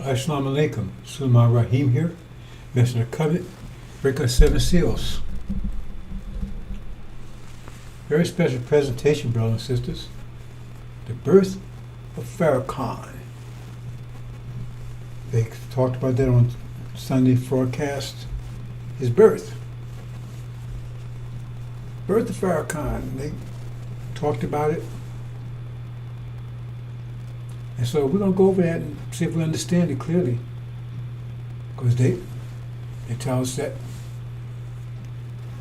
Assalamu alaikum. Sulaiman Rahim here, Messenger of Covenant, breaker of 7 seals. Very special presentation, brothers and sisters. The birth of Farrakhan. They talked about that on Sunday forecast. His birth. Birth of Farrakhan. They talked about it. And so we're going to go over that and see if we understand it clearly. Because they tell us that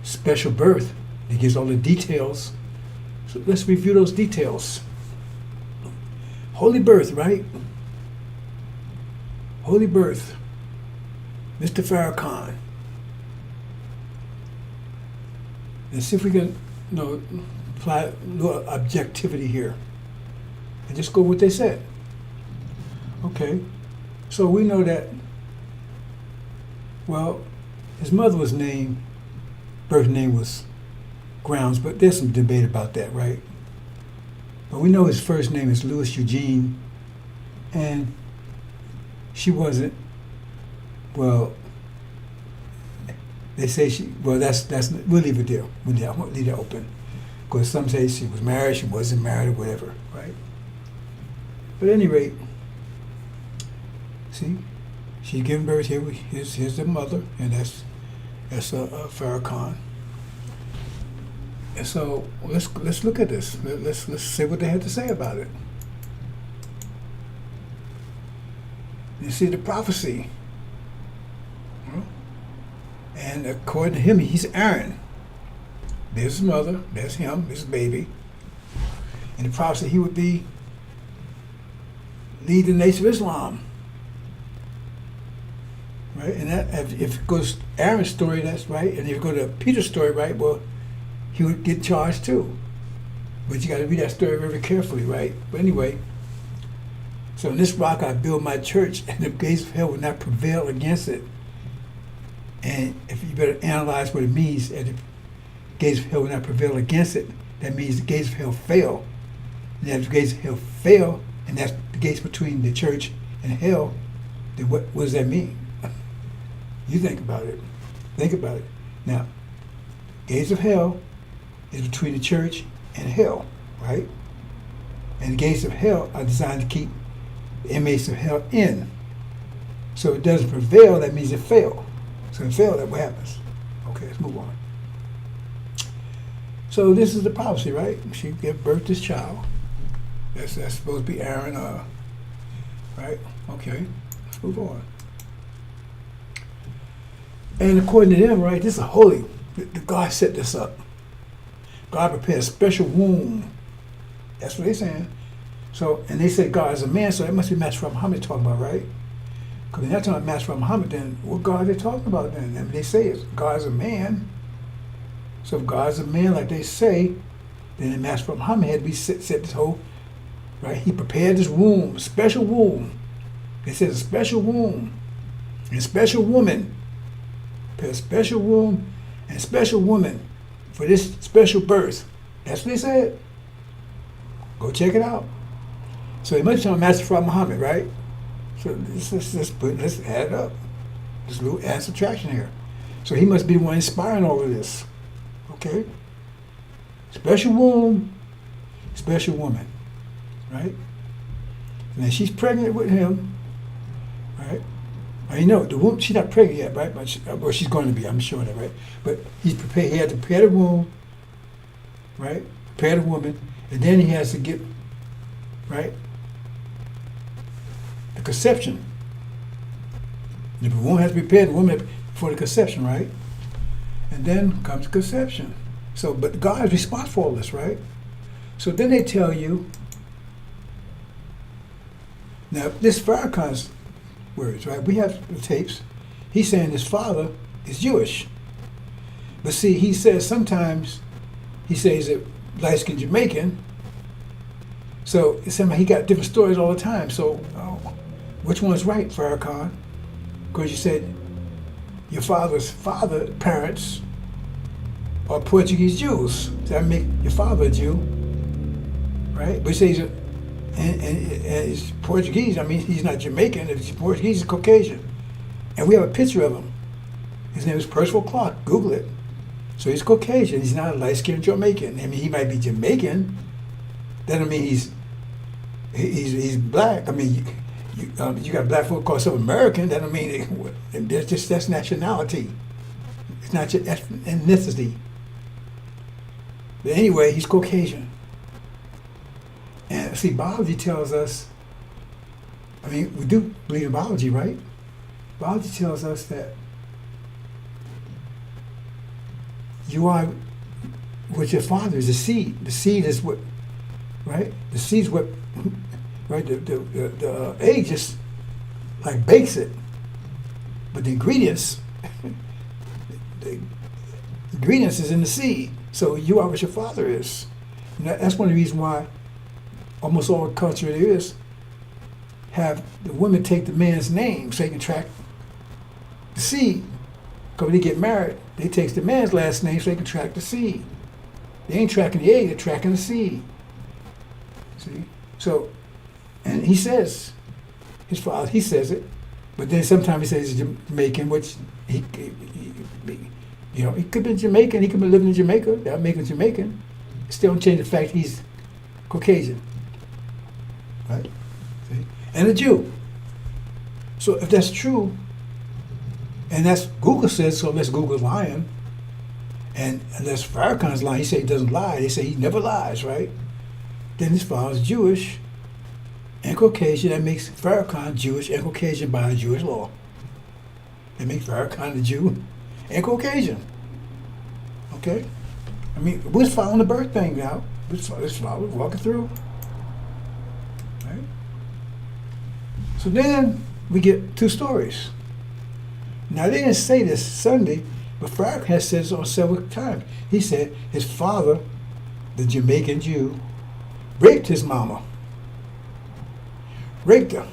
special birth. It gives all the details. So let's review those details. Holy birth, right? Holy birth. Mr. Farrakhan. Let's see if we can apply a little objectivity here. And just go with what they said. Okay. So we know that, well, his mother was named, birth name was Grounds, but there's some debate about that, right? But we know his first name is Louis Eugene, and she wasn't, well, they say she, well, that's we'll leave it there. I won't leave it open. Because some say she was married, she wasn't married, or whatever, right? But at any rate, see, she's giving birth here. Here's the mother, and that's Farrakhan. And so let's look at this. Let's see what they had to say about it. You see the prophecy, and according to him, he's Aaron. There's his mother. There's him. His baby. And the prophecy, he would be lead the nation of Islam. Right? And that, if it goes Aaron's story, that's right. And if you go to Peter's story, right, well, he would get charged too. But you got to read that story very carefully, right? But anyway, so in this rock I build my church, and the gates of hell will not prevail against it. And if you better analyze what it means, that the gates of hell will not prevail against it, that means the gates of hell fail. And if the gates of hell fail, and that's the gates between the church and hell, then what does that mean? You think about it. Think about it. Now, gates of hell is between the church and hell, right? And the gates of hell are designed to keep the inmates of hell in. So if it doesn't prevail, that means it failed. So if it failed, that what happens? Okay, let's move on. So this is the prophecy, right? She gave birth to this child. That's supposed to be Aaron, right? Okay, let's move on. And according to them, right, this is holy. God set this up. God prepared a special womb. That's what they're saying. So, and they said God is a man, so that must be Master Prophet Muhammad talking about, right? Because they're not talking about Master Prophet Muhammad, then what God are they talking about then? I mean, they say is God is a man. So if God is a man, like they say, then the Master Prophet Muhammad had to be set this whole, right? He prepared this womb, special womb. It says a special womb and a special woman. A special womb and a special woman for this special birth. That's what they said. Go check it out. So he must be talking Master Prophet Muhammad, right? So let's add it up. Just a little add subtraction here. So he must be the one inspiring all of this. Okay? Special womb, special woman. Right? And then she's pregnant with him. Right? You know, the womb, she's not pregnant yet, right? But well, she's going to be, I'm sure that, right? But he's prepared, he had to prepare the womb, right? Prepare the woman, and then he has to get, right? The conception. The womb has to prepare the woman for the conception, right? And then comes conception. So, but God is responsible for all this, right? So then they tell you, now this Farrakhan's words, right? We have the tapes. He's saying his father is Jewish. But see, he says sometimes, he says that light-skinned Jamaican. So it's something he got different stories all the time. So which one's right, Farrakhan? Because you said your father's parents are Portuguese Jews. So that make your father a Jew, right? But he says and he's Portuguese. I mean, he's not Jamaican. If he's Portuguese, he's Caucasian. And we have a picture of him. His name is Percival Clark. Google it. So he's Caucasian. He's not a light-skinned Jamaican. I mean, he might be Jamaican. That doesn't mean he's black. I mean, you got black folk called some American. That don't mean that's nationality. It's not your ethnicity. But anyway, he's Caucasian. And see, biology tells us, I mean, we do believe in biology, right? Biology tells us that you are what your father is, the seed. The seed is what, right? The seed is what, right? The egg just like bakes it. But the ingredients is in the seed. So you are what your father is. And that's one of the reasons why almost all culture there is have the women take the man's name so they can track the seed. Because when they get married, they take the man's last name so they can track the seed. They ain't tracking the egg, they're tracking the seed. See? So, and he says, his father, he says it, but then sometimes he says he's Jamaican, which he could be Jamaican, he could be living in Jamaica, that make him Jamaican. It still don't change the fact he's Caucasian. Right? See? And a Jew. So if that's true, and that's Google says, so unless Google's lying, and unless Farrakhan's lying, he said he doesn't lie, they say he never lies, right? Then his father's Jewish and Caucasian. That makes Farrakhan Jewish and Caucasian by the Jewish law. That makes Farrakhan a Jew and Caucasian. Okay? I mean, we're just following the birth thing now. We're just walking through. Right? So then we get two stories. Now, they didn't say this Sunday, but Farrakhan has said this on several times. He said his father, the Jamaican Jew, raped his mama. Raped her.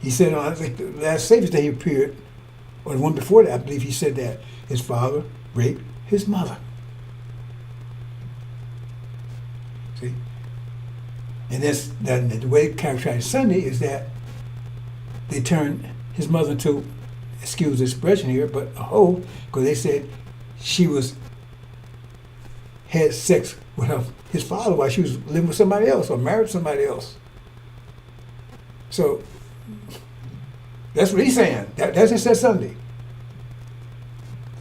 He said on the last Savior's Day he appeared, or the one before that, I believe he said that his father raped his mother. See? And the way it characterized Sunday is that they turned his mother into, excuse the expression here, but a hoe, because they said she had sex with his father while she was living with somebody else or married to somebody else. So that's what he's saying. That's what it said Sunday.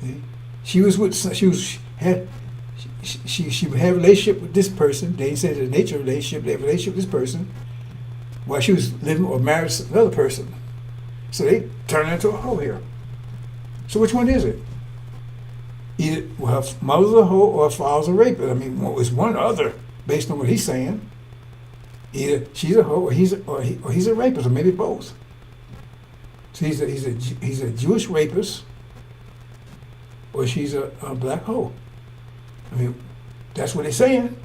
See? She had a relationship with this person. They said the nature of the relationship. They had a relationship with this person while she was living or married to another person. So they turned her into a hoe here. So which one is it? Either her mother's a hoe or her father's a rapist. I mean, it's one or other based on what he's saying. Either she's a hoe or he's a rapist, or maybe both. So he's a Jewish rapist, or she's a black hoe. I mean, that's what they're saying.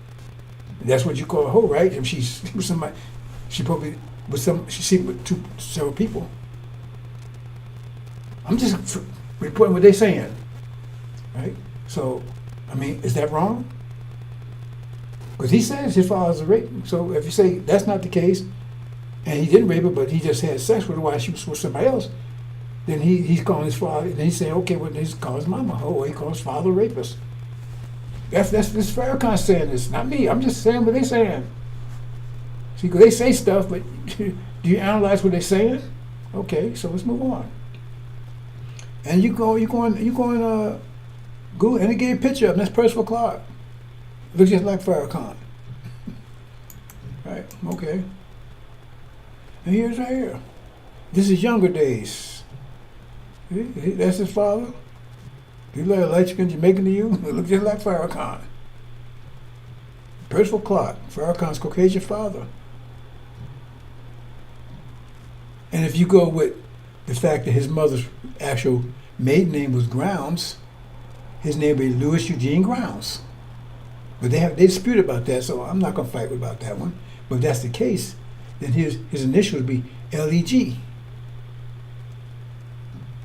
That's what you call a hoe, right? If she's with somebody, she's seen with several people. I'm just reporting what they're saying, right? So, I mean, is that wrong? Because he says his father's a rapist. So if you say that's not the case, and he didn't rape her, but he just had sex with her while she was with somebody else, then he's calling his father, then he's saying, okay, well, he's calling his mama a hoe, or he calls his father a rapist. That's this Farrakhan saying this, not me. I'm just saying what they're saying. See, because they say stuff, but do you analyze what they're saying? Okay, so let's move on. And you go Google, and they gave a picture of him. That's Percival Clark. Looks just like Farrakhan. Right, okay. And here's right here. This is younger days. See, that's his father. He like a light-skinned Jamaican to you? It looks just like Farrakhan. Percival Clark, Farrakhan's Caucasian father. And if you go with the fact that his mother's actual maiden name was Grounds, his name would be Louis Eugene Grounds. But they dispute about that, so I'm not going to fight about that one. But if that's the case, then his initials would be LEG.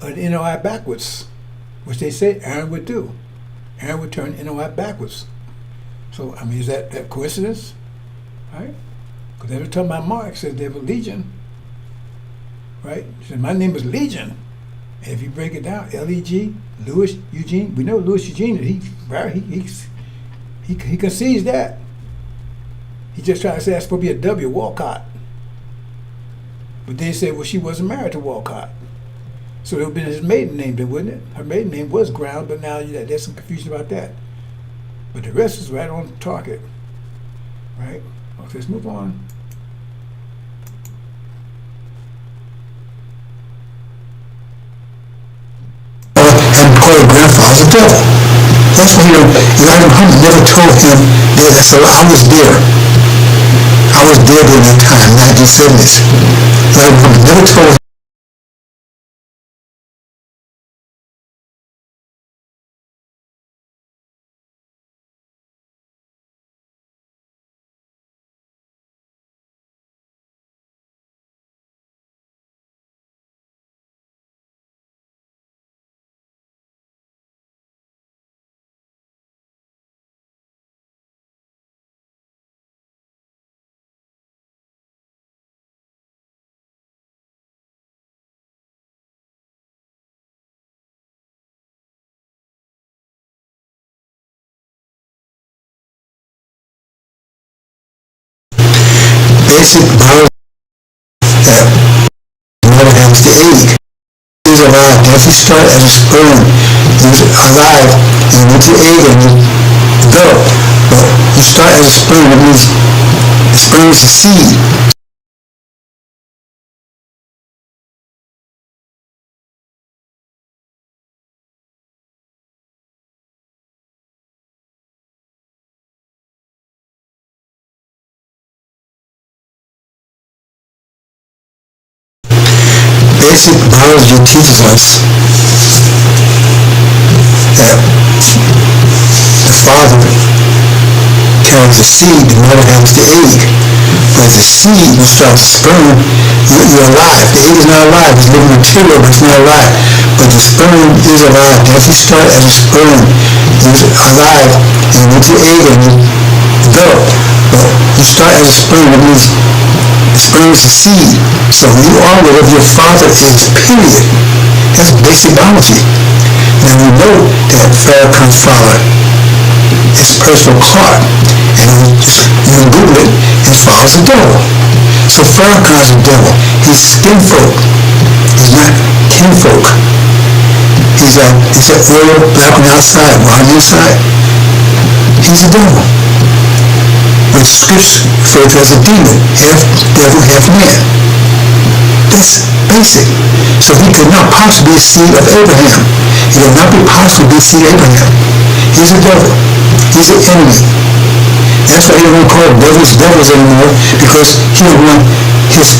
An NOI backwards, which they say Aaron would do. Aaron would turn NOI backwards. So, I mean, is that coincidence? Right? Because every time my Mark says they have a legion, right? He said, my name is Legion. And if you break it down, L-E-G, Louis Eugene, we know Louis Eugene, he concedes that. He just tried to say that's supposed to be a W, Walcott. But then he said, well, she wasn't married to Walcott. So it would have been his maiden name then, wouldn't it? Her maiden name was Ground, but now there's some confusion about that. But the rest is right on target. Right? Okay, let's move on. And call her grandfather the devil. That's why Elijah Muhammad never told him that. So I was there. I was there during that time, 1970s. Elijah Muhammad never told him. Basic biology that mother has to egg. He was alive. If you start as a sperm, he was alive, and you went to egg and you develop. But you start as a sperm, it means the sperm is a seed. Basic biology teaches us that the father carries the seed, the mother has the egg. But the seed, you start the sperm, you're alive. The egg is not alive, it's living material, but it's not alive. But the sperm is alive. If you start as a sperm, you're alive, and you went to egg and you develop. But you start as a sperm, it means the sperm is a seed. So you are whatever your father is, period. That's basic biology. Now we know that Farrakhan's father is personal Clark. And you can Google it, his father's a devil. So Farrakhan's a devil. He's skinfolk. He's not kinfolk. He's that oil, black on the outside, white on the inside. He's a devil. Which scripture referred to as a demon, half devil, half man. That's basic. So he could not possibly be a seed of Abraham. He could not be possible to be a seed of Abraham. He's a devil. He's an enemy. That's why he don't want to call devils anymore, because he don't want his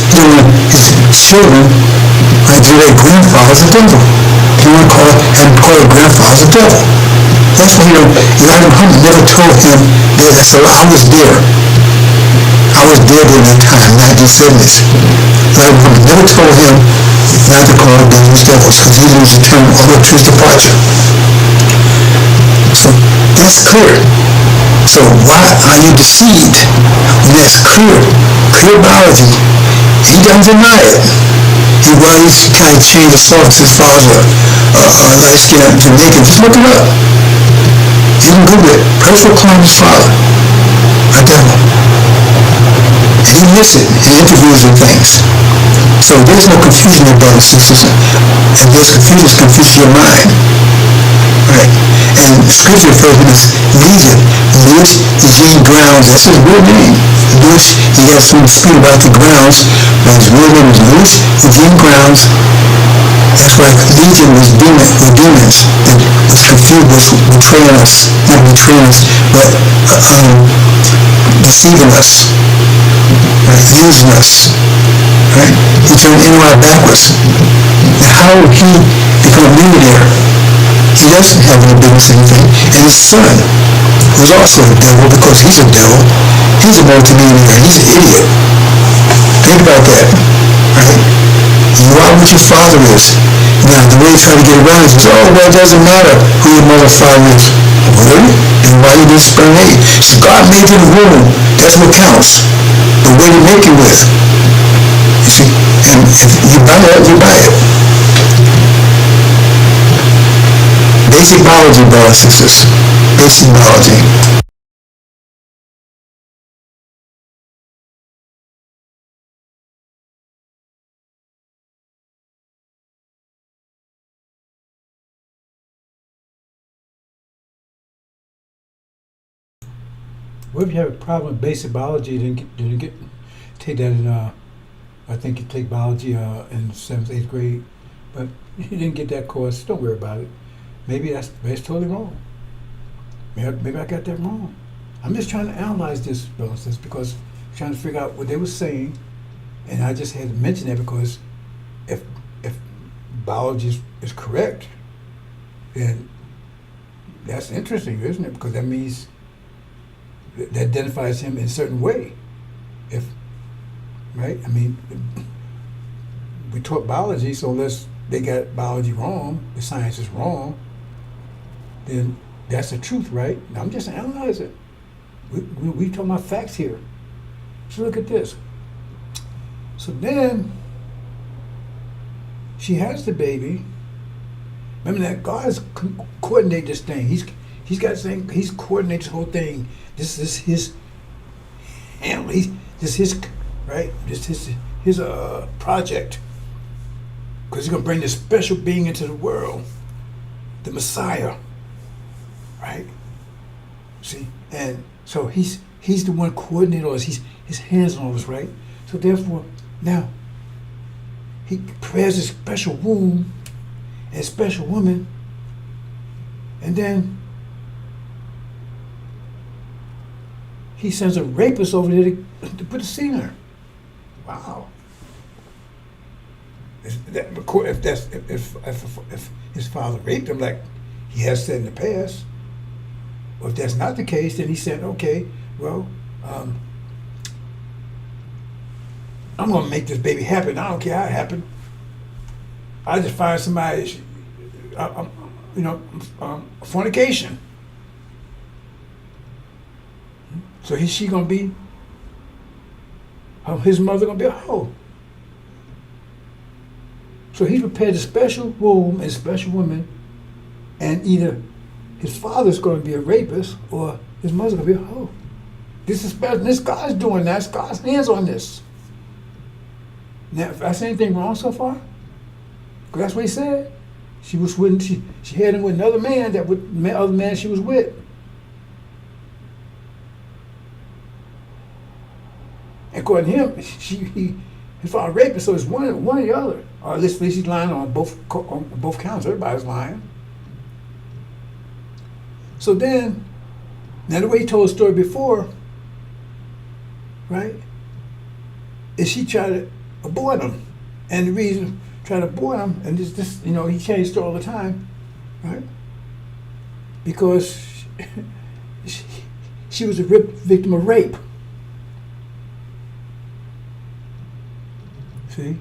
children like their grandfather's a devil. He don't want to call their grandfather's a devil. That's why Elijah Muhammad never told him that. So I was there. I was there during that time, 1970s. Elijah Muhammad never told him not to call devils devils, because he used the term all up to his departure. So that's clear. So why are you deceived when that's clear biology? He doesn't deny it. He's kind of changed the sauce as far as a light-skinned Jamaican. Just look it up. You can Google it. Personal Clark's father, a devil. And he lists it in interviews and things. So there's no confusion there, brothers and sisters. And there's confusion, it's confusing your mind. Right? And scripture refers to this Legion. Louis Eugene Grounds, that's his real name. Louis, he has some dispute about the grounds, but his real name is Louis Eugene Grounds. That's why Legion was demons that was confused, was betraying us, not betraying us, but deceiving us, right? Using us, right? He turned NY backwards. Now how would he become a millionaire? He doesn't have any business or anything. And his son, who's also a devil, because he's a devil, he's a multimillionaire. He's an idiot. Think about that, right? You are what your father is. Now, the way you try to get around it is, well, it doesn't matter who your mother or father is. Really? Then why you didn't sperm egg? So God made you in the womb. That's what counts. But what are you making with? You see, and if you buy it, you buy it. Basic biology, brothers and sisters. Basic biology. What if you have a problem with basic biology? You didn't get take that in. I think you take biology in 7th, 8th grade, but you didn't get that course. Don't worry about it. Maybe that's totally wrong. Maybe I got that wrong. I'm just trying to analyze this, brothers, because I'm trying to figure out what they were saying, and I just had to mention that because if biology is correct, then that's interesting, isn't it? Because that means that identifies him in a certain way. If right, I mean, we taught biology, so unless they got biology wrong, the science is wrong, then that's the truth, right? Now, I'm just analyzing. We talking about facts here. So look at this. So then she has the baby. Remember that God's coordinated this thing. He's got this thing. He's coordinated this whole thing. This is his handle. This is his right. This is his project. Because he's gonna bring this special being into the world, the Messiah. Right. See, and so he's the one coordinating all this. He's his hands on all this, right? So therefore, now he prepares a special womb and a special woman, and then he sends a rapist over there to put a seed in her. Wow. If his father raped him like he has said in the past, or if that's not the case, then he said, okay, well, I'm going to make this baby happen. I don't care how it happened. I just find somebody, fornication. So she going to be, his mother going to be a hoe. So he prepared a special womb and a special woman, and either his father's going to be a rapist or his mother's going to be a hoe. This is special. This God's doing that. God's hands on this. Now, if I say anything wrong so far, because that's what he said. She was with, she had him with another man other man she was with. And according to him, his father raped her, so it's one or the other. Or at least he's lying on both counts. Everybody's lying. So then, now the way he told the story before, right, is she tried to abort him. And the reason try to abort him, and this he changed the story all the time, right? Because she was a victim of rape. See?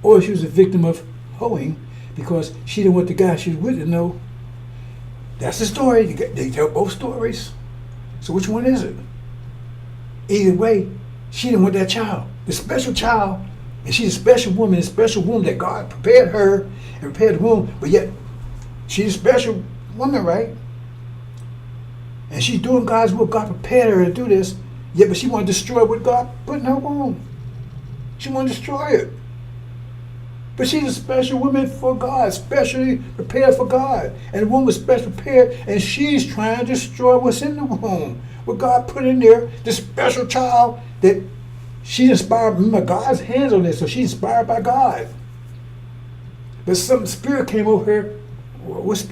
Or she was a victim of hoeing because she didn't want the guy she was with to know. That's the story. They tell both stories. So which one is it? Either way, she didn't want that child. The special child, and she's a special woman, a special womb that God prepared her and prepared the womb, but yet she's a special woman, right? And she's doing God's will. God prepared her to do this, yet but she wanted to destroy what God put in her womb. She wanted to destroy it. But she's a special woman for God, specially prepared for God. And the womb was specially prepared, and she's trying to destroy what's in the womb. What God put in there, this special child that she's inspired. Remember, God's hands on this, so she's inspired by God. But some spirit came over her,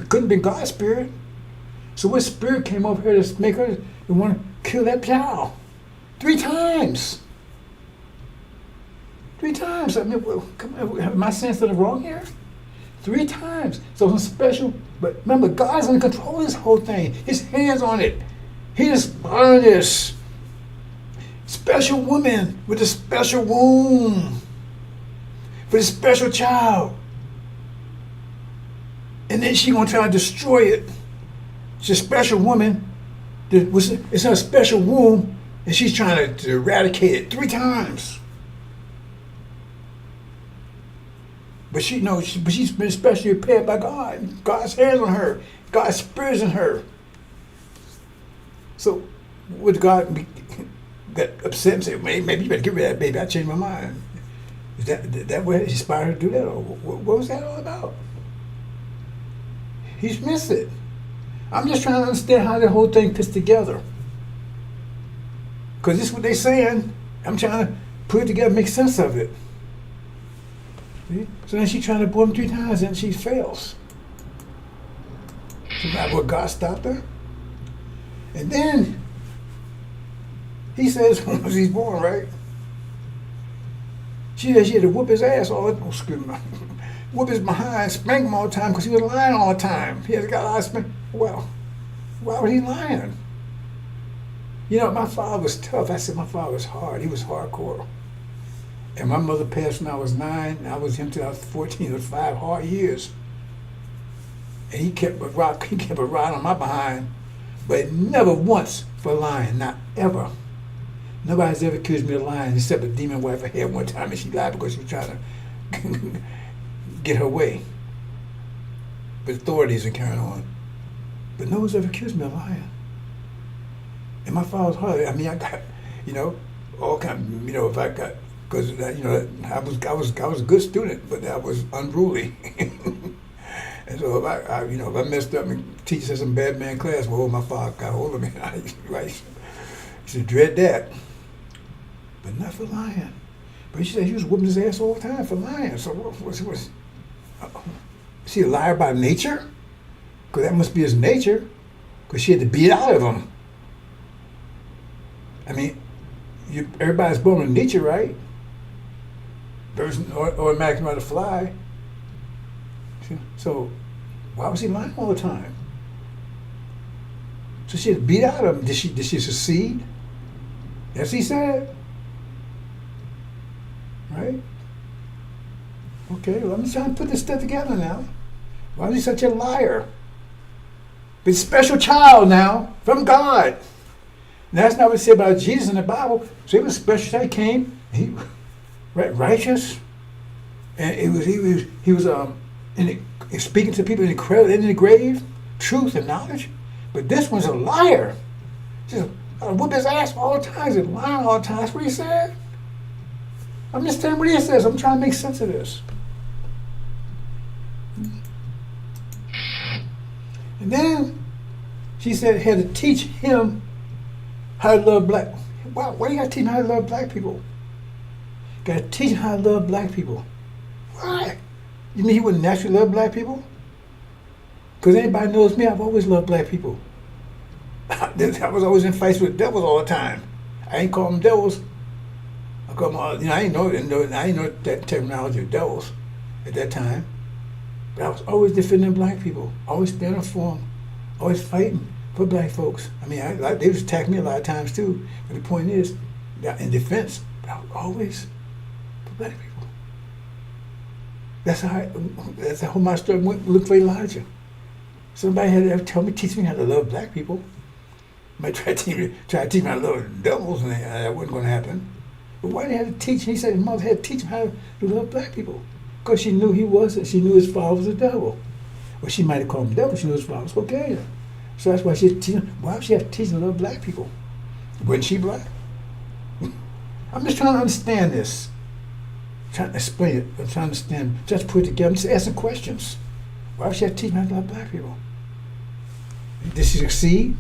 couldn't be God's spirit. So what spirit came over her to make her want to kill that child? 3 times. 3 times. I mean, am I saying something wrong here? 3 times. So it's special. But remember, God's in control of this whole thing. His hands on it. He inspired this special woman with a special womb, with a special child. And then she's going to try to destroy it. She's a special woman. It's her special womb And she's trying to eradicate it 3 times. But she's been specially prepared by God. God's hands on her. God's spirit's in her. So would God get upset and say, maybe you better get rid of that baby? I changed my mind. Is that what inspired her to do that? Or what was that all about? He's missed it. I'm just trying to understand how the whole thing fits together. Because this is what they're saying. I'm trying to put it together, make sense of it. See? So then she's trying to abort him 3 times and she fails. So now what, God stopped her? And then he says, once he's born, right? She said she had to whoop his ass all the time. Oh, excuse me. Whoop his behind, spank him all the time because he was lying all the time. He has got a lot of spank. Well, why was he lying? You know, my father was tough. I said my father was hard. He was hardcore. And my mother passed when I was 9. And I was him till I was 14. It was 5 hard years. And he kept a rod on my behind, but never once for lying, not ever. Nobody's ever accused me of lying except a demon wife I had one time, and she lied because she was trying to get her way. But authorities are carrying on. But no one's ever accused me of lying. And my father was hard. I mean, I got, all kind. If I got, because I was a good student, but I was unruly. And so if I messed up and teacher said some bad man class, well, my father got hold of me. I used to dread that. But not for lying. But she said he was whooping his ass all the time for lying. So is he a liar by nature? Because that must be his nature. Because she had to beat out of him. I mean, everybody's born with nature, right? Birds automatically know how to fly. So why was he lying all the time? So she had to beat out of him. Did she succeed? Yes, he said. Right? Okay, well, I'm trying to put this stuff together now. Why is he such a liar? But special child now from God. Now, that's not what it said about Jesus in the Bible. So he was special. He came, he righteous, and he was speaking to people in the grave, truth and knowledge. But this one's a liar. Just whoop his ass all the time. He's lying all the time. That's what he said. I'm just telling what he says. I'm trying to make sense of this. And then she said had to teach him how to love black. Why you gotta teach him how to love black people? Gotta teach him how to love black people. Why? You mean he wouldn't naturally love black people? Because anybody knows me, I've always loved black people. I was always in fights with devils all the time. I ain't call them devils. I call them, I ain't know that terminology of devils at that time. But I was always defending black people, always standing for them, always fighting for black folks. I mean, they used to attack me a lot of times too. But the point is, in defense, but I was always for black people. That's how my story looked for Elijah. Somebody had to teach me how to love black people. Might try to teach me how to love devils, and that wasn't going to happen. But why did he have to teach? He said his mother had to teach him how to love black people. Because she knew he wasn't. She knew his father was a devil. Well, she might have called him devil. She knew his father was Caucasian. So that's why she had to teach him. Why would she have to teach him to love black people? Wasn't she black? I'm just trying to understand this. I'm trying to explain it. I'm trying to understand. Just put it together. I'm just asking questions. Why would she have to teach him how to love black people? Did she succeed?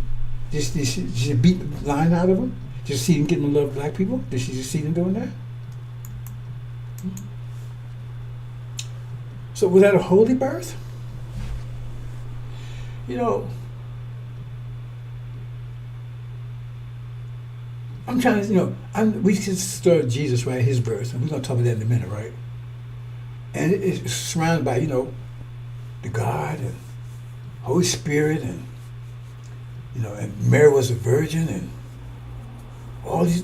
Did she beat the line out of him? Did she succeed in getting him to love black people? Did she succeed in doing that? So was that a holy birth? I'm trying to, we just started Jesus, right, his birth, and we're going to talk about that in a minute, right? And it's surrounded by, the God and Holy Spirit, and, and Mary was a virgin, and all these,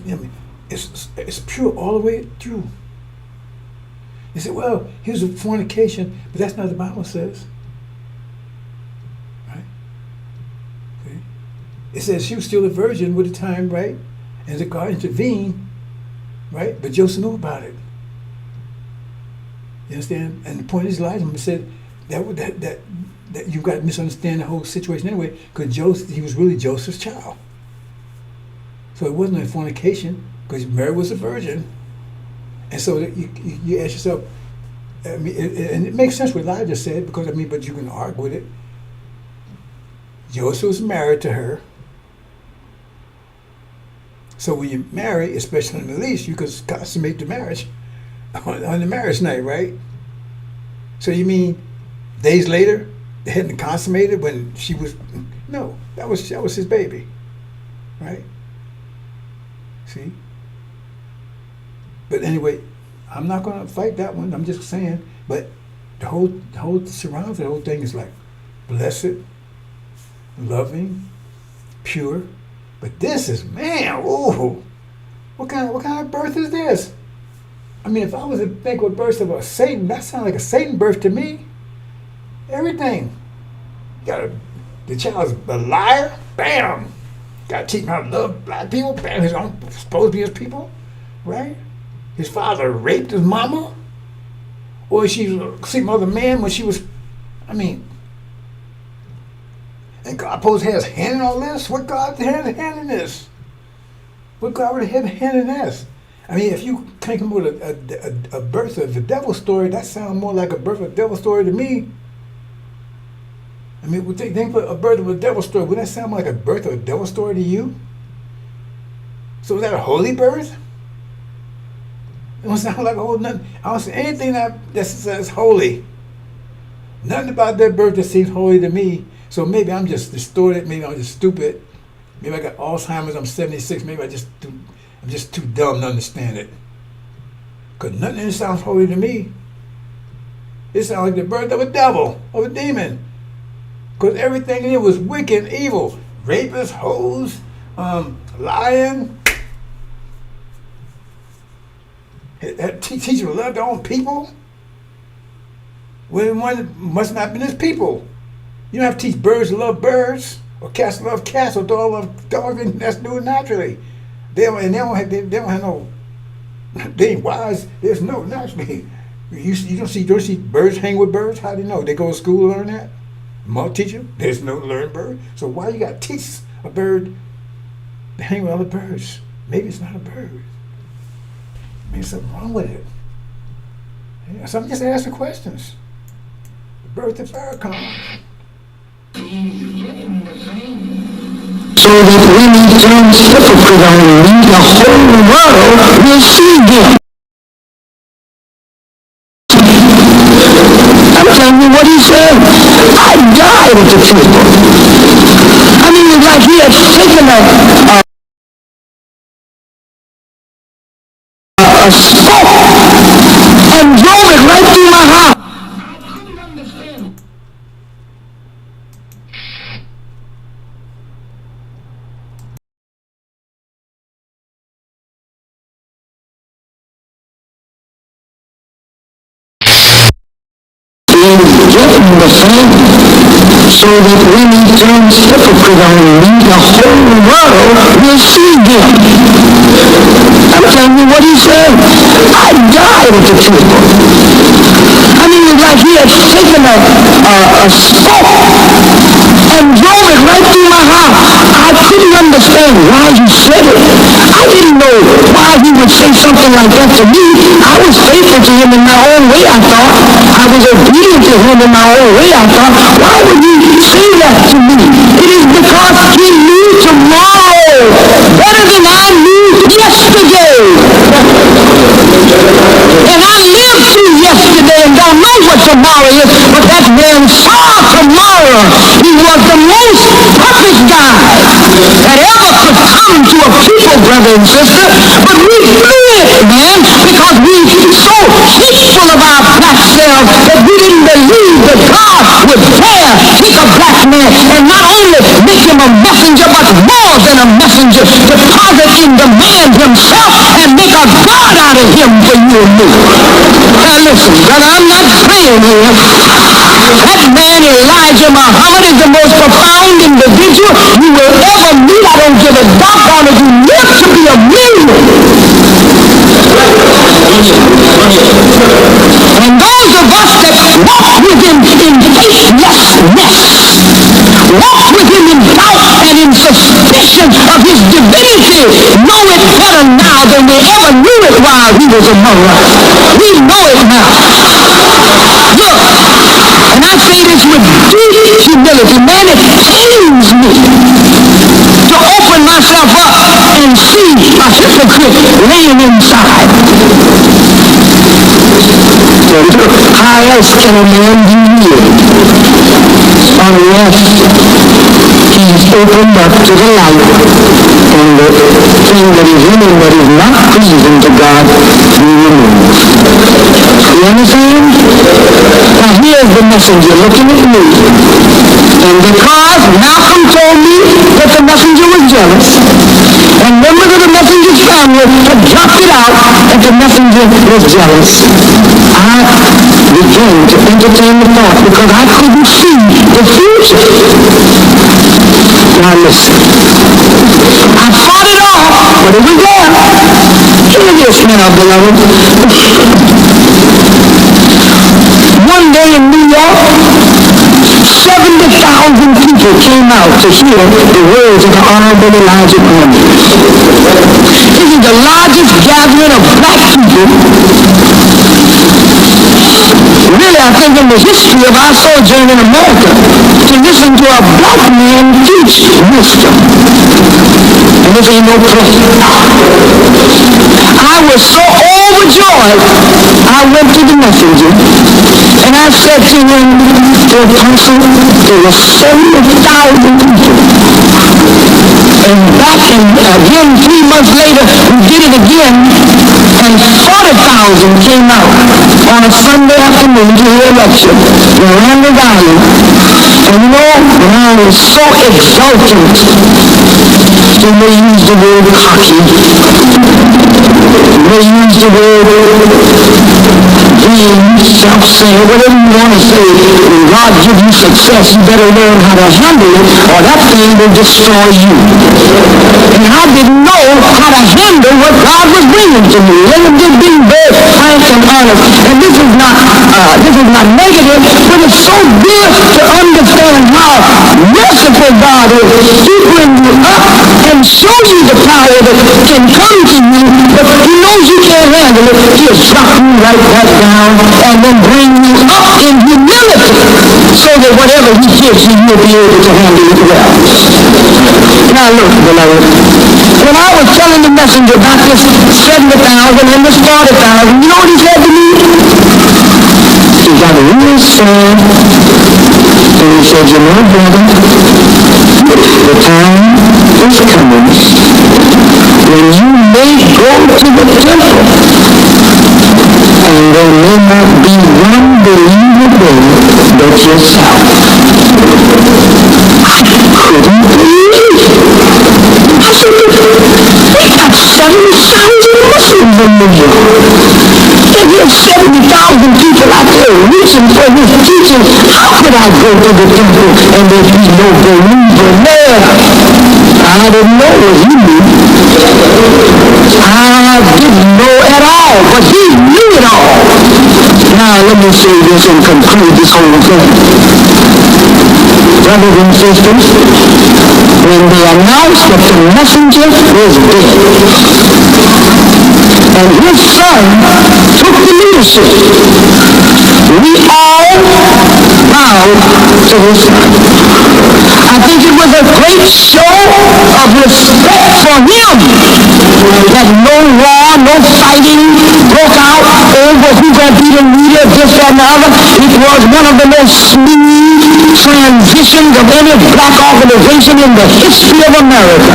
it's pure all the way through. They said, well, here's a fornication, but that's not what the Bible says. Right? Okay. It says she was still a virgin with the time, right? And the God intervened, right? But Joseph knew about it. You understand? And the point is, Elijah said that you've got to misunderstand the whole situation anyway, because he was really Joseph's child. So it wasn't a fornication, because Mary was a virgin. And so you ask yourself, I mean, and it makes sense what Elijah said, because, I mean, but you can argue with it. Joseph was married to her. So when you marry, especially in the Middle East, you could consummate the marriage on the marriage night, right? So you mean days later they hadn't consummated when she was? No, that was his baby, right? See. But anyway, I'm not going to fight that one. I'm just saying. But the whole surrounds the whole thing is like blessed, loving, pure. But this is, man, ooh, what kind of birth is this? I mean, if I was to think what birth of a Satan, that sounds like a Satan birth to me. Everything. The child's a liar, bam. Got to teach him how to love black people, bam. His own supposed to be his people, right? His father raped his mama, or she was sleeping with other man when she was, I mean. And God supposed to have his hand in all this? What God had a hand in this? What God would have had a hand in this? I mean, if you can't come up with a birth of the devil story, that sounds more like a birth of the devil story to me. I mean, think of a birth of a devil story. Would that sound like a birth of a devil story to you? So is that a holy birth? It don't sound like a whole nothing. I don't see anything that says holy. Nothing about that birth that seems holy to me. So maybe I'm just distorted. Maybe I'm just stupid. Maybe I got Alzheimer's. I'm 76. Maybe I'm just too dumb to understand it. Because nothing in it sounds holy to me. It sounds like the birth of a devil, of a demon. Because everything in it was wicked and evil. Rapists, hoes, lying. Teaching to love their own people. When one must not have been his people. You don't have to teach birds to love birds, or cats to love cats, or dogs to love dogs, and that's doing naturally. They don't have no, they ain't wise. There's no, naturally. You don't see birds hang with birds? How do you know? They go to school to learn that? Mom teach them? There's no learn bird. So why you got to teach a bird to hang with other birds? Maybe it's not a bird. Maybe there's something wrong with it. Yeah, so I'm just asking questions. The birth of Farrakhan. So that when he turns hypocrite on me, the whole world will see him. I'm telling you what he said. I died with the people. I mean, it's like he had taken a spoke and drove it right through my house. So that when he turns hypocrite on me, the whole world will see him. I'm telling you what he said. I died with the people. I mean, it's like he had taken a spoke and drove it right through my house. I couldn't understand why he said it. I didn't know why he would say something like that to me. I was faithful to him in my own way, I thought. I was obedient to him in my own way, I thought. Why would he say that to me? It is because he knew tomorrow better than I knew yesterday. And I lived through yesterday and don't know what tomorrow is, but that man saw tomorrow. He was the most perfect guy that ever could come to a people, brother and sister. But we blew it, man, because we so hateful of our black selves that we didn't believe that God would dare take a black man and not only make him a messenger, but more than a messenger, deposit in the man himself and make a God out of him for you and me. Now listen, brother, I'm not saying here that man Elijah Muhammad is the most profound individual you will ever meet. I don't give a dark on it. You live to be a million. And those of us that walk with him in faithlessness, walk with him in doubt and in suspicion of his divinity, know it better now than we ever knew it while he was among us. We know it now. Look, and I say this with deep humility, man, it pains me to open myself up and see a hypocrite laying inside. How else can a man be healed unless he's opened up to the light and the thing that is in him that is not pleasing to God be removed? You understand? Now here's the messenger looking at me. And because Malcolm told me that the messenger was jealous, and members of the messenger's family had dropped it out that the messenger was jealous, I began to entertain the thought because I couldn't see the future. Now listen, I fought it off, but it was there. Hear this now, beloved. One day in New York, 70,000 people came out to hear the words of the Honorable Elijah Muhammad. This is the largest gathering of black people, really, I think, in the history of our sojourn in America, to listen to a black man teach wisdom. And this ain't no play. I was so overjoyed, I went to the messenger, and I said to him, the apostle, there were 70,000 people. And back in, again, 3 months later, we did it again, and 40,000 came out on a Sunday afternoon to hear a lecture in Randall Valley. And you know, I was so exultant. So they used the word cocky. They used the word being self-centered, whatever you want to say. When God gives you success, you better learn how to handle it, or that thing will destroy you. And I didn't know how to handle what God was bringing to me. Let him just be very frank and honest. And this is not negative, but it's so good to understand how merciful God is. He brings you up and show you the power that can come to you, but he knows you can't handle it. He'll drop you right back down and then bring you up in humility so that whatever he gives you, you'll be able to handle it well. Now look, beloved, when I was telling the messenger about this 70,000 and this 40,000, you know what he said to me? He got real sad, and he said, you know, brother, the time is coming when you may go to the temple, and there may not be one believer there but yourself. I couldn't believe it. I said, we got 70,000 Muslims in New York. And there's 70,000 people out there reaching for his teaching. How could I go to the temple and there be no believer there? I didn't know what he knew. I didn't know at all, but he knew it all. Now let me say this and conclude this whole thing. Brothers and sisters, when they announced that the messenger was dead, and his son took the leadership, we all bowed to his son. I think it was a great show of respect for him that no war, no fighting broke out over who going to be the leader, this, that, and the other. It was one of the most smooth transitions of any black organization in the history of America.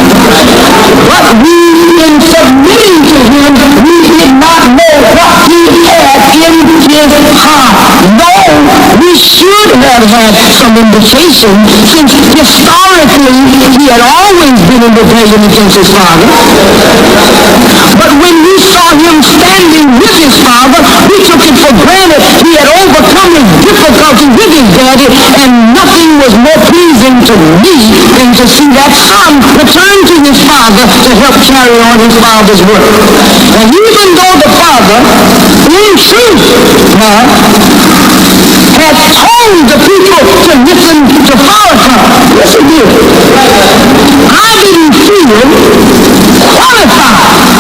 But we, in submitting to him, we did not know what he had in his heart. No, we should have had some indication, since historically he had always been in rebellion against his father. But when we saw him standing with his father, we took it for granted he had overcome his difficulty with his daddy, and nothing was more pleasing to me than to see that son return to his father to help carry on his father's work. And even though the father, in truth, had told the people to listen to Farrakhan, yes he did, I didn't feel qualified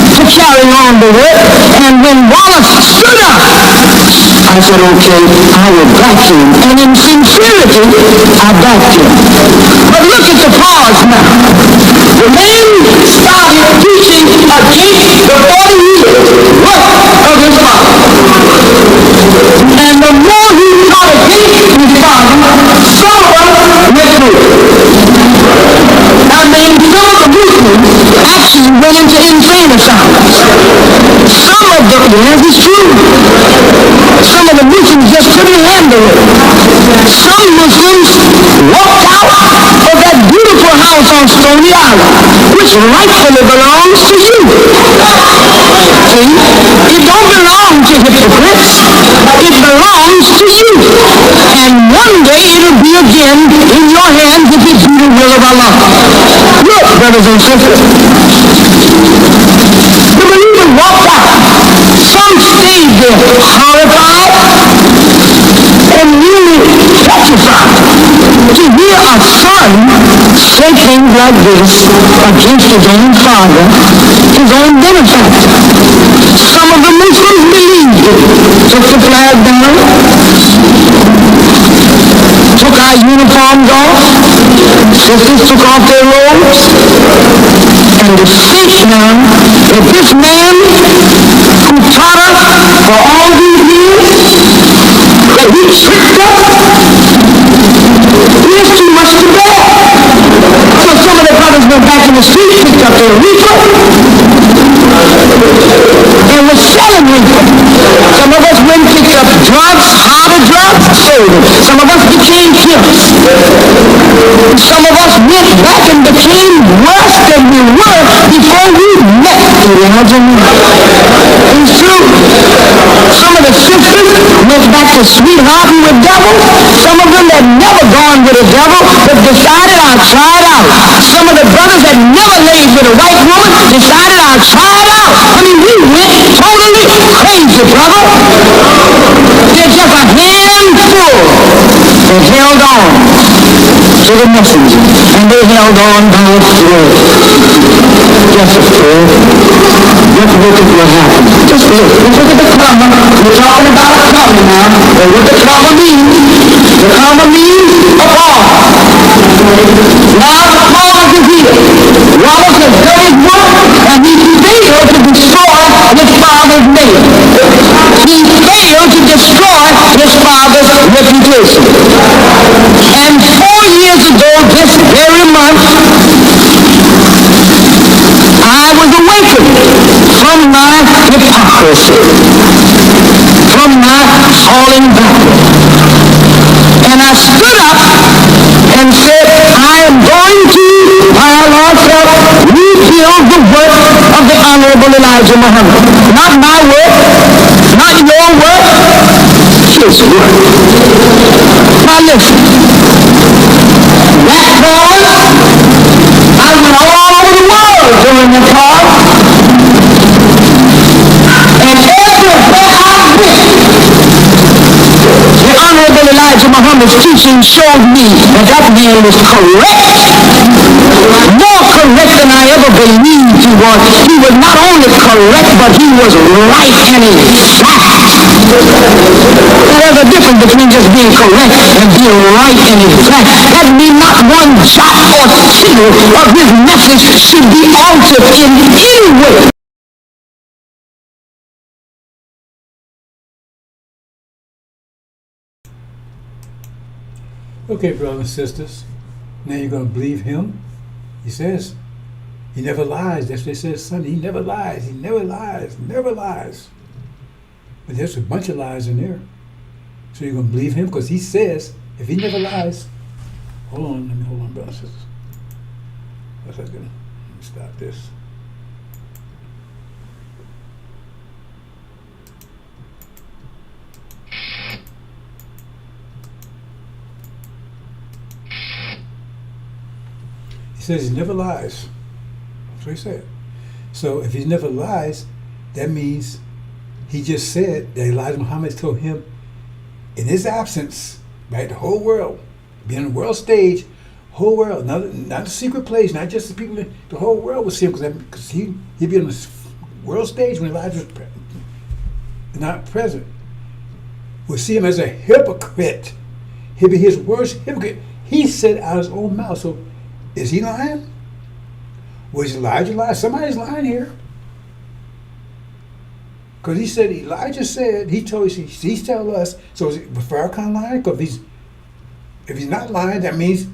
to carry on the work, and when Wallace stood up, I said, okay, I will back him. And in sincerity, I backed him. But look at the pause now. The man started preaching against the 40 years work of his father. And the more he taught against his father, some of us went through it. And then some of the Muslims actually went into insane asylums. Some of the, yes, it's true. Some of the Muslims just couldn't handle it. Some Muslims walked out of that beautiful house on Stony Island, which rightfully belongs to you. See, it don't belong to hypocrites. It belongs to you. And one day it'll be again in your hands if it be the will of Allah. Look, brothers and sisters, the believers walked out. Some stayed there horrified and really petrified to hear a son say things like this against his own father, his own benefactor. Some of the Muslims believed it, took the flag down, took our uniforms off, sisters took off their robes, and to think now that this man who taught us for all these years, that he tricked us, is too much to bear. So some of the brothers went back in the street, picked up their reefer, and was selling reefer. Some of us went and picked up drugs, harder drugs, sold them. Some of us became pimps. Some of us went back and became worse than we were before we met Elijah. It's true. Some of the sisters went back to sweethearting with devils. Some of them had never gone with a devil, but decided I'll try it out. Some of the brothers that never laid with a white woman decided I'll try it out. I mean, we went totally crazy, brother. They're just a handful that held on to the messenger, and they held on by a thread. Just a thread. Just look at what happened. Just look. Look at the comma. We're talking about a comma now. And what the comma means? The comma means a pause. Now the pause is here. Wallace has done his work, and he failed to destroy his father's name. He failed to destroy his father's reputation. And 4 years ago, this very month, I was awakened from my hypocrisy, from my falling backward. And I stood up and said, I am going to, by Allah's help, rebuild the work of the Honorable Elijah Muhammad. Not my work, not your work, his work. Now listen, that pause, I went all over the world during the pause, and everywhere I went, the Honorable Elijah Muhammad's teaching showed me that that man was correct, more correct than I ever believed he was. He was not only correct, but he was right and exact. There's a difference between just being correct and being right and exact. That means not one jot or tittle of his message should be altered in any way. Okay, brothers and sisters, now you're going to believe him? He says he never lies. That's what it says, son. He never lies. He never lies. Never lies. But there's a bunch of lies in there. So you're going to believe him because he says If he never lies, hold on, brothers and sisters. One second. Let me stop this. He says he never lies. That's what he said. So if he never lies, that means he just said that Elijah Muhammad told him in his absence, right, the whole world, being on the world stage, whole world, not a secret place, not just the people, the whole world would see him because he'd be on the world stage when Elijah was not present. Would see him as a hypocrite. He'd be his worst hypocrite. He said out of his own mouth. So is he lying? Was Elijah lying? Somebody's lying here. Because he said, Elijah said, he told us, he's telling us, so is Farrakhan lying? Because if he's not lying, that means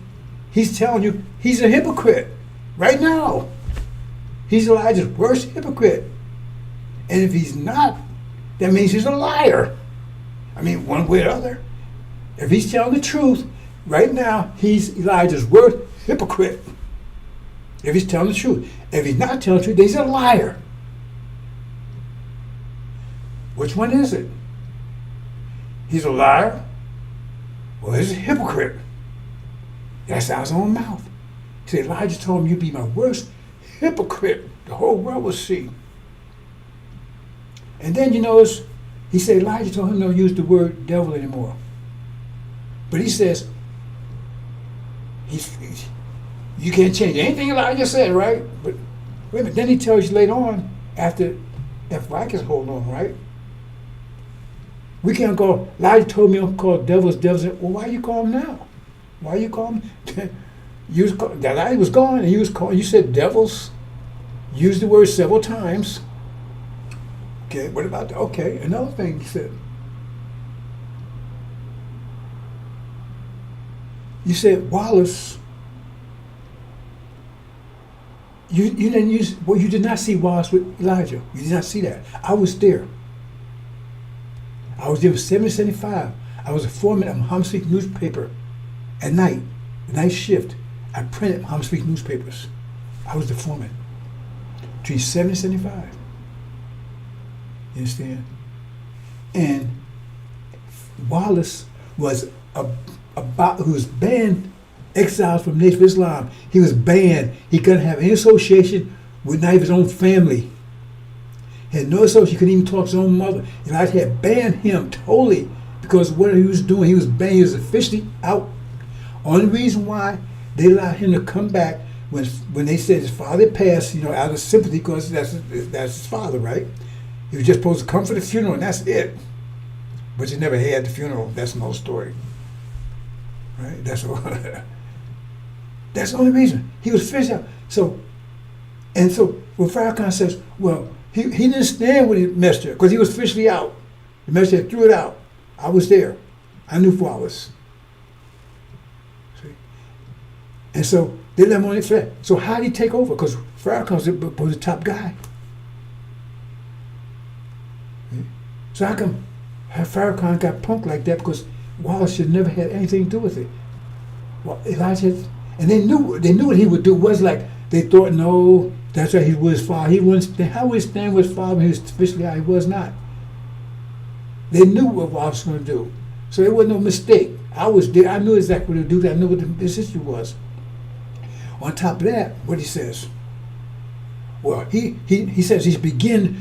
he's telling you he's a hypocrite right now. He's Elijah's worst hypocrite. And if he's not, that means he's a liar. I mean, one way or other. If he's telling the truth, right now, he's Elijah's worst hypocrite. If he's telling the truth. If he's not telling the truth, then he's a liar. Which one is it? He's a liar or he's a hypocrite? That's out of his own mouth. He said, Elijah told him, you'd be my worst hypocrite. The whole world will see. And then you notice, he said Elijah told him don't use the word devil anymore. But he says, you can't change anything Elijah said, right? But wait a minute, then he tells you later on, after Farrakhan's hold on, right? We can't go, Elijah told me don't call devils. Well, why you call them now? Why you call them? That Elijah was gone and you said devils. Used the word several times. Okay, what about that? Okay, another thing he said. You said, Wallace, you didn't use, well, you did not see Wallace with Elijah. You did not see that. I was there. I was there in 1975. I was a foreman at Muhammad Speak newspaper at night, the night shift. I printed Muhammad Speak newspapers. I was the foreman between 1970 and 1975. You understand? And Wallace was who was banned, exiled from Nation of Islam. He was banned. He couldn't have any association with not even his own family. He had no association. He couldn't even talk to his own mother. Elijah had banned him totally because of what he was doing. He was banned. He was officially out. Only reason why they allowed him to come back when they said his father passed, out of sympathy because that's his father, right? He was just supposed to come for the funeral and that's it. But you never had the funeral. That's no story. Right? That's all. That's the only reason. He was fished out. So when Farrakhan says, well, he didn't stand with the messenger because he was officially out. The messenger threw it out. I was there. I knew Wallace. See? And so they let him on the flat. So how did he take over? Because Farrakhan was the top guy. See? So how come Farrakhan got punked like that? Because Wallace should never had anything to do with it. Well, Elijah, and they knew what he would do. It was like they thought, no, that's right, he was his father. He wouldn't stand. How would he stand with his father when he was officially out? He was not. They knew what Wallace was going to do. So it wasn't no mistake. I was there. I knew exactly what to do. I knew what his history was. On top of that, what he says, well, he says he's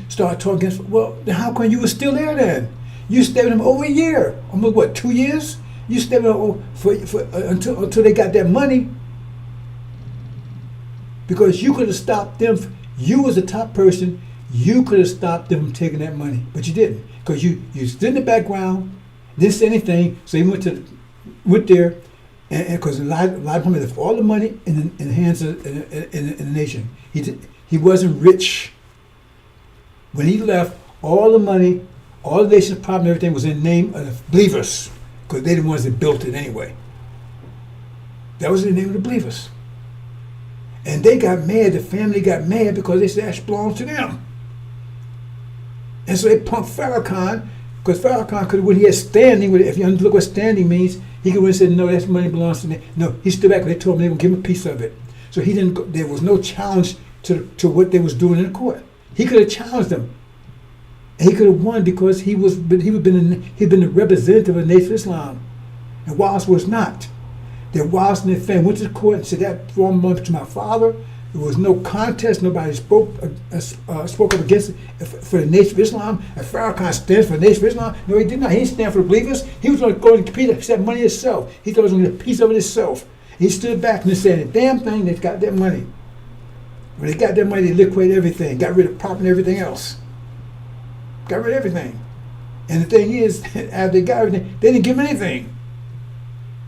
start talking against, well, then how come you were still there then? You stayed with him over a year. Almost, what, 2 years? You stayed with him until they got that money. Because you could have stopped them. You was the top person. You could have stopped them from taking that money. But you didn't. Because you stood in the background, didn't say anything. So he went there. And because Elijah Muhammad left all the money in the hands of in the nation. He wasn't rich. When he left, all the money, all the nation's problem, everything was in the name of the believers, because they're the ones that built it anyway. That was in the name of the believers. And they got mad, the family got mad because they said that belongs to them. And so they punked Farrakhan, because Farrakhan could, when he had standing, if you look what standing means, He could have said, no, that money belongs to me. No, he stood back. They told him they would give him a piece of it. So he didn't. There was no challenge to what they was doing in the court. He could have challenged them. And he could have won because he'd been the representative of the Nation of Islam, and Wallace was not. That Wallace and their family went to the court and said that belonged to my father. There was no contest. Nobody spoke up against it for the Nation of Islam. And Farrakhan stands for the Nation of Islam. No, he did not. He didn't stand for the believers. He was going to go and compete for that money himself. He thought he was going to get a piece of it himself. He stood back and they said, the damn thing, they got that money. When they got that money, they liquidated everything, got rid of property and everything else. Got rid of everything. And the thing is, after they got everything, they didn't give him anything.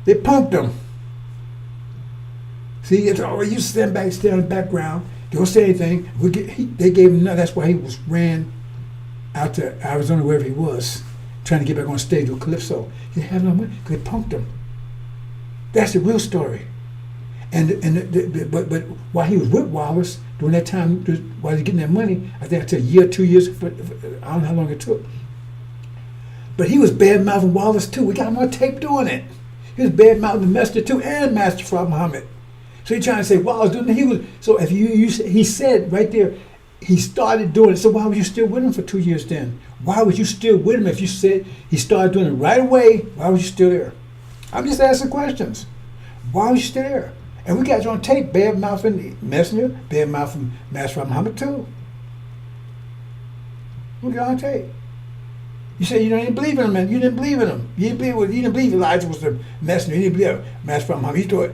They punked him. See, it's always you stay in the background, don't say anything. They gave him nothing. That's why he was ran out to Arizona, wherever he was, trying to get back on stage with Calypso. He didn't have no money because they punked him. That's the real story. But while he was with Wallace during that time, while he was getting that money, I think it's a year, 2 years. I don't know how long it took. But he was bad mouthing Wallace too. We got him on tape doing it. He was bad mouthing the Master too, and Master Farrakhan Muhammad. So you're trying to say Wallace doing it? He was. So if he said right there, he started doing it. So why was you still with him for 2 years then? Why was you still with him if you said he started doing it right away? Why was you still there? I'm just asking questions. Why was you still there? And we got you on tape, bad mouthing Messenger, bad mouthing Master Farrakhan Muhammad too. We got on tape. You said you didn't believe in him, man. You didn't believe in him. You didn't believe Elijah was the messenger. You didn't believe Master Farrakhan Muhammad. You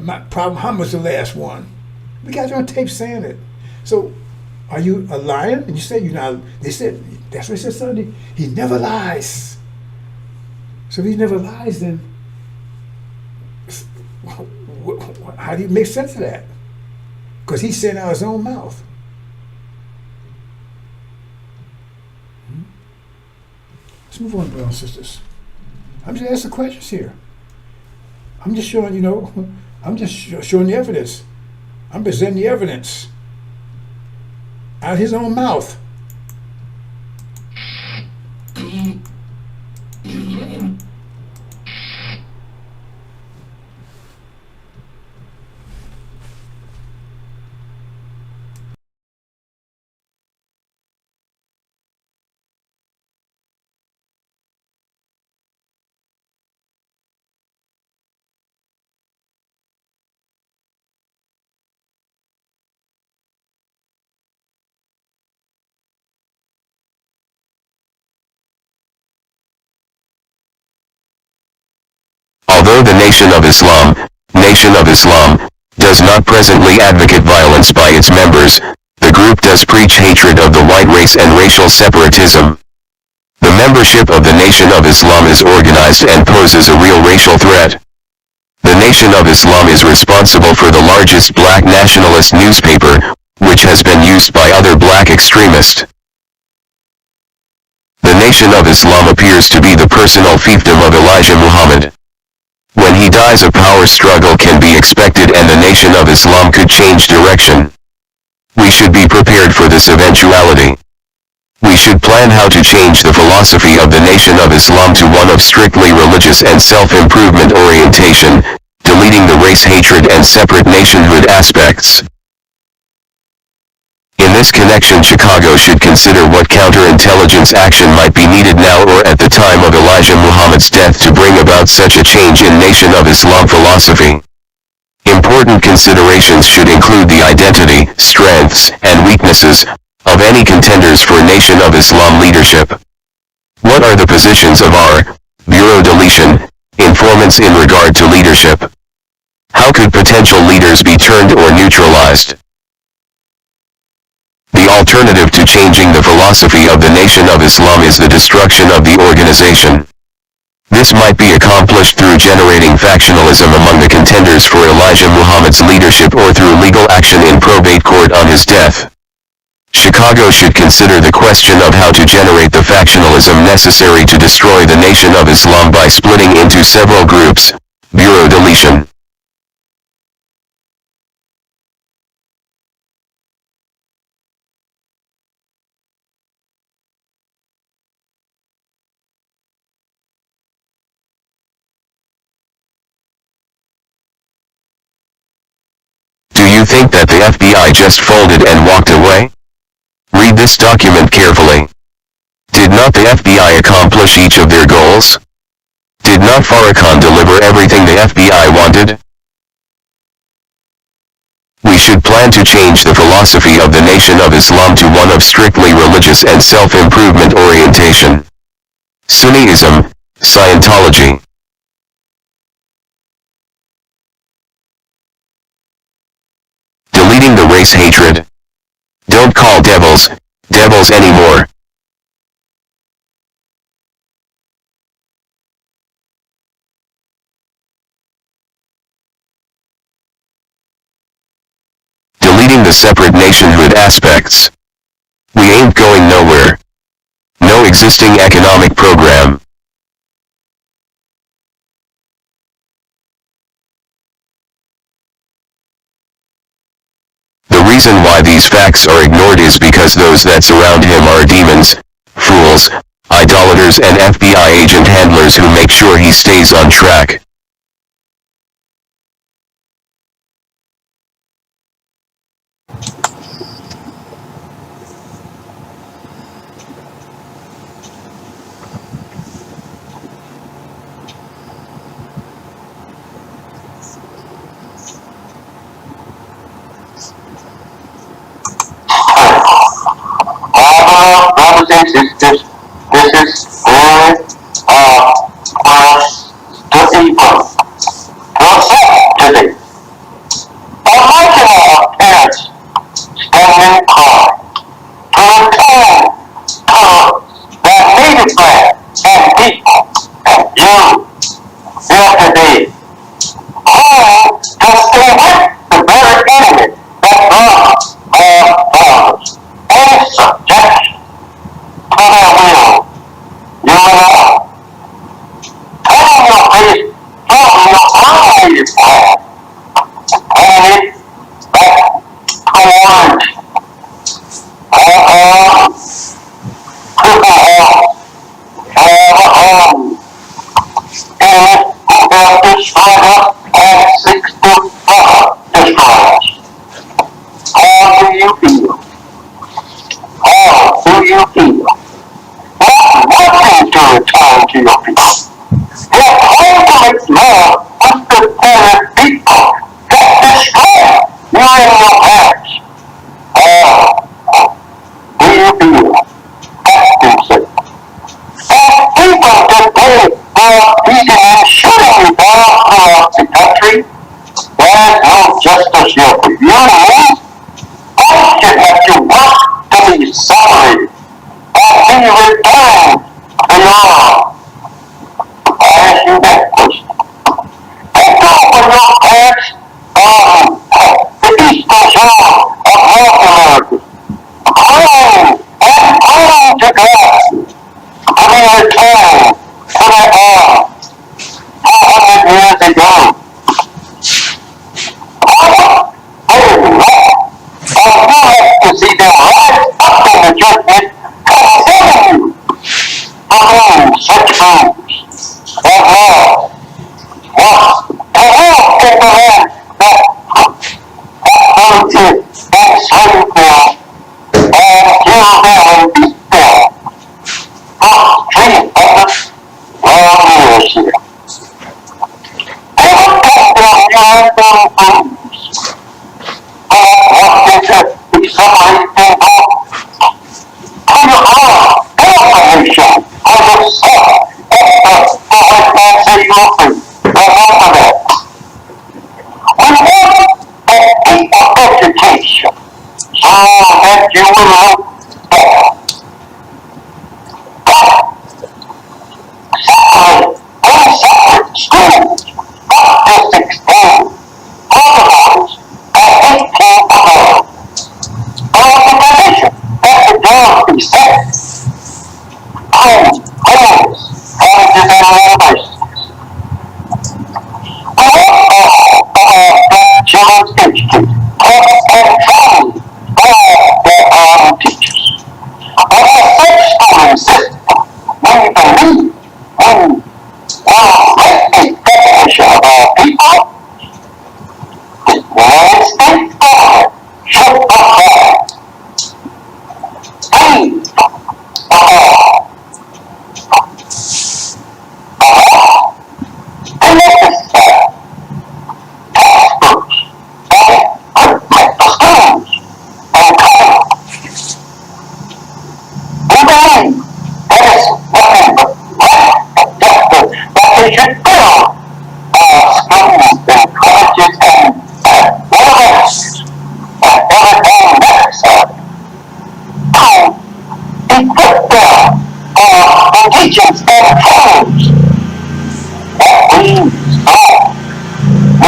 thought Prophet Muhammad was the last one. We got you on tape saying it. So, are you a liar? And you said you're not. They said that's what he said Sunday. He never lies. So if he never lies, then how do you make sense of that? Because he's saying out his own mouth. Let's move on, brothers and sisters. I'm just asking questions here. I'm just showing, I'm just showing the evidence. I'm presenting the evidence out of his own mouth. Although the Nation of Islam, does not presently advocate violence by its members, the group does preach hatred of the white race and racial separatism. The membership of the Nation of Islam is organized and poses a real racial threat. The Nation of Islam is responsible for the largest black nationalist newspaper, which has been used by other black extremists. The Nation of Islam appears to be the personal fiefdom of Elijah Muhammad. When he dies, a power struggle can be expected and the Nation of Islam could change direction. We should be prepared for this eventuality. We should plan how to change the philosophy of the Nation of Islam to one of strictly religious and self-improvement orientation, deleting the race hatred and separate nationhood aspects. In this connection, Chicago should consider what counterintelligence action might be needed now or at the time of Elijah Muhammad's death to bring about such a change in Nation of Islam philosophy. Important considerations should include the identity, strengths, and weaknesses of any contenders for Nation of Islam leadership. What are the positions of our bureau deletion informants in regard to leadership? How could potential leaders be turned or neutralized? The alternative to changing the philosophy of the Nation of Islam is the destruction of the organization. This might be accomplished through generating factionalism among the contenders for Elijah Muhammad's leadership or through legal action in probate court on his death. Chicago should consider the question of how to generate the factionalism necessary to destroy the Nation of Islam by splitting into several groups. Bureau deletion. you think that the FBI just folded and walked away? Read this document carefully. Did not the FBI accomplish each of their goals? Did not Farrakhan deliver everything the FBI wanted? We should plan to change the philosophy of the Nation of Islam to one of strictly religious and self-improvement orientation. Sunniism, Scientology. Deleting the race hatred. Don't call devils anymore. Deleting the separate nationhood aspects. We ain't going nowhere. No existing economic program. The reason why these facts are ignored is because those that surround him are demons, fools, idolaters and FBI agent handlers who make sure he stays on track. Brothers and sisters, this is very class to people to accept today. Imagine our parents standing hard to return to their native land and people, and you here today, home to stay with the very enemy that loves our fathers and subjection to their will. You and I, turning your face from your own native land, and it back towards our own crippled home, our own enemies who have destroyed us and seeks to destroy us. How do you feel? How do you feel? Not wanting to return to your people. Yet trying to make love with the very people that destroy you and your parents. How do you feel? Ask yourself. And people today who are beating and shooting you down throughout the country, there's no justice here for you and me. Why should have you want to be separated and be returned to your? I ask you that question. Think of when your parents the eastern shore of North America, praying and praying to God to be returned to their home 400 years ago. And you have to see them rise up in the judgment, condemning you for doing such things that love was to walk in the land that appointed and enslaved them and killed them and beat them for 300 long years here. They would take them behind their boots. Wanting to be separated people to your own information for yourself after the white man said you were free. Remember that. We want a deeper education so that you will look better. But separate schools up to 16, otherwise at 18 above. Or the condition that the girls be set. Homes, colleges, and universities. We want all of our black children educated and trained by their own teachers. But a self-schooling system, we believe, will make a definition of our people. The United States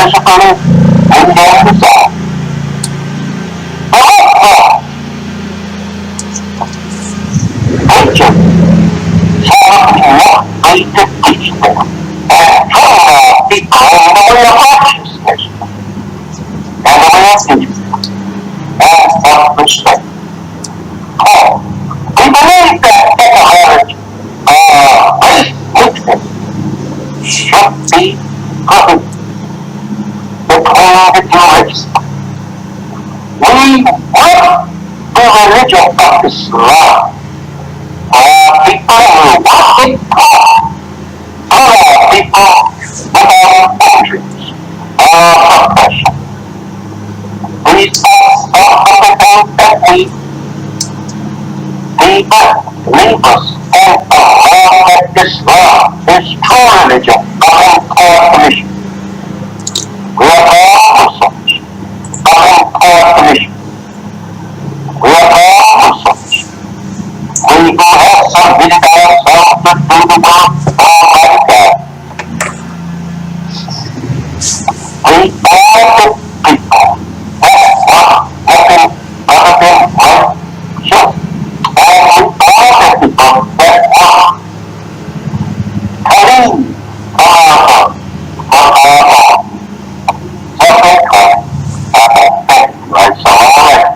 physically and mentally. Nature taught me what way to teach them and train our people in the way of righteousness and the way of duty and of respect. We believe that economic race hatred should be prohibited between the two races. We want the religion of Islam for people who want it taught, for people without boundaries or profession. These are some of the things that we people leave us and allow that Islam is true religion of our commission. We are all Muslims of our commission. We are all Muslims. We do have some visit ourselves to do the work of Almighty God. We all the people that want nothing other than right justice. And we all the people that want clean our heart from our heart. So that's why thank you. That's all right.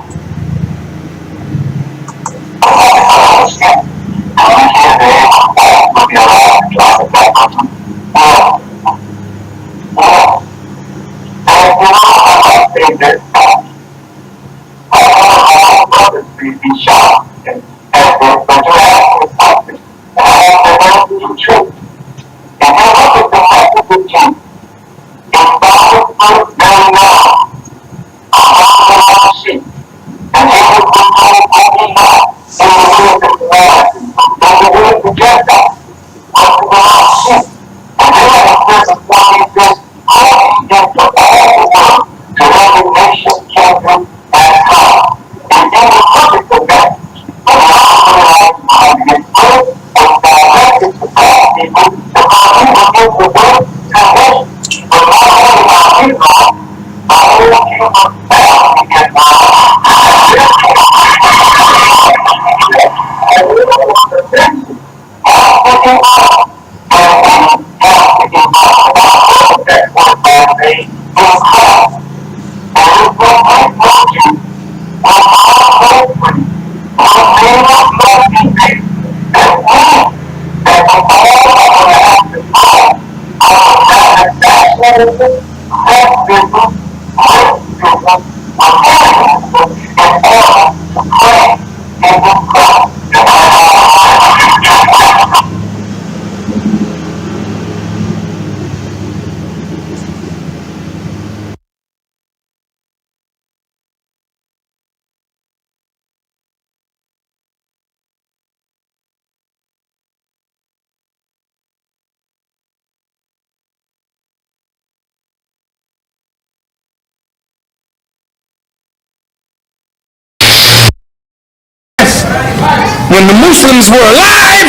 When the Muslims were alive,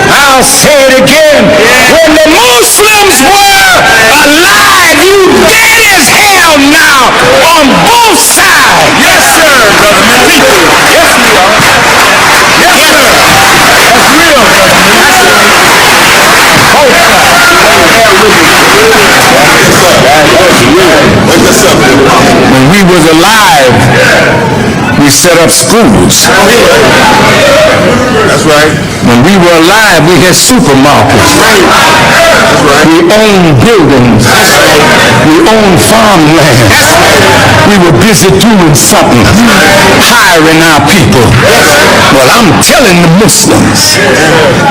I'll say it again. When the Muslims were alive, you dead as hell now on both sides. Yes, sir, Brother Minty. Yes, we are. Yes, sir. That's real, Brother When we was alive, we set up schools. That's right. When we were alive, we had supermarkets. That's right. We owned buildings. We owned farmland. We were busy doing something, hiring our people. Well, I'm telling the Muslims,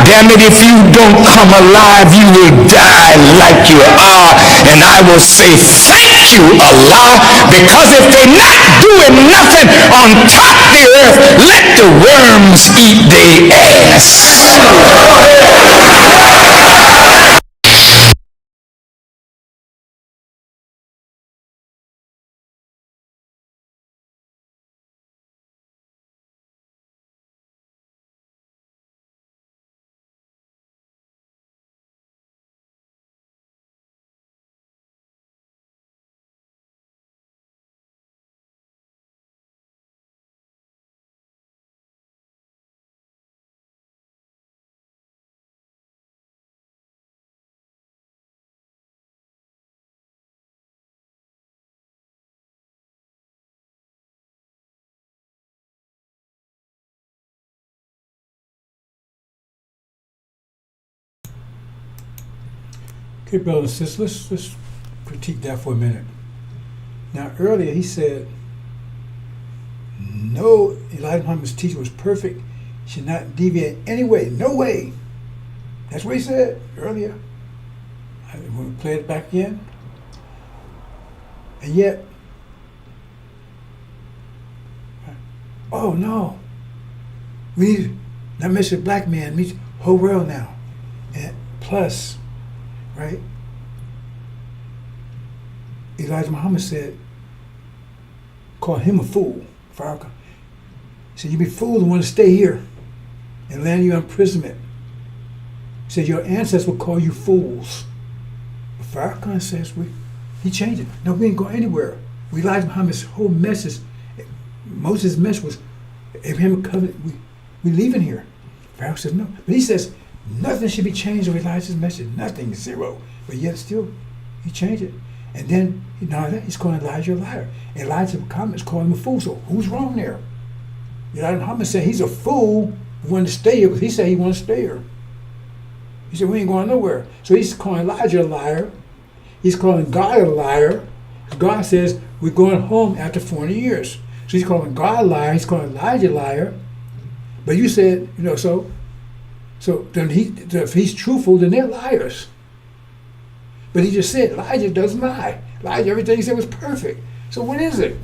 damn it, if you don't come alive, you will die like you are. And I will say, thank you, Allah, because if they're not doing nothing on top of the earth, let the worms eat their ass. Okay, brothers and sisters, let's critique that for a minute. Now, earlier he said, no, Elijah Muhammad's teaching was perfect, should not deviate in any way, no way. That's what he said earlier. When we play it back again. And yet, oh no, we need not mention black man, means whole world now. And plus, right, Elijah Muhammad said, call him a fool, Farrakhan. He said, you be fool to want to stay here and land your imprisonment. He said, your ancestors will call you fools. But Farrakhan says, he changed it. No, we ain't going anywhere. Elijah Muhammad's whole message, Moses' message was, Abraham covenant, we leaving here. Farrakhan says, no. But he says, nothing should be changed of Elijah's message. Nothing, zero. But yet still, he changed it. And then, he's calling Elijah a liar. Elijah's comments call him a fool. So who's wrong there? Elijah Muhammad said he's a fool who wanted to stay here because he said he wanted to stay here. He said, we ain't going nowhere. So he's calling Elijah a liar. He's calling God a liar. God says, we're going home after 40 years. So he's calling God a liar. He's calling Elijah a liar. But you said, so then if he's truthful, then they're liars. But he just said, Elijah doesn't lie. Elijah, everything he said was perfect. So what is it?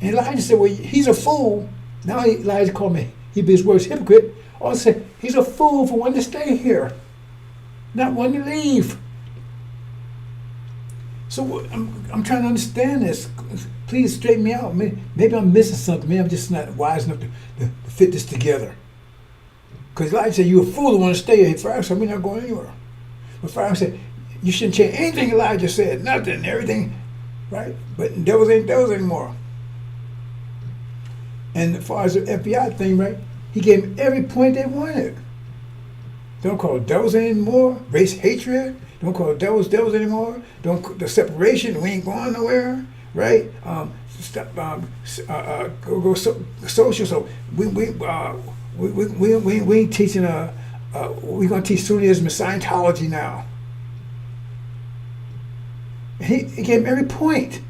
And Elijah said, well, he's a fool. Now Elijah called me, he be his worst hypocrite. Also said, he's a fool for wanting to stay here, not wanting to leave. So I'm trying to understand this. Please straighten me out. Maybe I'm missing something. Maybe I'm just not wise enough to fit this together. Because Elijah said, you're a fool to want to stay here. Farrakhan said, we're not going anywhere. But Farrakhan said, you shouldn't change anything Elijah said, nothing, everything, right? But devils ain't devils anymore. And as far as the FBI thing, right, he gave them every point they wanted. Don't call it devils anymore, race hatred, don't call it devils anymore, the separation, we ain't going nowhere, right? Go social, so we ain't teaching, we're going to teach Sunnism and Scientology now. He gave him every point.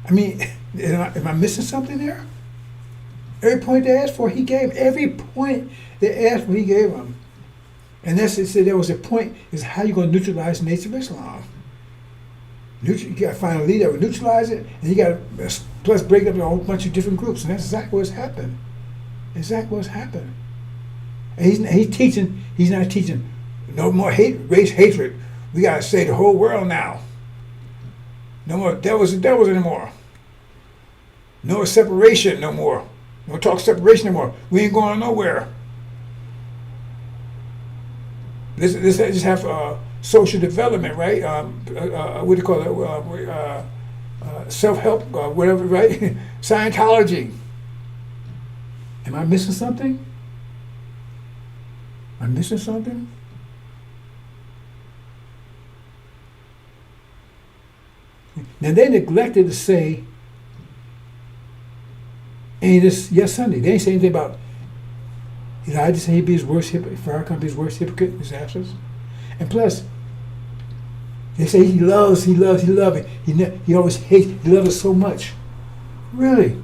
I mean, am I missing something there? Every point they asked for, he gave. Every point they asked for, he gave them. And that's it. Said there was a point, is how you going to neutralize the Nation of Islam. You got to find a leader that will neutralize it, and you got to plus break up a whole bunch of different groups. And that's exactly what's happened. Exactly what's happened. And he's not teaching no more race hatred. We got to say the whole world now. No more devils anymore. No more separation no more. Don't talk separation anymore. We ain't going nowhere. Let's just have social development, right? What do you call it? Self-help, whatever, right? Scientology. Am I missing something? Am I missing something? Now they neglected to say, ain't this yes Sunday? They ain't say anything about Elijah saying he'd be his worst hypocrite, Farrakhan be his worst hypocrite in his absence. And plus, they say he loves it. He always hates, he loves us so much. Really.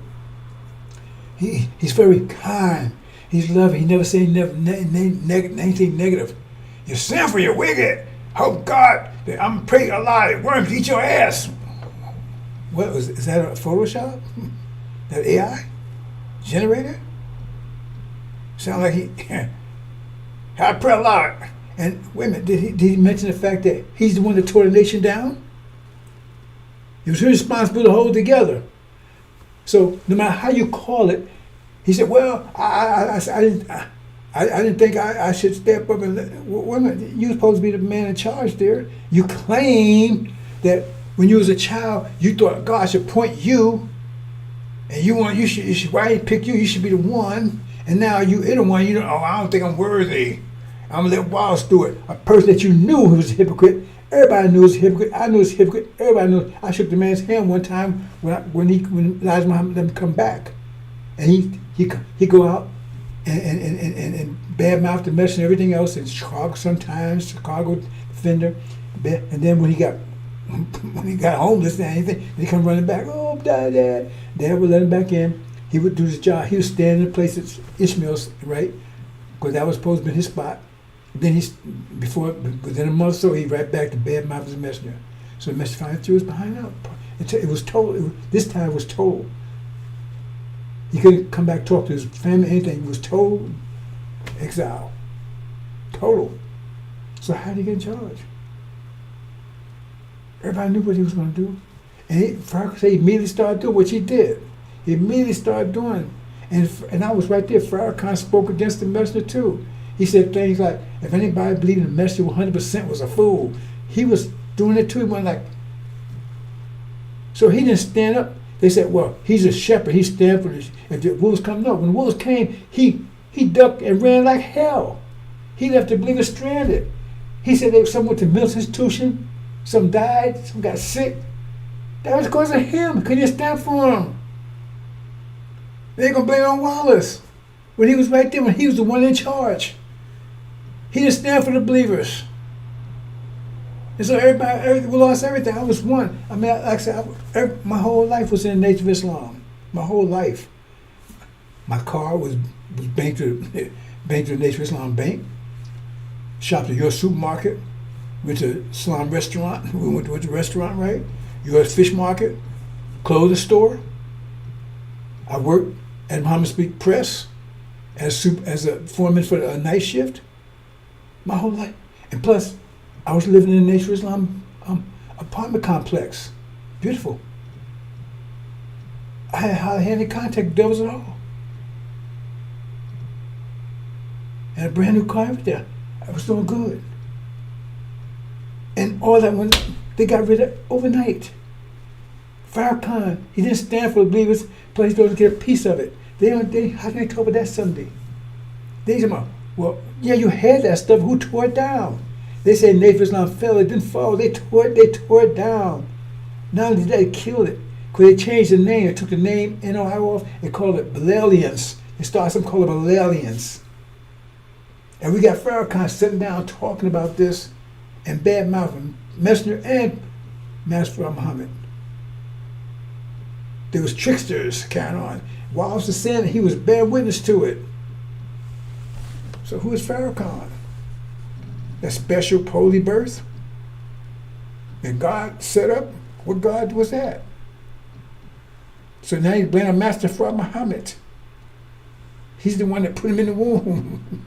He's very kind. He's loving. He never says anything negative. You sin for your wicked. Hope God that I'm praying a lie. Worms eat your ass. What is that? A Photoshop? That AI generator? Sound like I pray a lot. And wait a minute, did he mention the fact that he's the one that tore the nation down? It was his responsibility to hold it together. So no matter how you call it, he said, well, I didn't think I should step up and wait a minute, you were supposed to be the man in charge there. You claim that when you was a child, you thought God should point you, and you should why he picked you? You should be the one. And now you're the one. You don't. Oh, I don't think I'm worthy. I'm gonna let Walls do it. A person that you knew who was a hypocrite. Everybody knew he was a hypocrite. I knew he was a hypocrite. Everybody knew. I shook the man's hand one time when Elijah Muhammad let him come back, and he go out and badmouth the messenger and everything else in Chicago sometimes, Chicago Defender. And then when he got homeless and anything, they come running back. Oh, Dad. Dad would let him back in. He would do his job. He would stand in the place at Ishmael's, right? Because that was supposed to be his spot. Then within a month or so, he right back to badmouth his messenger. So the messenger finally threw his behind out. It was told. This time it was told. He couldn't come back talk to his family, anything. He was told exile. Total. So how did he get in charge? Everybody knew what he was going to do. And Farrakhan said he immediately started doing what he did. He immediately started doing. And I was right there. Farrakhan spoke against the messenger too. He said things like, if anybody believed the messenger 100% was a fool, he was doing it too. He went like, so he didn't stand up. They said, well, he's a shepherd. He stand for this. If the wolves come, no. When the wolves came, he ducked and ran like hell. He left the believers stranded. He said some went to mental institution, some died, some got sick. That was because of him. Couldn't stand for him. They're going to blame it on Wallace. When he was right there, when he was the one in charge. He didn't stand for the believers. And so we lost everything. I was one. I mean, like I said, my whole life was in the nature of Islam. My whole life. My car was banked to the Nature of Islam Bank. Shopped at your supermarket. Went to Islam restaurant. We went to the restaurant, right? U.S. Fish Market. Clothing store. I worked at Muhammad Speak Press as a foreman for a night shift. My whole life. And plus, I was living in the Nature of Islam apartment complex. Beautiful. I had any contact with devils at all. And a brand new car every day. I was doing good. And all that they got rid of overnight. Farrakhan, he didn't stand for the believers, plus he doesn't get a piece of it. How can they talk about that Sunday? They say, well, yeah, you had that stuff. Who tore it down? They say Native Islam fell. It didn't fall. They tore it down. Not only did they kill it, because they changed the name. They took the name NOI off and called it Balalians. They started something called Balalians. And we got Farrakhan sitting down talking about this and bad-mouthing Messenger and Master Muhammad. There was tricksters carrying on. Wallace was saying that he was bearing witness to it. So who is Farrakhan? That special holy birth that God set up? What God was that? So now he's blaming Master Muhammad. He's the one that put him in the womb.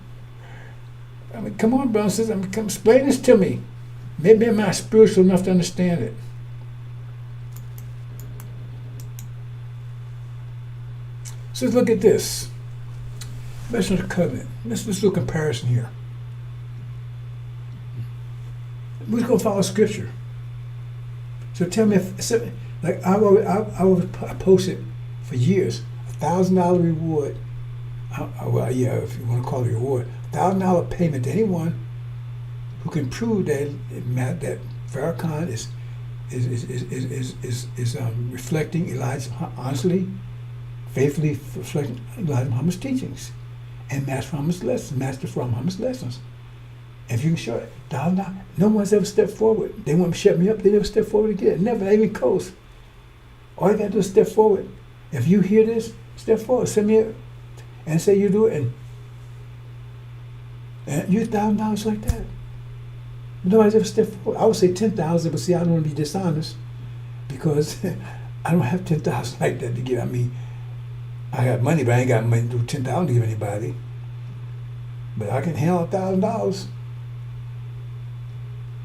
I mean, come on, brothers and sisters. Come explain this to me. Maybe I'm not spiritual enough to understand it. So let's look at this. Messenger of the Covenant. Let's do a comparison here. We're just going to follow Scripture. So tell me like I posted for years, $1,000 reward. Well, yeah, if you want to call it a reward, $1,000 payment to anyone who can prove that Farrakhan is reflecting Elijah honestly, faithfully reflecting Elijah Muhammad's teachings and Master Muhammad's lessons. If you can show it, no one's ever stepped forward. They want to shut me up. They never step forward again. Never, not even close. All you got to do is step forward. If you hear this, step forward. Send me and say you do it, and you $1,000 like that. Nobody's ever stepped forward. I would say 10,000, but see, I don't want to be dishonest because I don't have 10,000 like that to give. I mean, I got money, but I ain't got money to do 10,000 to give anybody. But I can handle $1,000.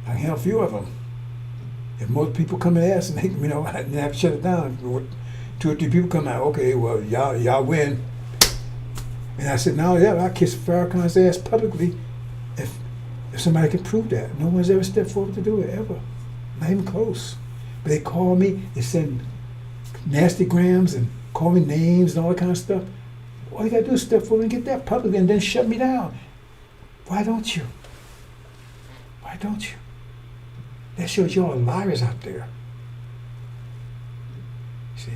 I can handle a few of them. If most people come and ask, and they, I didn't have to shut it down. 2 or 3 people come out, okay, well, y'all win. And I said, no, yeah, I'll kiss Farrakhan's ass publicly if somebody can prove that. No one's ever stepped forward to do it, ever. Not even close. But they call me, they send nasty grams and call me names and all that kind of stuff. All you got to do is step forward and get that publicly and then shut me down. Why don't you? Why don't you? That shows y'all are liars out there. See?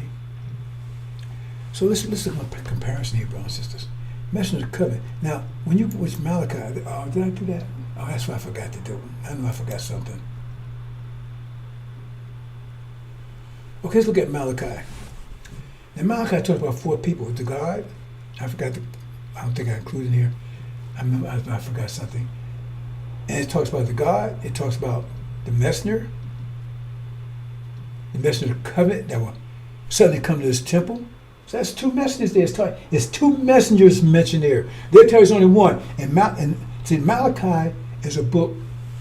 So let's look at a comparison here, brothers and sisters. Messenger of the covenant. Now, when you was Malachi, did I do that? Oh, that's what I forgot to do. I know I forgot something. Okay, let's look at Malachi. Now, Malachi talks about 4 people. The God, I don't think I included in here. I forgot something. And it talks about the God, it talks about the messenger of the covenant that will suddenly come to this temple. So that's 2 messengers there. It's 2 messengers mentioned there. There tells only one. And see, Malachi is a book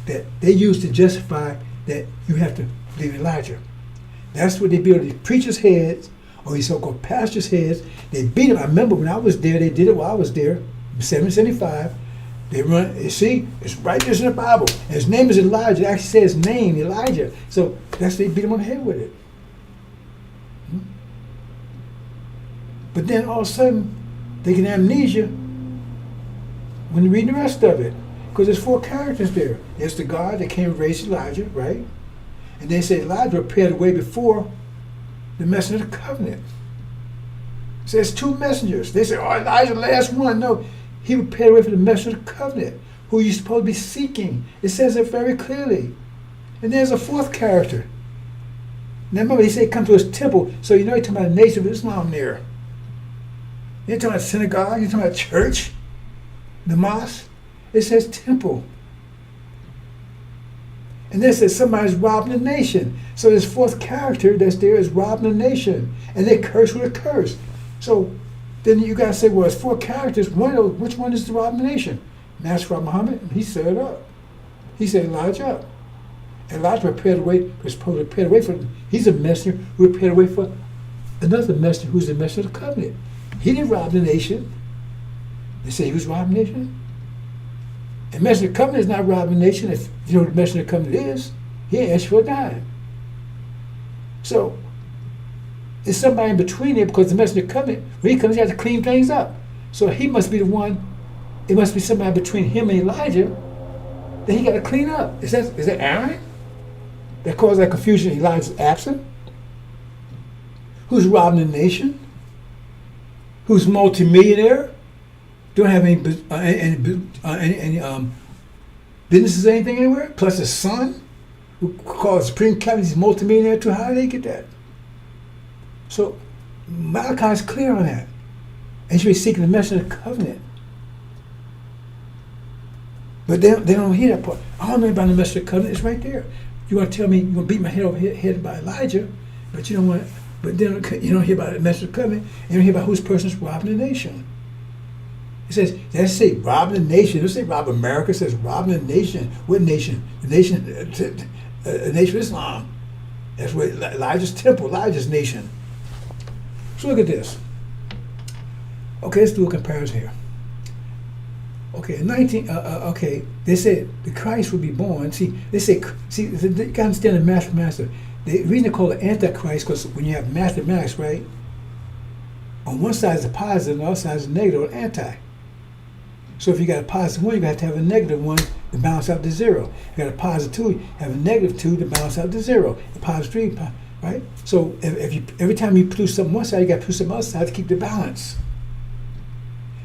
that they use to justify that you have to believe Elijah. That's what they build these preachers' heads or these so-called pastors' heads. They beat them. I remember when I was there, they did it while I was there, 1775. They run, you see, it's right there in the Bible. And his name is Elijah. It actually says his name, Elijah. So they beat him on the head with it. But then all of a sudden, they get amnesia when you read the rest of it. Because there's 4 characters there. There's the God that came and raised Elijah, right? And they say Elijah prepared the way before the messenger of the covenant. So there's 2 messengers. They say, oh, Elijah, the last one. No, he prepared the way for the messenger of the covenant, who you're supposed to be seeking. It says it very clearly. And there's a 4th character. Now remember, he said come to his temple. So you know he's talking about the nation of Islam there. You're talking about synagogue, you're talking about church, the mosque. It says temple. And then it says somebody's robbing the nation. So this 4th character that's there is robbing the nation. And they curse with a curse. So then you got to say, well, it's 4 characters. Which one is the robbing the nation? Master Muhammad, he set it up. He said Elijah up. Elijah prepared the way, was supposed to prepare the way for, he's a messenger who prepared the way for another messenger who's the messenger of the covenant. He didn't rob the nation. They say he was robbing the nation. And messenger of the covenant is not robbing the nation. If you know what the messenger of the covenant is, he ain't asked for a dime. So it's somebody in between there because the messenger of the covenant, when he comes, he has to clean things up. So he must be the one, it must be somebody between him and Elijah that he got to clean up. Is that Aaron? That caused that confusion. Elijah's absent. Who's robbing the nation? Who's multimillionaire? Don't have any businesses or anything anywhere. Plus his son, who calls Supreme Cabinet, he's multimillionaire too. How did they get that? So Malachi's clear on that. And he should be seeking the message of the covenant. But they don't hear that part. I don't know about the message of the covenant. It's right there. You want to tell me you're going to beat my head over head by Elijah, but you don't want. But then you don't hear about the message of the covenant. You don't hear about whose person's robbing the nation. It says, it doesn't say robbing the nation. It doesn't say rob America. It says robbing the nation. What nation? The nation, the nation of Islam. That's where Elijah's temple, Elijah's nation. So look at this. Okay, let's do a comparison here. Okay, they said the Christ would be born. See, you gotta understand the master. The reason they call it Antichrist, because when you have mathematics, right? On one side is a positive, on the other side is a negative, or anti. So if you got a positive 1, you have to have a negative 1 to balance out to 0. You got a positive 2, you have a negative 2 to balance out to 0. A positive 3, right? So if you every time you produce something one side, you got to produce something other side to keep the balance.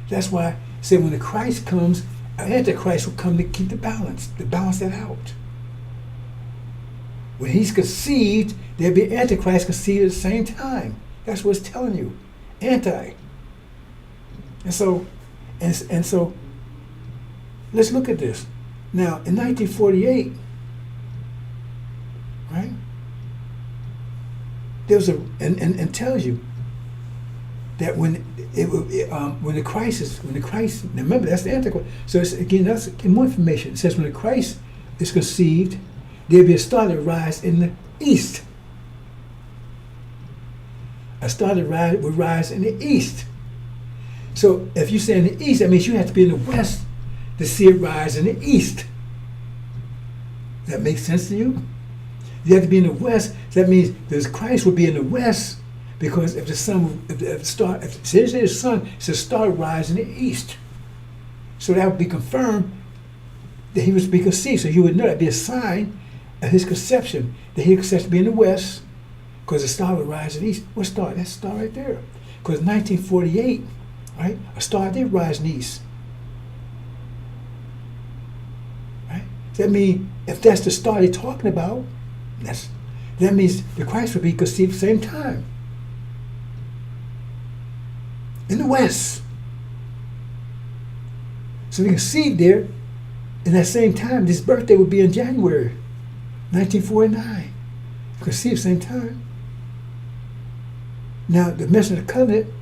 That's why I say when the Christ comes, an Antichrist will come to keep the balance, to balance that out. When he's conceived, there'll be an Antichrist conceived at the same time. That's what it's telling you. Anti. And so let's look at this. Now, in 1948, right? There was and tells you that when the Christ, remember that's the Antichrist. So it's, again, that's more information. It says when the Christ is conceived, there'll be a star that rise in the east. A star that would rise in the east. So if you say in the east, that means you have to be in the west to see it rise in the east. Does that make sense to you? You have to be in the west. So that means that Christ would be in the west, because if the sun, if the star, if the sun, it's a star rise in the east. So that would be confirmed that he was to be conceived. So you would know that'd be a sign of his conception, that he was to be in the west, because the star would rise in the east. What star? That star right there. Because 1948, right? A star did rise in the east. Right? That means if that's the star they're talking about, that means the Christ will be conceived at the same time. In the west. So we conceived there in that same time. His birthday would be in January 1949. Conceived at the same time. Now, the Message of the Covenant,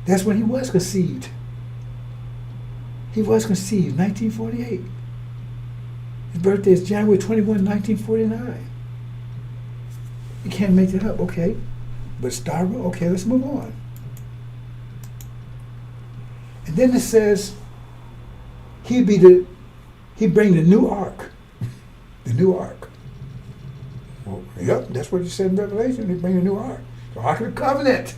that's when he was conceived. He was conceived, 1948. His birthday is January 21, 1949. You can't make that up, okay. But okay, let's move on. And then it says, he'd bring the new ark. The new ark. Well, yep, that's what it said in Revelation. He'd bring the new ark. The Ark of the Covenant.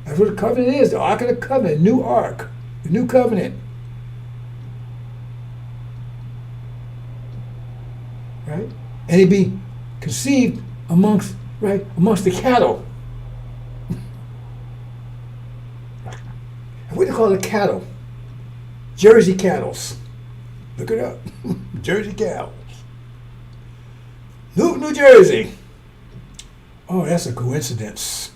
That's what the covenant is. The Ark of the Covenant. New ark. The new covenant. Right? And he'd be conceived amongst the cattle. What do they call the cattle? Jersey cattles. Look it up. Jersey cows. New Jersey. Oh, that's a coincidence.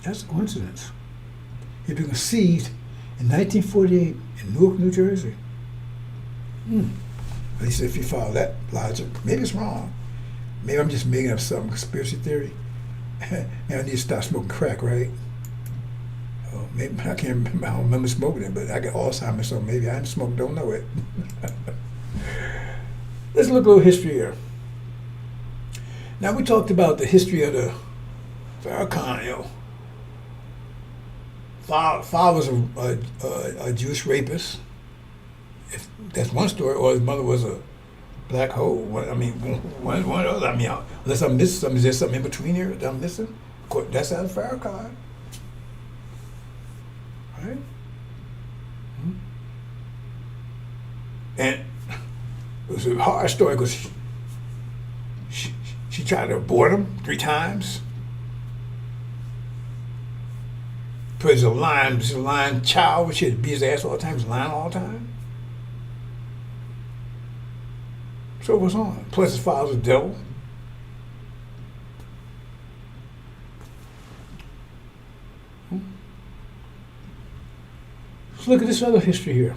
That's a coincidence. He'd been conceived in 1948 in Newark, New Jersey. At least if you follow that logic. Maybe it's wrong. Maybe I'm just making up some conspiracy theory. Maybe I need to stop smoking crack, right? Oh, maybe I can't remember. I don't remember smoking it, but I got Alzheimer's, so maybe I haven't smoked, don't know it. Let's look at a little history here. Now, we talked about the history of the Farrakhan. Father was a Jewish rapist. If that's one story, or his mother was a black hole. One or other. I mean, unless I'm missing something, is there something in between here that I'm missing? Of course, that's out of Farrakhan. Right? And it was a hard story because she tried to abort him 3 times. Put his lying child, which she had to beat his ass all the time, he was lying all the time. So it was on. Plus his father was a devil. Let's look at this other history here.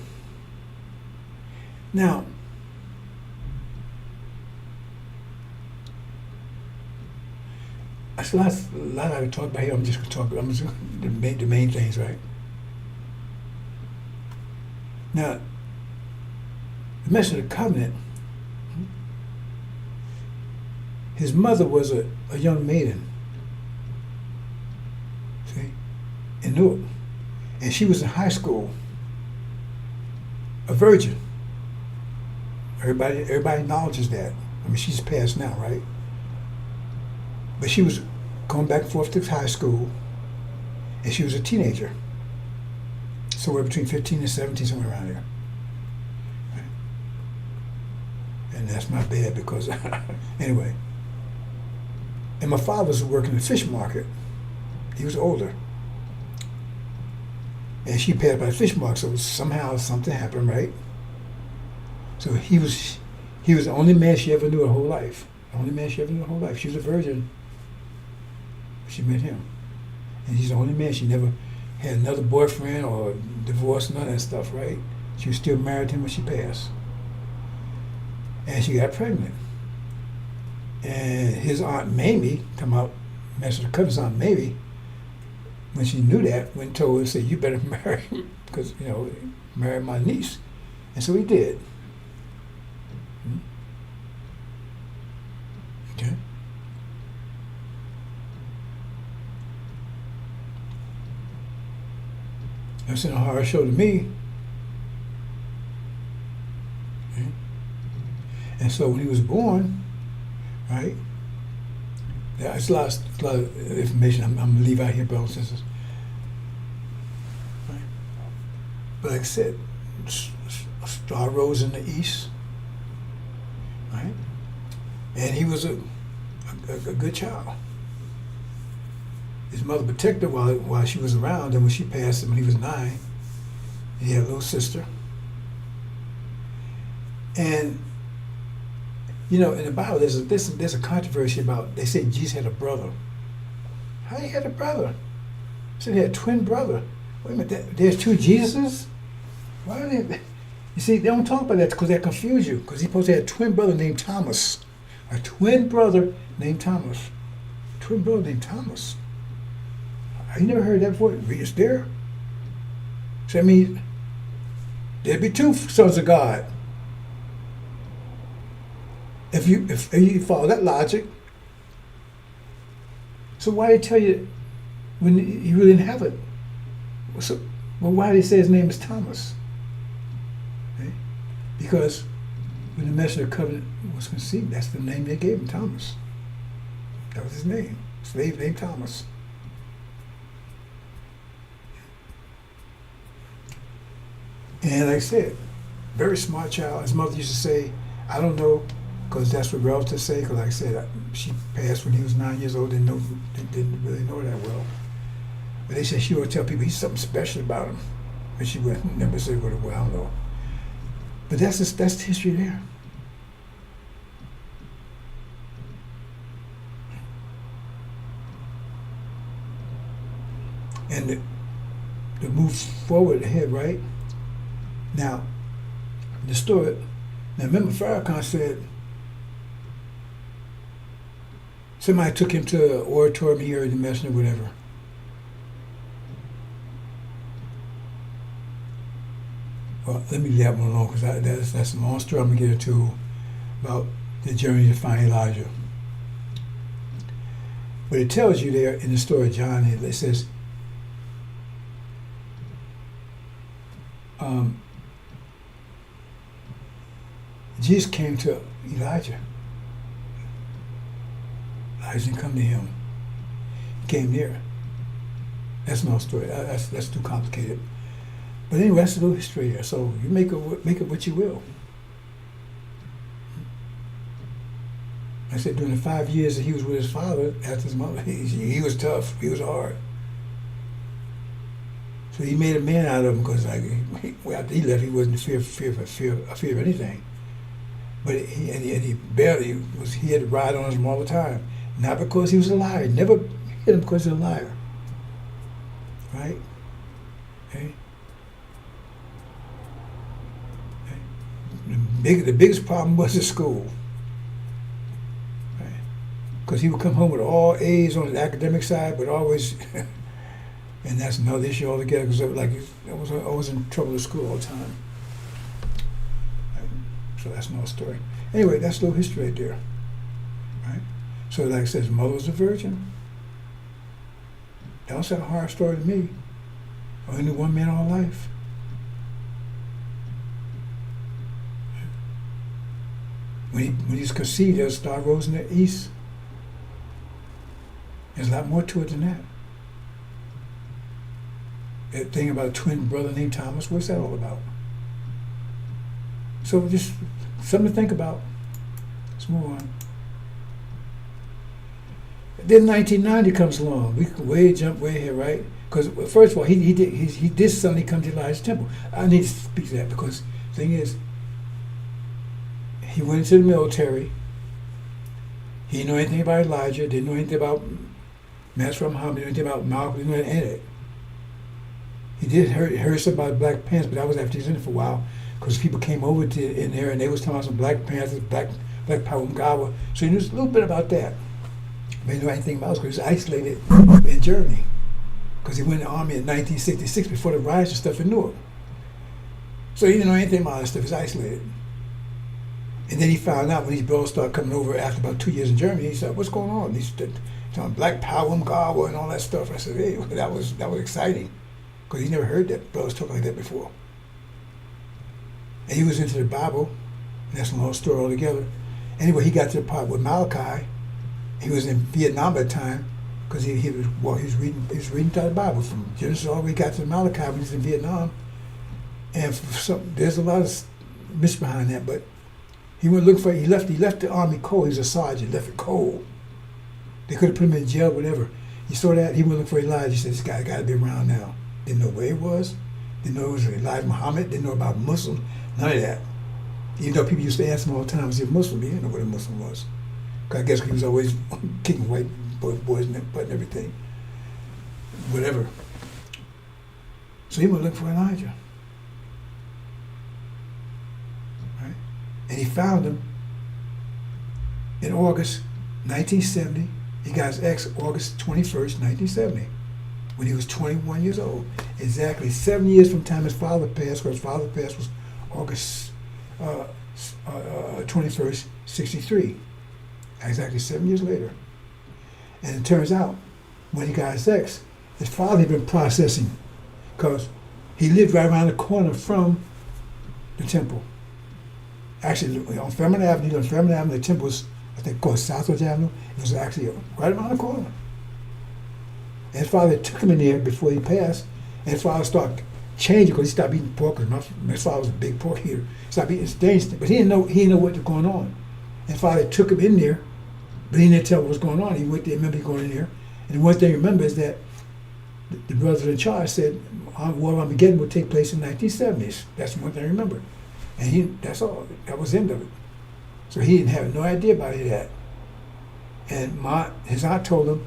Now, there's a lot I can talk about here. I'm just going to the main things, right? Now, the Message of the Covenant, his mother was a young maiden, see, in Newark. And she was in high school, a virgin. Everybody acknowledges that. I mean, she's passed now, right? But she was going back and forth to high school, and she was a teenager. Somewhere between 15 and 17, somewhere around there. Right? And that's not bad because, anyway. And my father was working in the fish market. He was older. And she passed by the fish market, so somehow something happened, right? So he was the only man she ever knew her whole life. The only man she ever knew her whole life. She was a virgin. She met him. And he's the only man. She never had another boyfriend or divorced, none of that stuff, right? She was still married to him when she passed. And she got pregnant. And his Aunt Mamie, Master of the Covenant's Aunt Mamie, when she knew that, went and told her, said, you better marry him, because, marry my niece. And so he did. Okay. That's in a horror show to me. Okay. And so when he was born, right, there's a lot of information I'm going to leave out here, brothers and sisters. Right. But like I said, a star rose in the east, right? And he was a good child. his mother protected him while she was around, and when she passed him when he was 9, he had a little sister. And you know, in the Bible, there's a controversy about, they say Jesus had a brother. How he had a brother? So he had a twin brother. Wait a minute, there's 2 Jesuses? Why are they? You see, they don't talk about that because that confuse you. Because he supposed to have a twin brother named Thomas. A twin brother named Thomas. Twin brother named Thomas. You never heard that before? It's there. So that means there'd be 2 sons of God. If you follow that logic, so why did they tell you when you really didn't have it? So, well, why did they say his name is Thomas? Okay? Because when the Messenger of the Covenant was conceived, that's the name they gave him, Thomas. That was his name, slave named Thomas. And like I said, very smart child. His mother used to say, I don't know, because that's what relatives say, because like I said, she passed when he was 9 years old, didn't really know that well. But they said she would tell people he's something special about him. But she would never say what it was, I don't know. But that's the history there. And to move forward ahead, right? Now, the story, now remember Farrakhan said, somebody took him to an auditorium here in the Messenger, whatever. Well, let me leave that one alone because that's a long story I'm going to get into about the journey to find Elijah. But it tells you there in the story of John, it says, Jesus came to Elijah. Elijah didn't come to him. He came near. That's no story. That's too complicated. But anyway, that's a little history here. So you make it what you will. I said during the 5 years that he was with his father, after his mother, he was tough. He was hard. So he made a man out of him because after he left, he wasn't fear of anything. But he barely was. He had to ride on him all the time, not because he was a liar. Never hit him because he was a liar. Right? Okay. The biggest problem was at school. Right? Because he would come home with all A's on the academic side, but always, and that's another issue altogether. Because I was always in trouble at school all the time. So that's another story. Anyway, that's a little history right there. Right? So like I said, his mother was a virgin. That don't sound a hard story to me. Only knew one man all life. When he was conceived, there was a star rose in the east. There's a lot more to it than that. That thing about a twin brother named Thomas, what's that all about? So just something to think about. Let's move on. Then 1990 comes along. We can jump way ahead, right? Because first of all, he did suddenly come to Elijah's temple. I need to speak to that because the thing is, he went into the military. He didn't know anything about Elijah. Didn't know anything about Master Muhammad. Didn't know anything about Malcolm. Didn't know anything in it. He did heard something about Black Panthers, but that was after he was in it for a while. Because people came over in there and they was talking about some Black Panthers, Black Power Gawa. So he knew a little bit about that. But he didn't know anything about it because he was isolated in Germany. Because he went in the army in 1966 before the riots and stuff in Newark. So he didn't know anything about that stuff. He was isolated. And then he found out when these brothers started coming over after about 2 years in Germany, he said, what's going on? He's talking Black Power Gawa and all that stuff. I said, hey, that was exciting. Because he never heard that brothers talk like that before. And he was into the Bible, and that's a long story altogether. Anyway, he got to the part with Malachi. He was in Vietnam at the time because he was reading through the Bible from Genesis all the way got to Malachi when he was in Vietnam. And there's a lot of mystery behind that, but he went looking for it. He left the army cold. He was a sergeant, left it cold. They could have put him in jail, whatever. He saw that, he went looking for Elijah. He said, this guy got to be around now. Didn't know where he was. Didn't know it was Elijah Muhammad. Didn't know about Muslim. None of that. Even though people used to ask him all the time, was he a Muslim? He didn't know what a Muslim was. 'Cause I guess he was always kicking white boys in the butt and everything. Whatever. So he went looking for Elijah. Right? And he found him in August 1970. He got his ex August 21st, 1970, when he was 21 years old. Exactly 7 years from the time his father passed, because his father passed was August 21st, 63. Exactly 7 years later. And it turns out, when he got his ex, his father had been processing, because he lived right around the corner from the temple. Actually, on Fairmont Avenue, the temple was, I think, called Southwest Avenue. It was actually right around the corner. And his father took him in there before he passed, and his father started changing because he stopped eating pork. Because his father was a big pork eater. He stopped eating steaks, but he didn't know what was going on. And his father took him in there, but he didn't tell what was going on. He went there, remember going in there. And one thing to remember is that the brother in charge said, War Armageddon will take place in the 1970s. That's one thing I remember. And that's all. That was the end of it. So he didn't have no idea about any of that. And his aunt told him,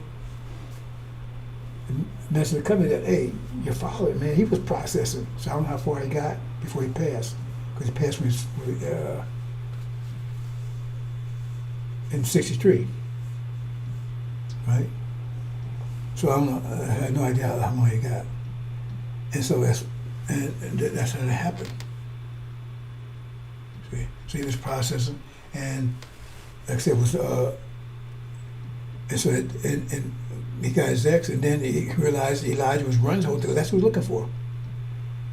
the message of the company, that, hey, your father, man, he was processing. So I don't know how far he got before he passed. Because he passed when he was, in 63. Right? So I had no idea how long he got. And so that's how it happened. See? So he was processing, and like I said, and so and he got his ex, and then he realized Elijah was running the whole thing. That's what he was looking for.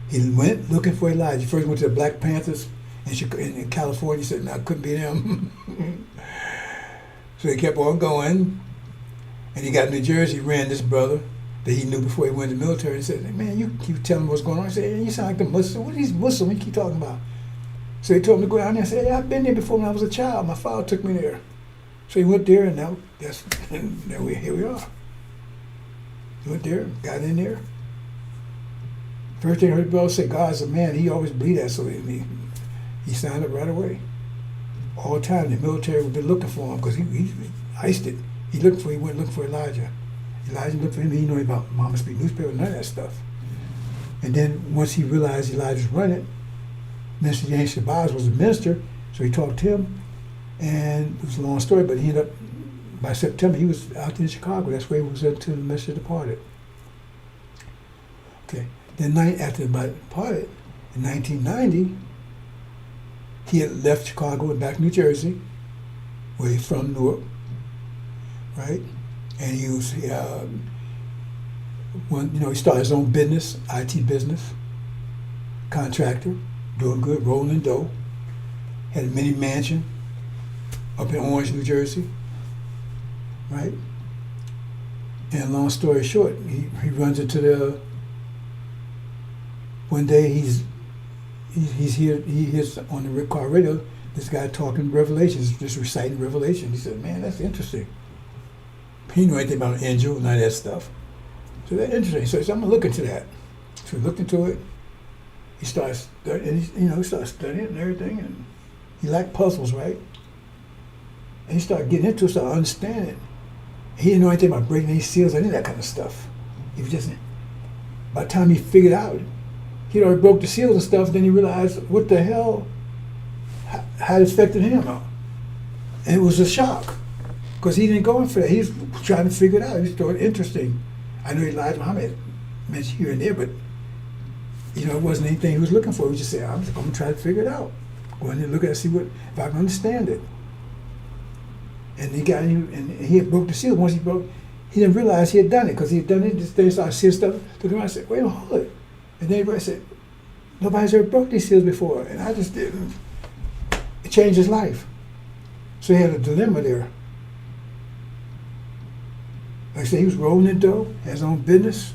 He went looking for Elijah. He first went to the Black Panthers in California. He said, no, it couldn't be them. So he kept on going, and he got in New Jersey. He ran this brother that he knew before he went to the military. He said, man, you keep telling him what's going on. He said, you sound like the Muslim. What are these Muslims you keep talking about? So he told him to go down there and say, hey, I've been there before when I was a child. My father took me there. So he went there, and now here we are. He went there, got in there. First thing I heard the brother say, God's a man. He always believed that, so he signed up right away. All the time, the military would be looking for him because he iced it. He went looking for Elijah. Elijah looked for him. He didn't know about Mama Speak newspaper, none of that stuff. And then once he realized Elijah was running, Minister James Shabazz was a minister, so he talked to him, and it was a long story, but he ended up, by September, he was out in Chicago. That's where he was until the minister departed. Okay. Then after he departed, in 1990, he had left Chicago and back to New Jersey, where he's from, Newark, right? And he was, he started his own business, IT business, contractor, doing good, rolling dough. Had a mini mansion up in Orange, New Jersey, right? And long story short, he runs into one day he's here, he hears on the car radio, this guy talking Revelations, just reciting Revelation. He said, man, that's interesting. He didn't know anything about an angel, none of that stuff. So that's interesting. So he said, I'm going to look into that. So he looked into it. He starts studying, he started studying and everything, and he liked puzzles, right? And he started getting into it, started understanding. He didn't know anything about breaking any seals, any of that kind of stuff. He was just, by the time he figured out, he already broke the seals and stuff, then he realized what the hell, how it affected him. And it was a shock, because he didn't go in for that. He was trying to figure it out. He thought it interesting. I know Elijah Muhammad mentioned here and there, but it wasn't anything he was looking for. He just said, I'm going to try to figure it out. Go in and look at it, see if I can understand it. And he got in, and he had broke the seal. Once he broke, he didn't realize he had done it, because he had done it. Then he started seeing stuff. Took him out and said, wait a minute, hold it. And then everybody said, nobody's ever broke these seals before. And I just didn't. It changed his life. So he had a dilemma there. Like I said, he was rolling in dough, had his own business,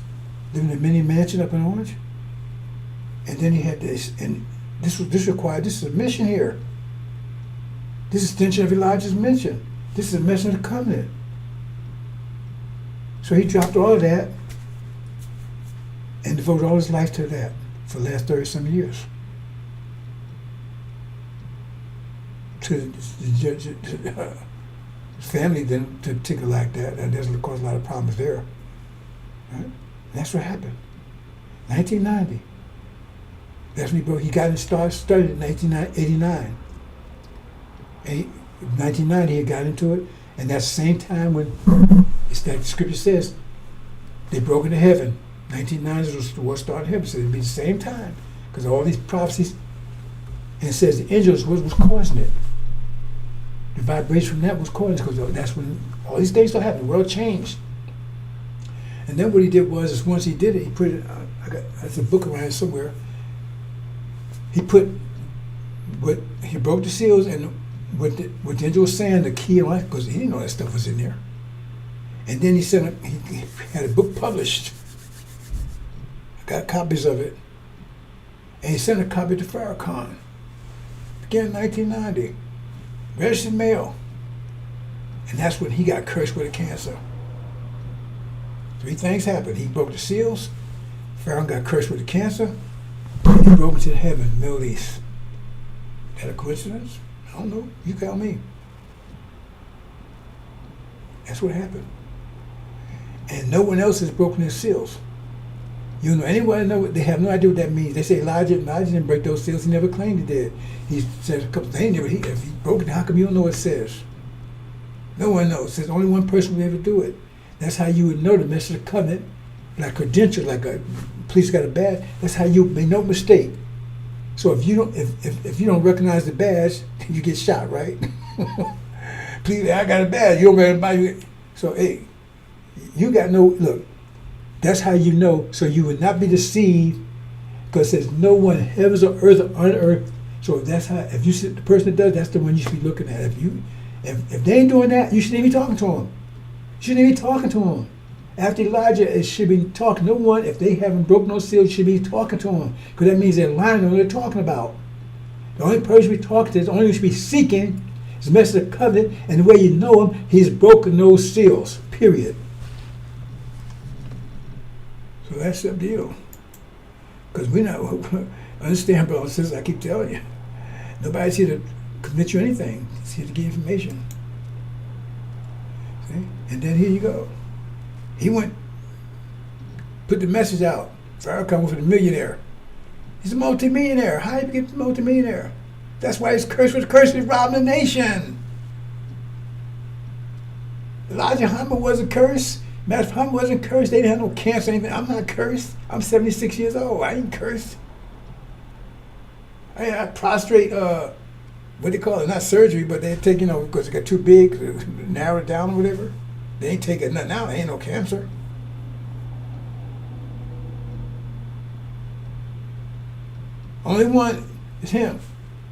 living in a mini mansion up in Orange. And then he had this, and this is a mission here. This is extension of Elijah's mission. This is a mission of the covenant. So So he dropped all of that and devoted all his life to that for the last 30-some years. To his family didn't particularly like that. That doesn't cause a lot of problems there. Right? And that's what happened. 1990. That's when he got started in 1989. 1990 he got into it, and that's the same time when it's that the scripture says they broke into heaven. 1990 was the war started in heaven, so it'd be the same time because all these prophecies, and it says the angels was causing it. The vibration from that was causing it because that's when all these things started happening. The world changed, and then what he did was once he did it, he put it. There's a book around somewhere. He put he broke the seals and what the angel was saying, the key and all that, because he didn't know that stuff was in there. And then he had a book published. I got copies of it. And he sent a copy to Farrakhan. Again in 1990. Registered mail. And that's when he got cursed with a cancer. 3 things happened. He broke the seals. Farrakhan got cursed with the cancer. And he broke into heaven, Middle East. Is that a coincidence? I don't know. You tell me. That's what happened. And no one else has broken his seals. You know, anyone know? They have no idea what that means. They say Elijah didn't break those seals. He never claimed he did. He said a couple things. If he broke it, how come you don't know what it says? No one knows. It says only one person will ever do it. That's how you would know the message of the covenant, like credential, like a police got a badge. That's how you make no mistake. So if you don't recognize the badge, you get shot, right? Please, I got a badge. You don't recognize it. So hey, you got no look. That's how you know. So you would not be deceived, because there's no one in heavens or earth or on earth. So that's how. If you see the person that does, that's the one you should be looking at. If they ain't doing that, you shouldn't even be talking to them. You shouldn't even be talking to them. After Elijah, it should be talking. No one, if they haven't broken those seals, should be talking to them, because that means they're lying on what they're talking about. The only person we talk to is the only one we should be seeking is the message of the covenant, and the way you know him, he's broken those seals. Period. So that's the deal. Because we know, understand, brothers and sisters, I keep telling you, nobody's here to commit you anything. It's here to get information. See? And then here you go. He went, put the message out. Farrakhan was a millionaire. He's a multimillionaire. How did he get a multimillionaire? That's why he's cursed with curse. He's robbing the nation. Elijah Muhammad wasn't cursed. Master Muhammad wasn't cursed. They didn't have no cancer or anything. I'm not cursed. I'm 76 years old. I ain't cursed. I prostrate, what they call it, not surgery, but they take, because it got too big, narrow it down or whatever. They ain't taking nothing out. There ain't no cancer. Only one is him.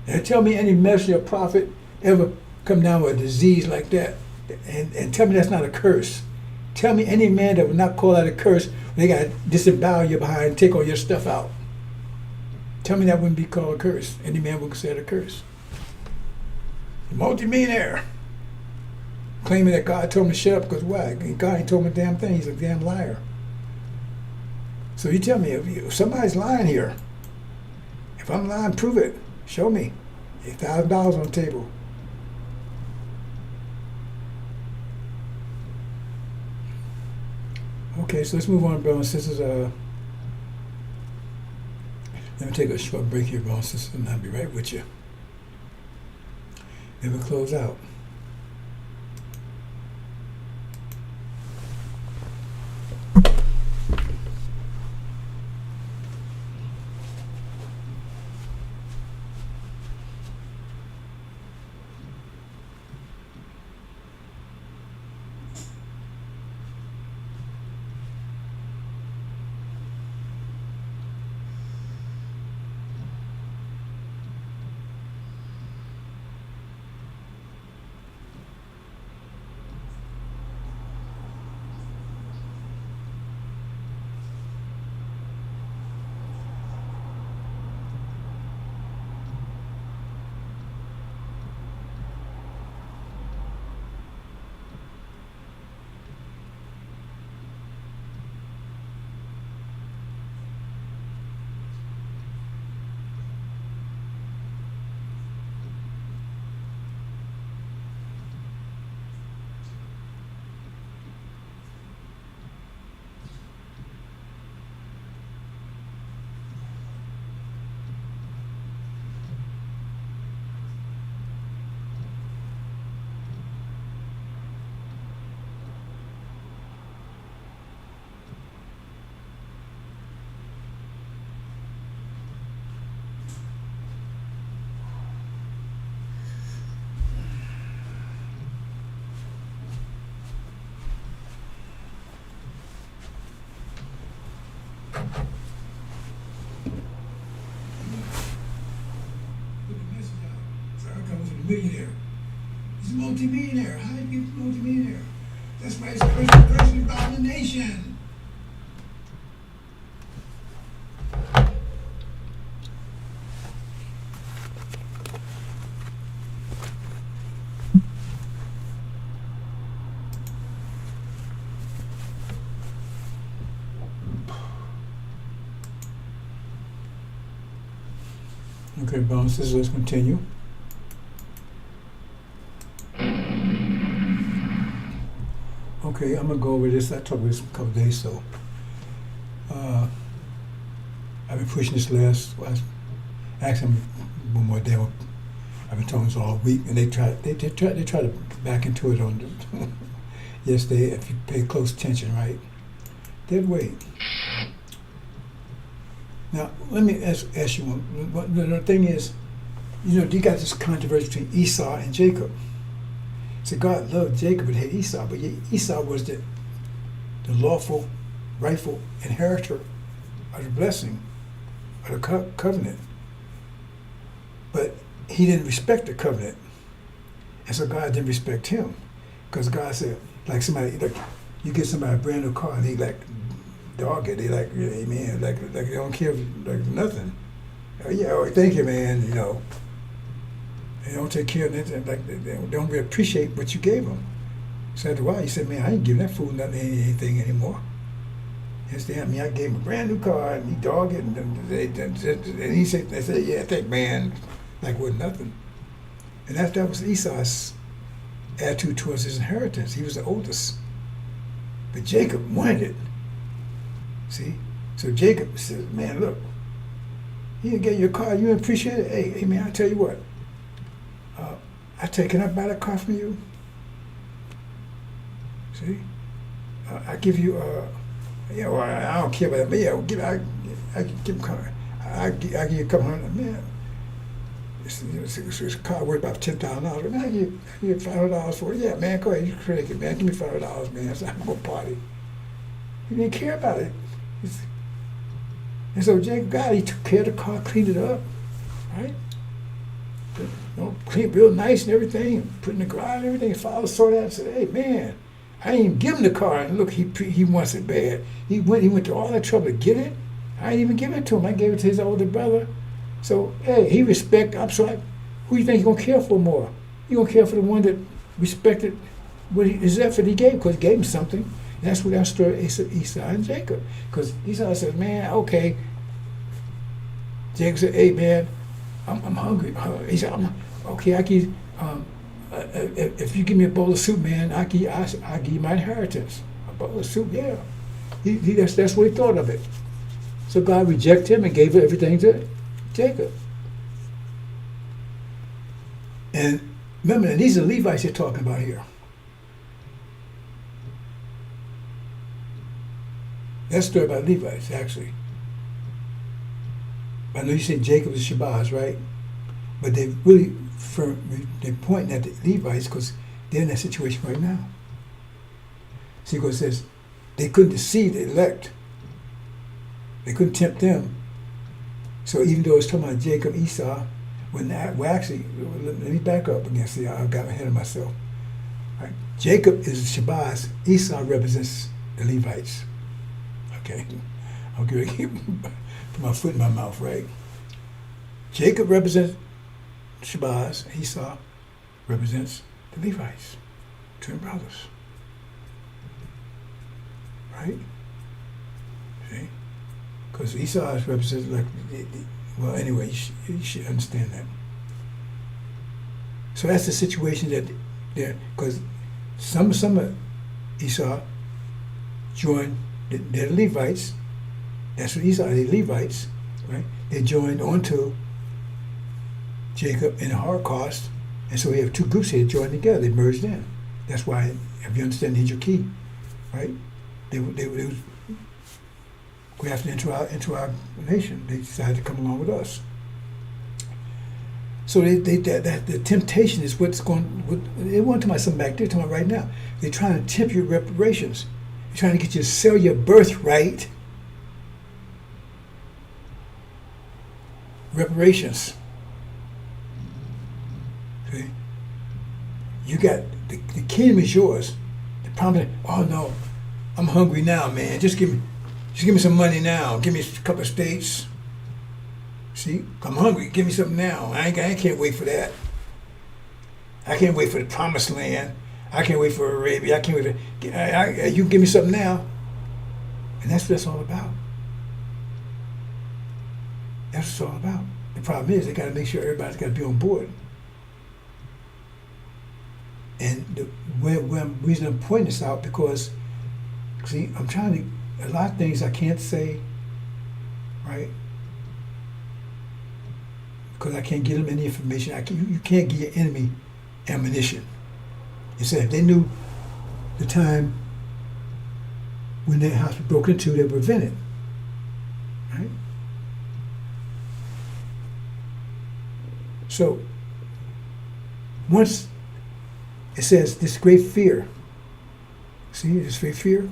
And tell me any messenger or prophet ever come down with a disease like that, and tell me that's not a curse. Tell me any man that would not call that a curse, they got to disembowel you behind and take all your stuff out. Tell me that wouldn't be called a curse. Any man would consider it a curse. A multi-millionaire. Claiming that God told him to shut up because why? God ain't told him a damn thing. He's a damn liar. So you tell me, if somebody's lying here, if I'm lying, prove it. Show me. $1,000 on the table. Okay, so let's move on, brothers and sisters. Let me take a short break here, brothers and sisters, and I'll be right with you. Then we'll close out. millionaire. He's a multi-millionaire. How do you get a multi-millionaire? That's why he's the first person about the nation. Okay, bounces, let's continue. Okay, I'm gonna go over this. I talked about this a couple of days, so I've been pushing this actually one more day. I've been talking this all week, and they try to back into it on the yesterday. If you pay close attention, right? Dead weight. Now, let me ask you one. The thing is, you got this controversy between Esau and Jacob. So God loved Jacob and hated Esau, but Esau was the lawful, rightful inheritor of the blessing, of the covenant. But he didn't respect the covenant, and so God didn't respect him, because God said, like you get somebody a brand new car, and they dog it. They amen. Like they don't care nothing. Oh yeah, oh, thank you, man. They don't take care of it. They don't really appreciate what you gave them. So after a while, he said, man, I ain't giving that fool anything anymore. Understand me? I gave him a brand new car, and he dogged it, and he said, they said, yeah, thank man, like it wasn't nothing. And that was Esau's attitude towards his inheritance. He was the oldest, but Jacob wanted it. See? So Jacob says, man, look, you didn't get your car, you didn't appreciate it? Hey man, I tell you what, can I buy that car from you? See? I give you, well, I don't care about that, but yeah, I give him car. I give you a couple $100, man. It's a car worth about $10,000. Man, I give you $500 for it. Yeah, man, go ahead, you crank it, man. Give me $500, man, so I'm going to party. He didn't care about it. And so Jacob got it. He took care of the car, cleaned it up, right? Cleaned it real nice and everything, put it in the garage and everything. His father saw that and said, hey, man, I didn't even give him the car. And look, he wants it bad. He went to all that trouble to get it. I didn't even give it to him. I gave it to his older brother. So, hey, he I'm sorry, who do you think he's going to care for more? He's going to care for the one that respected his effort he gave, because he gave him something. And that's what that story is, Esau and Jacob. Because Esau says, man, okay. Jacob said, hey, man, I'm hungry. He said, okay, I give, if you give me a bowl of soup, man, I give you my inheritance. A bowl of soup, yeah. That's what he thought of it. So God rejected him and gave everything to Jacob. And remember, these are Levites you're talking about here. That's a story about Levites, actually. I know you said Jacob is Shabazz, right? But they're pointing at the Levites because they're in that situation right now. See, because it says they couldn't deceive the elect. They couldn't tempt them. So even though it's talking about Jacob, Esau, let me back up again. See, I got ahead of myself. Right? Jacob is Shabazz. Esau represents the Levites. Okay, I'm going to put my foot in my mouth, right? Jacob represents Shabazz. Esau represents the Levites, twin brothers. Right? See? Because Esau represents, well, anyway, you should understand that. So that's the situation that there, because some of Esau joined. They're the Levites. That's what Esau, the Levites, right? They joined onto Jacob in the Holocaust, and so we have two groups here joined together. They merged in. That's why, if you understand, here's your key, right? They go after into our nation. They decided to come along with us. So the temptation is what's going. They want to talk about something back there. Talking about right now. They're trying to tempt your reparations. They're trying to get you to sell your birthright. Reparations. See? you got the kingdom is yours. The promise. Oh no, I'm hungry now, man. Just give me some money now. Give me a couple of states. See, I'm hungry. Give me something now. I can't wait for that. I can't wait for the promised land. I can't wait for Arabia. I can't wait for. You give me something now. And that's what it's all about. That's what it's all about. The problem is they got to make sure everybody's got to be on board. And the reason I'm pointing this out because, see, I'm trying to, a lot of things I can't say, right? Because I can't give them any information. You can't give your enemy ammunition. You said if they knew the time when their house was broken into, they would prevent it, right? So once it says this great fear, see this great fear.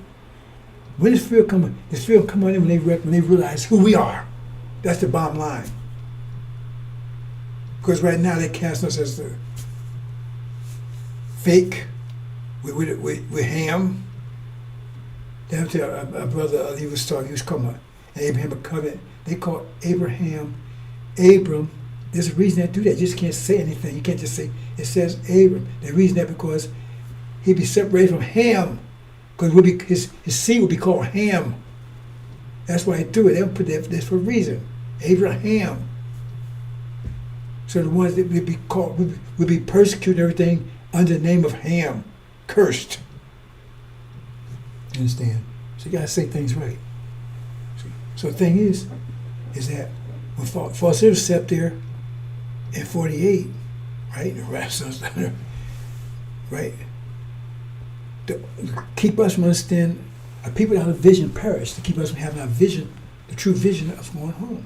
When does fear come in? Does fear come in when they realize who we are? That's the bottom line. Because right now they cast us as the fake. We're ham. That's our brother he was coming up. Abraham a covenant. They call Abraham Abram. There's a reason they do that. You just can't say anything. You can't just say it says Abram. The reason that because he'd be separated from Ham, because his seed would be called Ham. That's why they do it. They don't put that for a reason. Abraham. So the ones that would be called would be persecuted and everything under the name of Ham, cursed. You understand? So you gotta say things right. So the thing is that when Falsetto sat there in 48, right? Right? To keep us from understanding, people without a vision perish. To keep us from having our vision, the true vision of going home.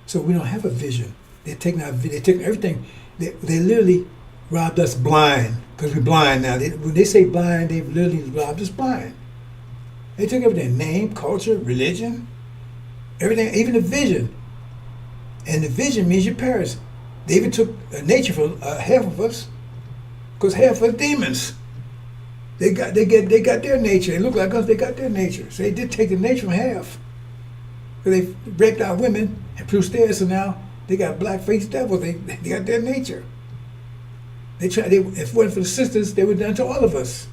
So we don't have a vision. They're taking everything. They literally robbed us blind because we're blind now. When they say blind, they've literally robbed us blind. They took everything: name, culture, religion, everything, even the vision. And the vision means your parents. They even took nature from half of us, because half of us demons. They got their nature. They look like us. They got their nature. So they did take the nature from half. So they raped our women and produced theirs. So now they got black-faced devils. They got their nature. If it wasn't for the sisters, they would have done to all of us.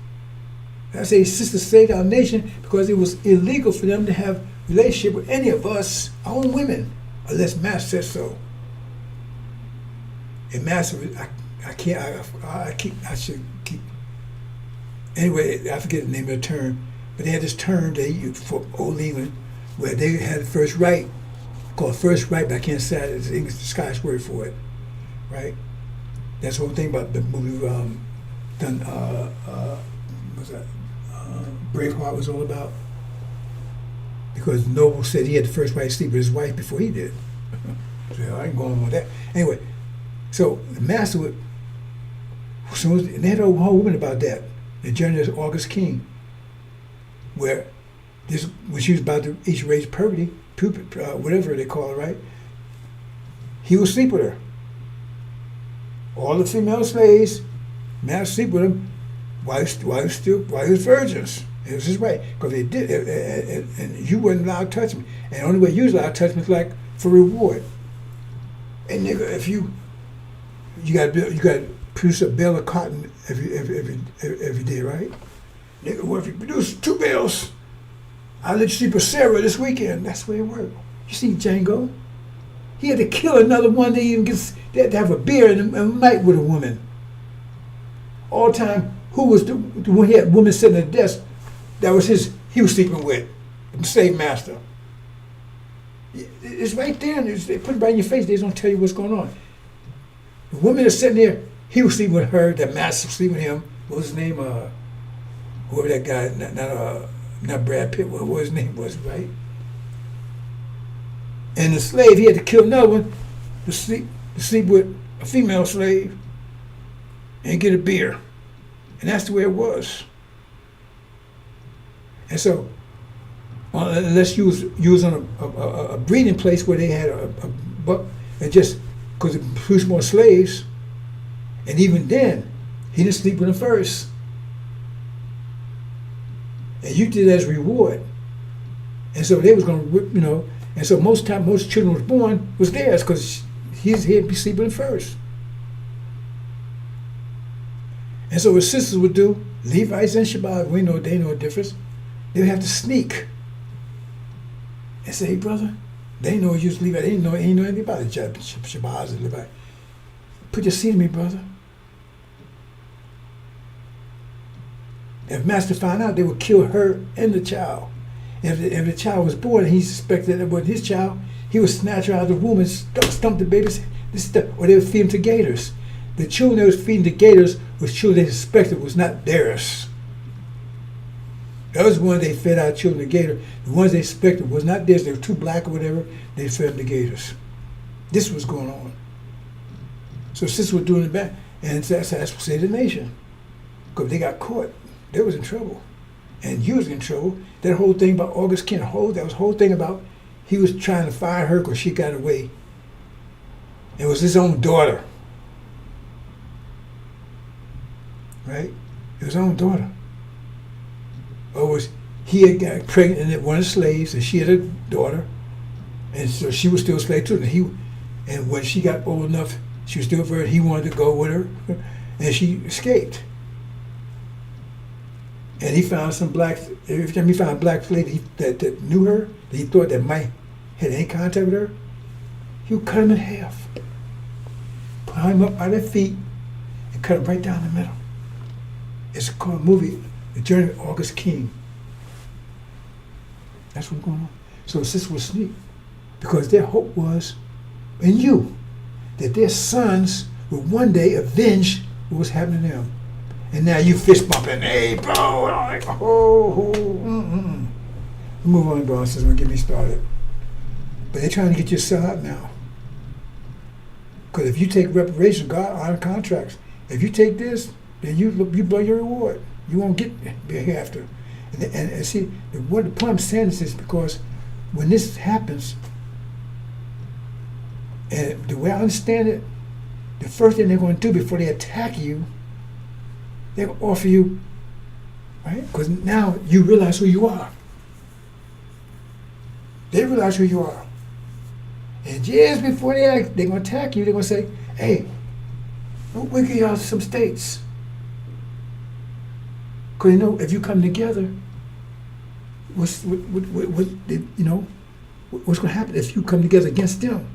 I say sisters saved our nation because it was illegal for them to have relationship with any of us, our own women, unless Master says so. And Master, I should keep. Anyway, I forget the name of the term, but they had this term they used for Old England where they had the first right, called first right, but I can't say it. It's the English, the Scottish word for it, right? That's the whole thing about the movie done. What's that? Braveheart was all about, because Noble said he had the first right to sleep with his wife before he did. So I ain't going on with that. Anyway, so the Master would, and they had a whole woman about that. The journey of August King, where when she was about to reach puberty, whatever they call it, right? He would sleep with her. All the female slaves, Master sleep with them while he was virgins. It was his right, because they did, and you weren't allowed to touch them. And the only way you was allowed to touch them was like for reward. And nigga, if you got to produce a bale of cotton every day, right? Nigga, well, if you produce 2 bales, I'll let you sleep with Sarah this weekend. That's the way it worked. You see Django? He had to kill another one. They had to have a beer and a night with a woman. All the time, who was the one he had a woman sitting at the desk? That was he was sleeping with, the slave master. It's right there. They put it right in your face. They don't tell you what's going on. The woman is sitting there. He was sleeping with her. The master was sleeping with him. What was his name? Whoever that guy, not Brad Pitt. What his name was, right? And the slave, he had to kill another one to sleep with a female slave and get a beer. And that's the way it was. And so, unless you was on a breeding place where they had a buck, and just because it produced more slaves, and even then, He didn't sleep with him first. And you did as reward. And so they was going to, and so most children was born was theirs because he'd be sleeping with him first. And so what sisters would do, Levites and Shabbat, they know the difference. They would have to sneak and say, hey, brother, they know you was Levite. They didn't know anything about it. Shabbat and Levite. Put your seed in me, brother. If master found out, they would kill her and the child. If the child was born and he suspected it wasn't his child, he would snatch her out of the womb and stump the baby's head, or they would feed him to gators. The children they was feeding to gators was children they suspected was not theirs. Those ones they fed our children to gator. The ones they suspected was not theirs. They were too black or whatever. They fed them to gators. This was going on. So sisters were doing it back, and that's what saved the nation. Because they got caught. They was in trouble. And you was in trouble. That whole thing about August Kent, that was whole thing about he was trying to fire her because she got away. It was his own daughter. Right? It was his own daughter. Or he had got pregnant and one of the slaves, and she had a daughter, and so she was still a slave too. And when she got old enough, she was still a virgin. He wanted to go with her, and she escaped. And he found some blacks. Every time he found a black lady that knew her, that he thought that might had any contact with her, he would cut him in half, put him up by their feet, and cut him right down the middle. It's called a movie, The Journey of August King. That's what's going on. So the sisters would sneak because their hope was in you, that their sons would one day avenge what was happening to them. And now you fist bumping, hey, bro, like, Move on, bro, sisters, don't get me started. But they're trying to get you to sell out now. Because if you take reparations, God honor contracts. If you take this, then you blow your reward. You won't get hereafter. And see, the point I'm saying is because when this happens, and the way I understand it, the first thing they're going to do before they attack you, they're going to offer you, right? Because now you realize who you are. They realize who you are. And just before they're going to attack you, they're going to say, hey, we'll give y'all some states. Because if you come together, what's going to happen if you come together against them?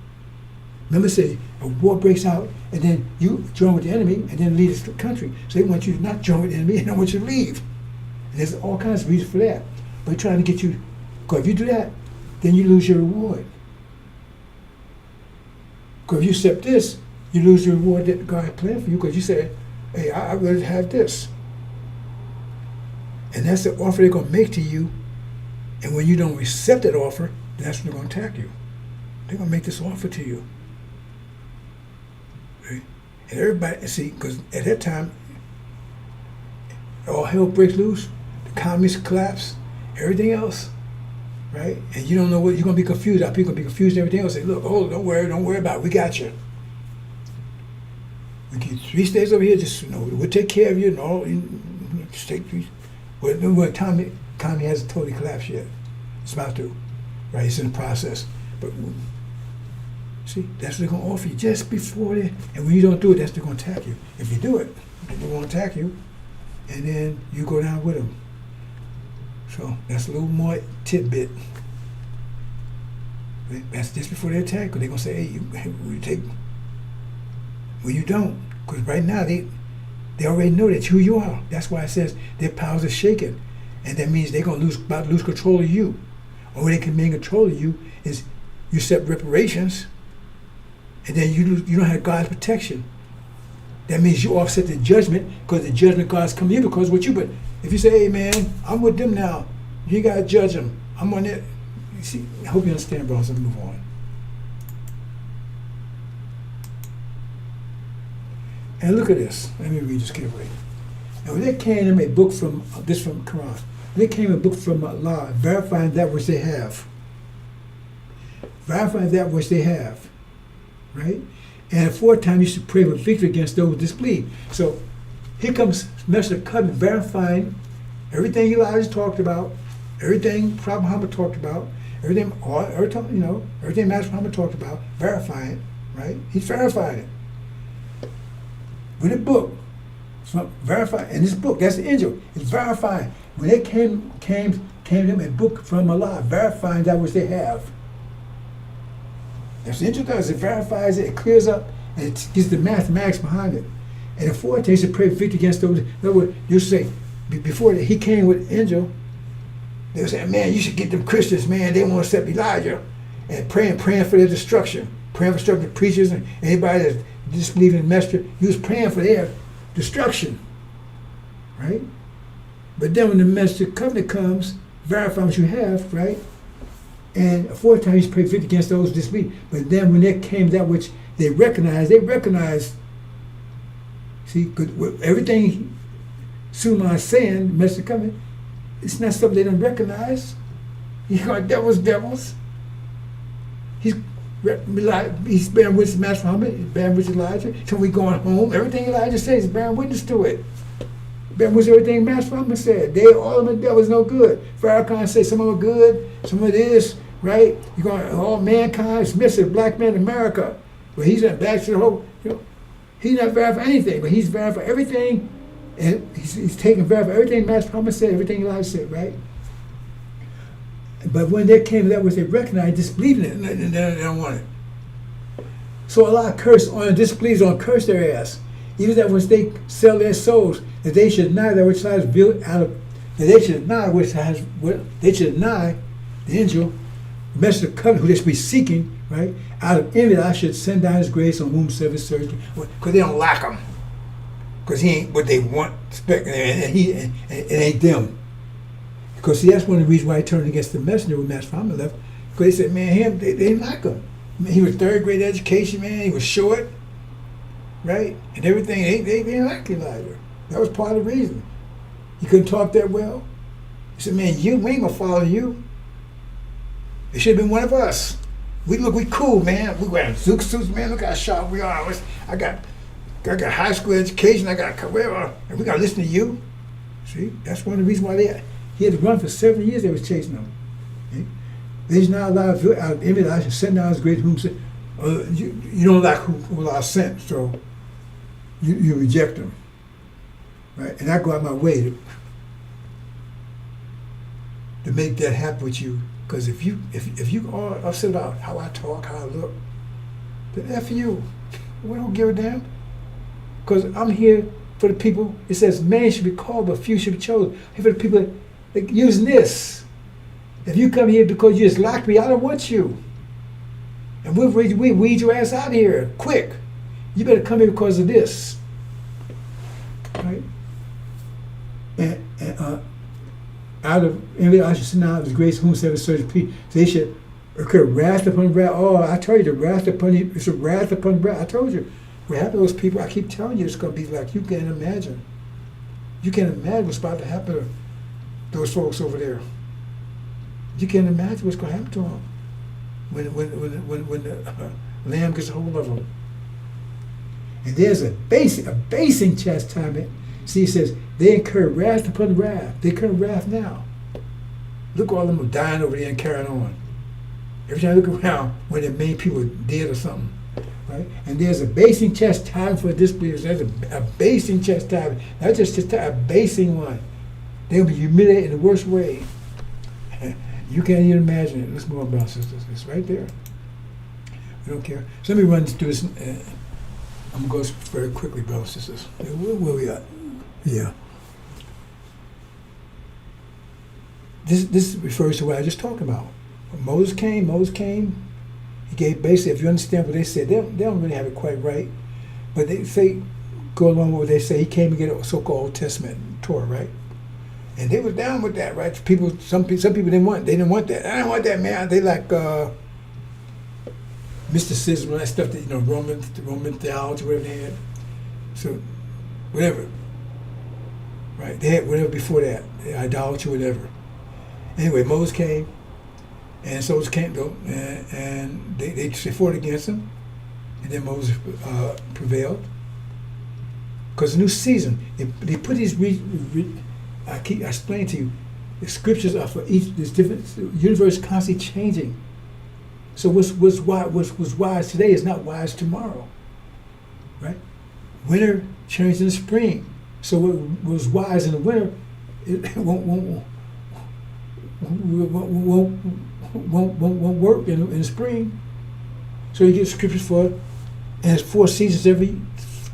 Remember, say a war breaks out, and then you join with the enemy, and then lead the country. So they want you to not join with the enemy, and they want you to leave. And there's all kinds of reasons for that. But they're trying to get you, because if you do that, then you lose your reward. Because if you accept this, you lose the reward that God had planned for you, because you say, hey, I'd rather have this. And that's the offer they're going to make to you. And when you don't accept that offer, that's when they're going to attack you. They're going to make this offer to you. Right? And everybody, see, because at that time, all hell breaks loose, the economies collapse, everything else, right? And you don't know what, you're going to be confused. People are going to be confused and everything else. Say, look, don't worry about it. We got you. We keep 3 states over here, just, we'll take care of you and all, just take 3. Well, the economy hasn't totally collapsed yet. It's about to, right? It's in the process. But see, that's what they're going to offer you just before they, and when you don't do it, that's what they're going to attack you. If you do it, then they're going to attack you, and then you go down with them. So that's a little more tidbit. That's just before they attack, because they're going to say, hey, you take, well, you don't, because right now they already know that's who you are. That's why it says their powers are shaken. And that means they're going to about to lose control of you. Or they can be in control of you is you accept reparations, and then you don't have God's protection. That means you offset the judgment, because the judgment of God's coming in because of what you. But if you say, hey man, I'm with them now, you got to judge them. I'm on it. You see, I hope you understand, bro. So move on. And look at this. Let me read this carefully. And when they came in a book from Quran, they came a book from Allah, verifying that which they have. Verifying that which they have. Right? And aforetime you should pray for victory against those who disbelieve. So Here comes message of covenant verifying everything Elijah talked about, everything Prophet Muhammad talked about, everything Master Muhammad talked about, verifying it, right? He's verifying it. With a book. So verify in this book, that's the angel. It's verifying. When they came to them a book from Allah, verifying that which they have. That's the angel does. It verifies it, it clears up, and it gives the mathematics behind it. And the fourth thing is to pray victory against those. In other words, you say, before he came with angel, they were saying, man, you should get them Christians, man, they want to accept Elijah. And praying for their destruction. Praying for destruction of preachers and anybody that's disbelieving in the messenger. He was praying for their destruction. Right? But then when the messenger covenant comes, verify what you have, right? And a fourth time he's prayed victory against those who disbelieve. But then when there came that which they recognized, see, because everything Suleiman is saying, the messenger covenant, it's not something they don't recognize. You got devils. He's bearing witness to Master Muhammad, he's bearing witness to Elijah. So we going home, everything Elijah says is bearing witness to it. Bearing witness to everything Master Muhammad said. All of them devils no good. Farrakhan said some of them are good, some of it is, right? You're going, all mankind is missing, black man in America. But he's not back to the whole, he's not verifying anything, but he's verifying everything, and he's taking verify everything Master Muhammad said, everything Elijah said, right? But when they came to that which they recognized, disbelieving it, and they don't want it. So Allah cursed on disbelievers, on curse their ass. Even that which they sell their souls, that they should deny that which has built out of, that they should deny they should deny the angel, the messenger of covenant, who they should be seeking, right? Out of envy, I should send down His grace on whomsoever search, because they don't like Him, because He ain't what they want, and it ain't them. Because see, that's one of the reasons why he turned against the messenger when Master Muhammad left. Because they said, man, they didn't like him. Man, he was third grade education, man. He was short, right? And everything. They didn't like Elijah. That was part of the reason. He couldn't talk that well. He said, man, we ain't gonna follow you. It should have been one of us. We cool, man. We wearing suits, man. Look how sharp we are. I got high school education. I got a career, and we gotta listen to you. See, that's one of the reasons why he had to run for 7 years. They was chasing him. Okay? They just not allowed out of envy. I should send down His great whom said, you don't like who I sent, so you reject him, right? And I go out my way to make that happen with you, because if you are upset about how I talk, how I look, then F you. We don't give a damn, because I'm here for the people. It says man should be called, but few should be chosen. I'm here for the people that using this. If you come here because you just like me, I don't want you. And we weed your ass out of here quick. You better come here because of this, right? And out of envy, I should send out His grace whomsoever search people. They should occur wrath upon wrath. Oh, I told you, the wrath upon you. It's a wrath upon wrath. I told you. What happened to those people? I keep telling you, it's going to be like you can't imagine. You can't imagine what's about to happen to those folks over there. You can't imagine what's going to happen to them when the Lamb gets a hold of them. And there's a basing chastisement. See, it says they incur wrath upon wrath. They incur wrath now. Look, all of them are dying over there and carrying on. Every time I look around, when the main people are dead or something. Right? And there's a basing chastisement for disbelievers. There's a basing chastisement, not just a basing one. They'll be humiliated in the worst way. You can't even imagine it. Let's move on, brothers and sisters. It's right there. We don't care. So let me run through this. I'm going to go very quickly, brothers and sisters. Where we at? Yeah. This refers to what I just talked about. When Moses came. He gave, basically, if you understand what they said, they don't really have it quite right. But they say, go along with what they say, he came to get a so-called Old Testament Torah, right? And they was down with that, right? Some people didn't want that. I don't want that, man. They like mysticism and that stuff that, Roman theology, whatever they had. So, whatever. Right? They had whatever before that, idolatry, whatever. Anyway, Moses came. And soldiers came though, and they fought against him, and then Moses prevailed. Because the new season, they put these. I explaining to you, the scriptures are for each. There's different. The universe is constantly changing. So what's wise today is not wise tomorrow, right? Winter turns into spring. So what was wise in the winter, it won't work in the spring. So you get scriptures for, and it's 4 seasons every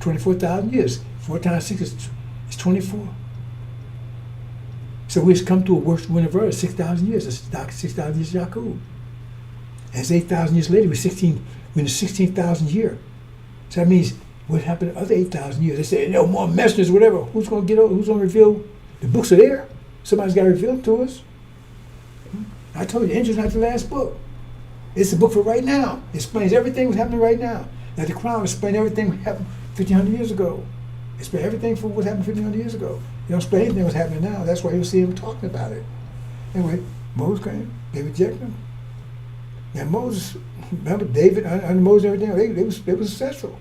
24,000 years. 4 times 6 is 24. So we've come to a worst winter of earth, 6,000 years. That's 6,000 years of Yaqub. And it's 8,000 years later, we're in the 16,000 year. So that means what happened the other 8,000 years? They say, no more messengers, whatever. Who's going to get over? Who's going to reveal? The books are there. Somebody's got to reveal them to us. I told you, Engine's not the last book. It's the book for right now. It explains everything that's happening right now. Now the Crown explains everything that happened 1,500 years ago. It explains everything for what happened 1,500 years ago. It don't explain anything what's happening now. That's why you'll see him talking about it. Anyway, Moses came. They rejected him. And Moses, remember David and Moses and everything, they were successful.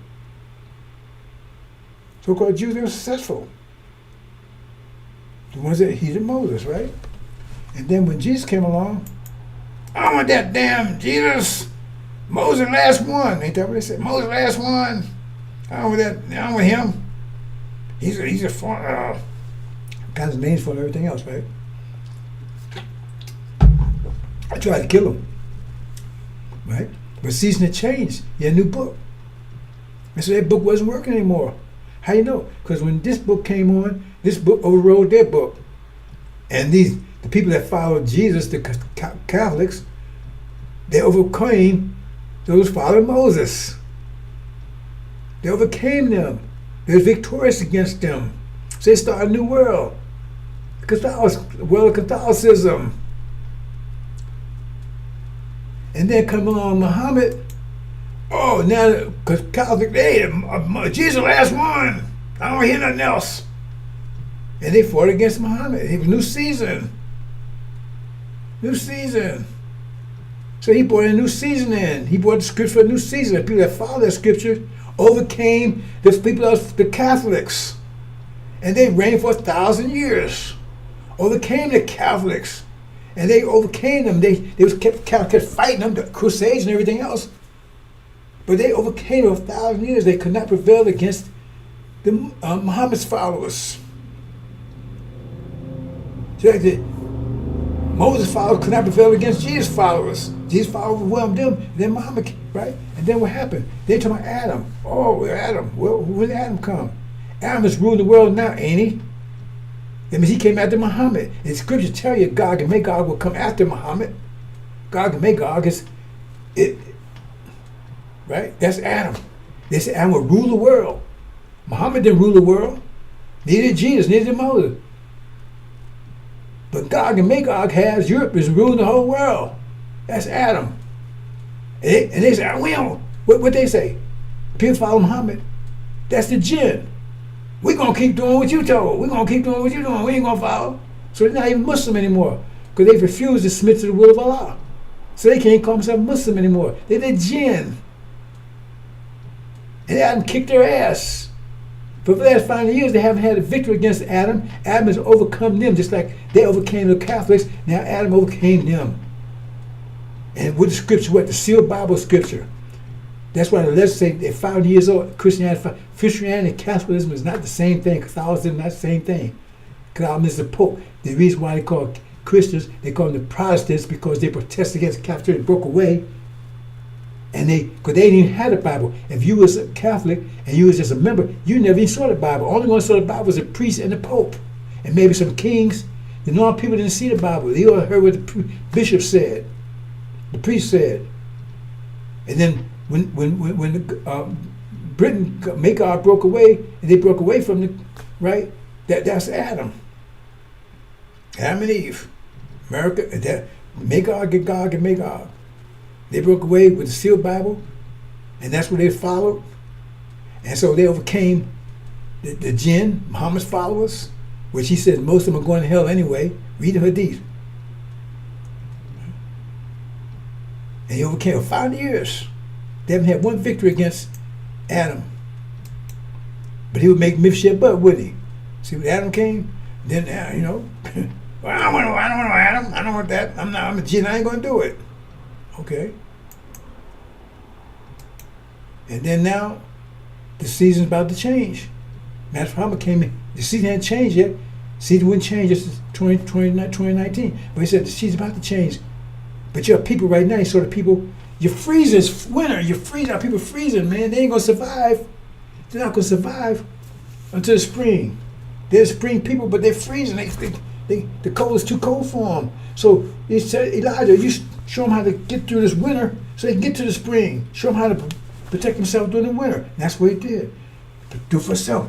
So-called Jews, they were successful. The ones that heeded Moses, right? And then when Jesus came along, I want that damn Jesus. Moses last one. Ain't that what they said? Moses last one. I don't want that. I don't want him. He's a fun, kinds of names for everything else, right? I tried to kill him, right? But season had changed. He had a new book. And so that book wasn't working anymore. How you know? Because when this book came on, this book overrode their book. And the people that followed Jesus, the Catholics, they overcame those following Moses. They overcame them. They were victorious against them. So they started a new world. World of Catholicism. And then come along Muhammad. Oh, now, because Catholic, hey, Jesus the last one. I don't hear nothing else. And they fought against Muhammad. It was new season. New season. So he brought a new season in. He brought the scripture for a new season. The people that followed that scripture overcame the people of the Catholics. And they reigned for 1,000 years. Overcame the Catholics. And they overcame them. They kept fighting them, the Crusades and everything else. But they overcame them for 1,000 years. They could not prevail against the Muhammad's followers. So Moses' followers could not prevail against Jesus' followers. Jesus' followers overwhelmed them. And then Muhammad, right? And then what happened? They talking about Adam. Oh, we're Adam. Well, when did Adam come? Adam is ruling the world now, ain't he? That means he came after Muhammad. And scriptures tell you Gog and Magog will come after Muhammad. Gog and Magog is it, right? That's Adam. They said Adam will rule the world. Muhammad didn't rule the world. Neither did Jesus, neither did Moses. But Gog and Magog has Europe is ruling the whole world. That's Adam. And they say, we don't. What they say? People follow Muhammad. That's the jinn. We're going to keep doing what you told. We're going to keep doing what you're doing. We ain't going to follow. So they're not even Muslim anymore because they refuse to submit to the will of Allah. So they can't call themselves Muslim anymore. They're the jinn. And Adam kicked their ass. For the last 500 years, they haven't had a victory against Adam. Adam has overcome them just like they overcame the Catholics. Now Adam overcame them. And with the scripture, what? The sealed Bible scripture. That's why the letters say they're 500 years old. Christianity and Catholicism is not the same thing. Catholicism is not the same thing. Catholicism is the Pope. The reason why they call Christians, they call them the Protestants because they protest against the Catholic Church. They broke away. And because they didn't even have the Bible. If you was a Catholic and you was just a member, you never even saw the Bible. Only one saw the Bible was the priest and the Pope. And maybe some kings. The normal people didn't see the Bible. They all heard what the bishop said. The priest said. And then when Britain, Magog broke away, and they broke away from the, right? That's Adam. Adam and Eve. America, Magog, Gog, and Magog. They broke away with the sealed Bible, and that's what they followed. And so they overcame the jinn, Muhammad's followers, which he says most of them are going to hell anyway. Read the Hadith. And he overcame for 5 years. They haven't had one victory against Adam. But he would make Mephibosheth butt, wouldn't he? See, when Adam came, then well, I don't want Adam. I don't want that. I'm a jinn. I ain't gonna do it. Okay. And then now, the season's about to change. Master Muhammad came in. The season hadn't changed yet. The season wouldn't change. This is 2019. But he said the season's about to change. But your people right now, sort of people, you're freezing. It's winter. You're freezing. Our people freezing, man. They ain't gonna survive. They're not gonna survive until the spring. They're spring people, but they're freezing. The cold is too cold for them. So he said, Elijah, you show them how to get through this winter so they can get to the spring. Show them how to protect themselves during the winter. And that's what he did. Do for self.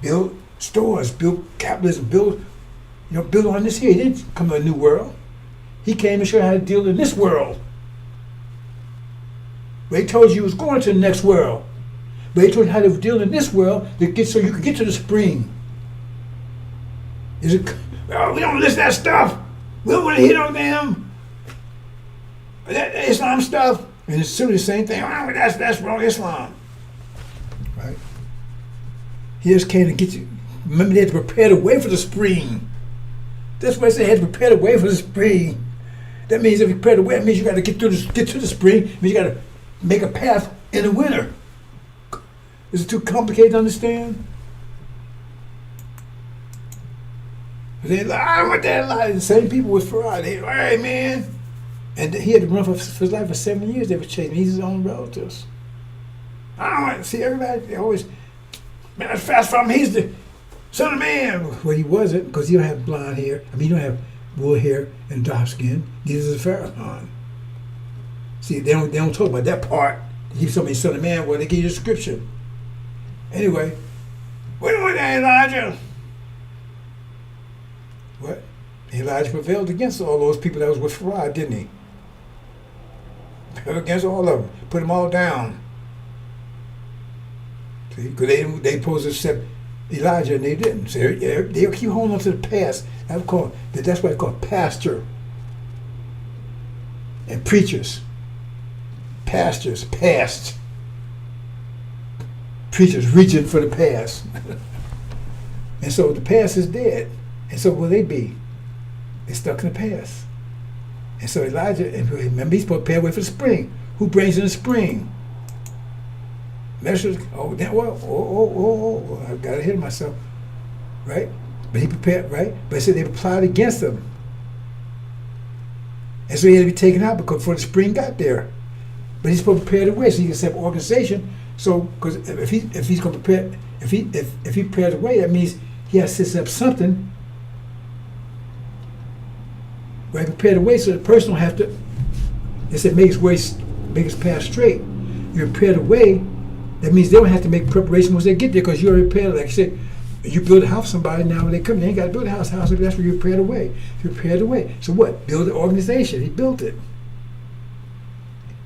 Build stores, build capitalism, build on this here. He didn't come to a new world. He came to show you how to deal in this world. But he told you he was going to the next world. But he told you how to deal in this world so you could get to the spring. Well, we don't listen to that stuff. We don't want to hit on them. That Islam stuff. And it's simply the same thing. Oh, that's wrong, Islam. Right? He just came to get you. Remember, they had to prepare the way for the spring. That's why I said they had to prepare the way for the spring. That means if you prepare the way, it means you got to get to the spring. It means you got to make a path in the winter. Is it too complicated to understand? They like, I want that life. The same people with Farrakhan. They like, hey man. And he had to run for his life for 7 years. They were chasing. He's his own relatives. I don't want to see everybody. They always, man, that's fast from him. He's the son of man. Well, he wasn't, because he don't have blonde hair. I mean, he don't have wool hair and dark skin. Neither does Farrakhan. See, they don't talk about that part. They give somebody son of man. Well, they give you a description. Anyway, we don't want that, Elijah. What? Elijah prevailed against all those people that was with Farrakhan, didn't he? Prevailed against all of them. Put them all down. See? Because they supposed to accept Elijah and they didn't. So they'll keep holding on to the past. That's why it's called pastor. And preachers. Pastors, past. Preachers reaching for the past. And so the past is dead. And so will they be? They're stuck in the past. And so Elijah, remember, he's supposed to prepare way for the spring. Who brings in the spring? Measures, I got ahead of myself. Right? But he prepared, right? But he said they plotted against him. And so he had to be taken out before the spring got there. But he's supposed to prepare the way so he can set up organization. So, because if he's going to prepare, if he prepares the way, that means he has to set up something. Right, prepare the way so the person don't have to. They said make his path straight. You prepare the way. That means they don't have to make preparation once they get there, because you already prepared. Like I said, you build a house for somebody now when they come. They ain't got to build a house. That's where you prepare the way. You prepare the way. So what? Build an organization. He built it.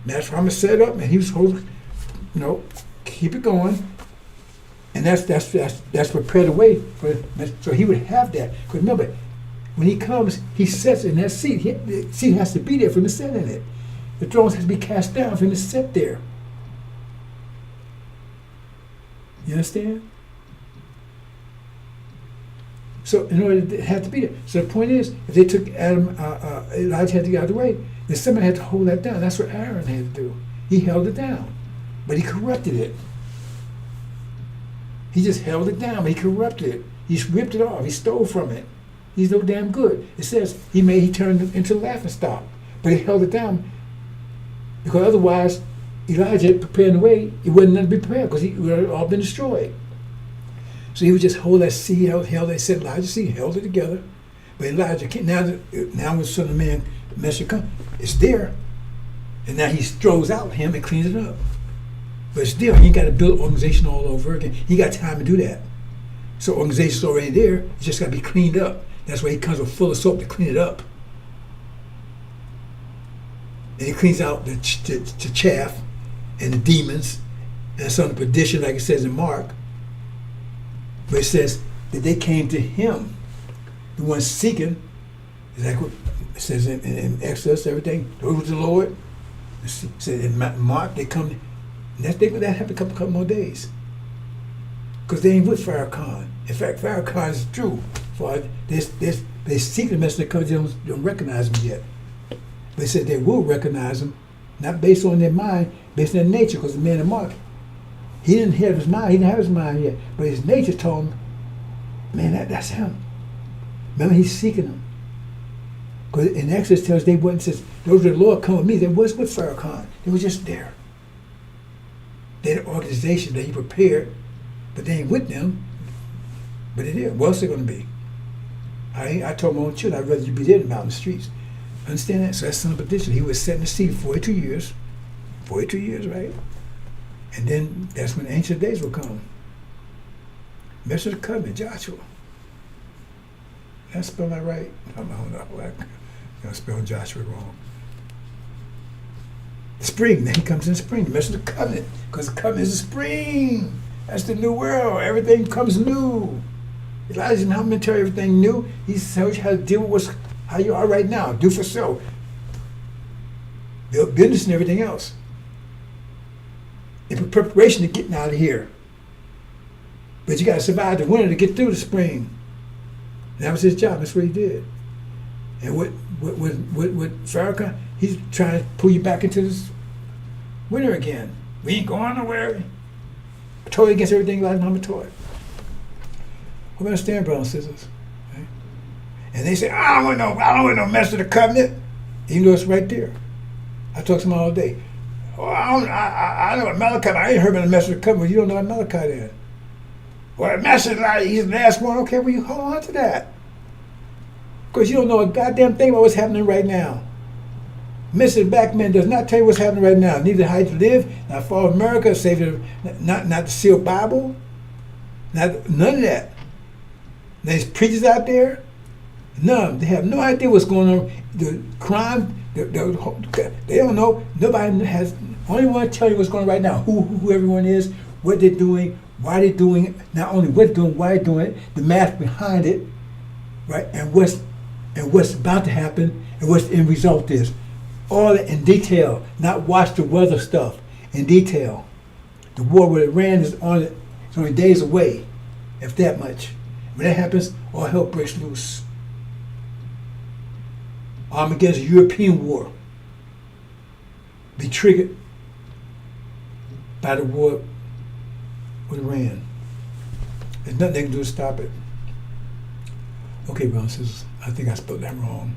Master Muhammad set it up, and he was holding. Keep it going. And that's prepare the way for. So he would have that. Because remember, when he comes, he sits in that seat. The seat has to be there for him to sit in it. The thrones has to be cast down for him to sit there. You understand? So in order to have to be there. So the point is, if they took Elijah had to get out of the way, then somebody had to hold that down. That's what Aaron had to do. He held it down. But he corrupted it. He just held it down, but he corrupted it. He ripped it off. He stole from it. He's no damn good. It says he turned it into a laughing stock, but he held it down because otherwise Elijah prepared the way. It wasn't going to be prepared because he would have all been destroyed. So he would just hold that seed, held that said Elijah seed, held it together. But Elijah can't, now when the Son of Man, the message comes, it's there, and now he throws out him and cleans it up. But still, he ain't got to build an organization all over again. He got time to do that. So organization's already there. It's just got to be cleaned up. That's why he comes with full of soap to clean it up. And he cleans out the chaff and the demons and some of the perdition, like it says in Mark. But it says that they came to him, the ones seeking, like what it says in Exodus, everything, those with the Lord. It says in Mark, they come, that happened a couple more days. because they ain't with Farrakhan. In fact, Farrakhan is true. For they seek the message because they don't recognize him yet. They said they will recognize him, not based on their mind, based on their nature, because the man of Mark, he didn't have his mind. He didn't have his mind yet, but his nature told him, man, that's him. Remember, he's seeking him. Because in Exodus tells they went and says, those of the Lord come with me. They was with Farrakhan. They were just there. They had an organization that he prepared, but they ain't with them. But they did. What else they going to be? I told my own children, I'd rather you be there than out in the streets. Understand that? So that's son of perdition. He was set in the seat 42 years. 42 years, right? And then that's when the ancient days will come. Message of the covenant, Joshua. Did I spell that right? I don't know. I spelled Joshua wrong. Spring, then he comes in spring. The message of the covenant, because the covenant is the spring. That's the new world. Everything comes new. Elijah's not going to tell you everything new. He tells you how to deal with how you are right now. Do for self. Build business and everything else. In preparation to getting out of here. But you got to survive the winter to get through the spring. And that was his job. That's what he did. And with Farrakhan, he's trying to pull you back into this winter again. We ain't going nowhere. Totally against everything Elijah Muhammad taught. We understand, brothers and sisters. Right? And they say, I don't want no mess of the covenant. Even though it's right there. I talk to them all day. Oh, I know about Malachi. I ain't heard about the mess of the covenant. You don't know about Malachi then. Well, the message, he's the last one. Okay, well, you hold on to that. Because you don't know a goddamn thing about what's happening right now. Mr. Black man does not tell you what's happening right now. Neither how to live, not follow America, save not the sealed Bible, none of that. There's preachers out there, none. They have no idea what's going on. The crime, they don't know. Nobody has. Only one to tell you what's going on right now. Who everyone is, what they're doing, why they're doing it. Not only what they're doing, why they're doing it, the math behind it, right? And what's about to happen, and what the end result is. All that in detail, not watch the weather stuff in detail. The war with Iran is it's only days away, if that much. When that happens, all hell breaks loose. Armageddon's a European war. Be triggered by the war with Iran. There's nothing they can do to stop it. Okay, brothers and sisters, I think I spelled that wrong.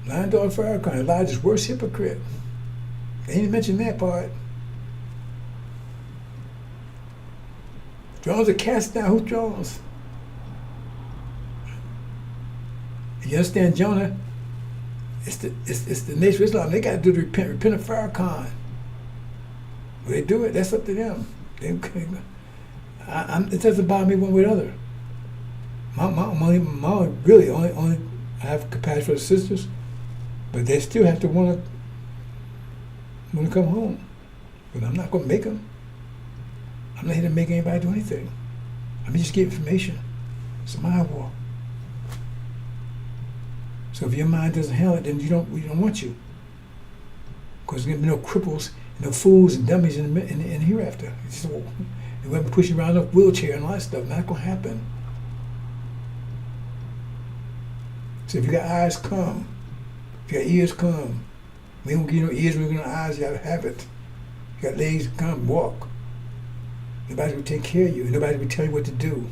Lying dog Farrakhan, Elijah's worst hypocrite. They didn't mention that part. Drones are cast down. Who's drones? You understand, Jonah? It's the nation of Islam. They got to do the repent of Farrakhan. Will they do it? That's up to them. It doesn't bother me one way or the other. My really only I have compassion for the sisters, but they still have to want to come home. But I'm not going to make them. I'm not here to make anybody do anything. I'm just give information. It's a mind war. So if your mind doesn't handle it, then we don't want you. Because there's going to be no cripples, no fools and dummies in the hereafter. It's just, they're going to be pushing around a wheelchair and all that stuff. Not going to happen. So if you got eyes, come. If you got ears, come. We don't give you no ears, we don't give you no eyes, you got to have it. If you got legs, come, walk. Nobody's going to take care of you. Nobody's going to tell you what to do.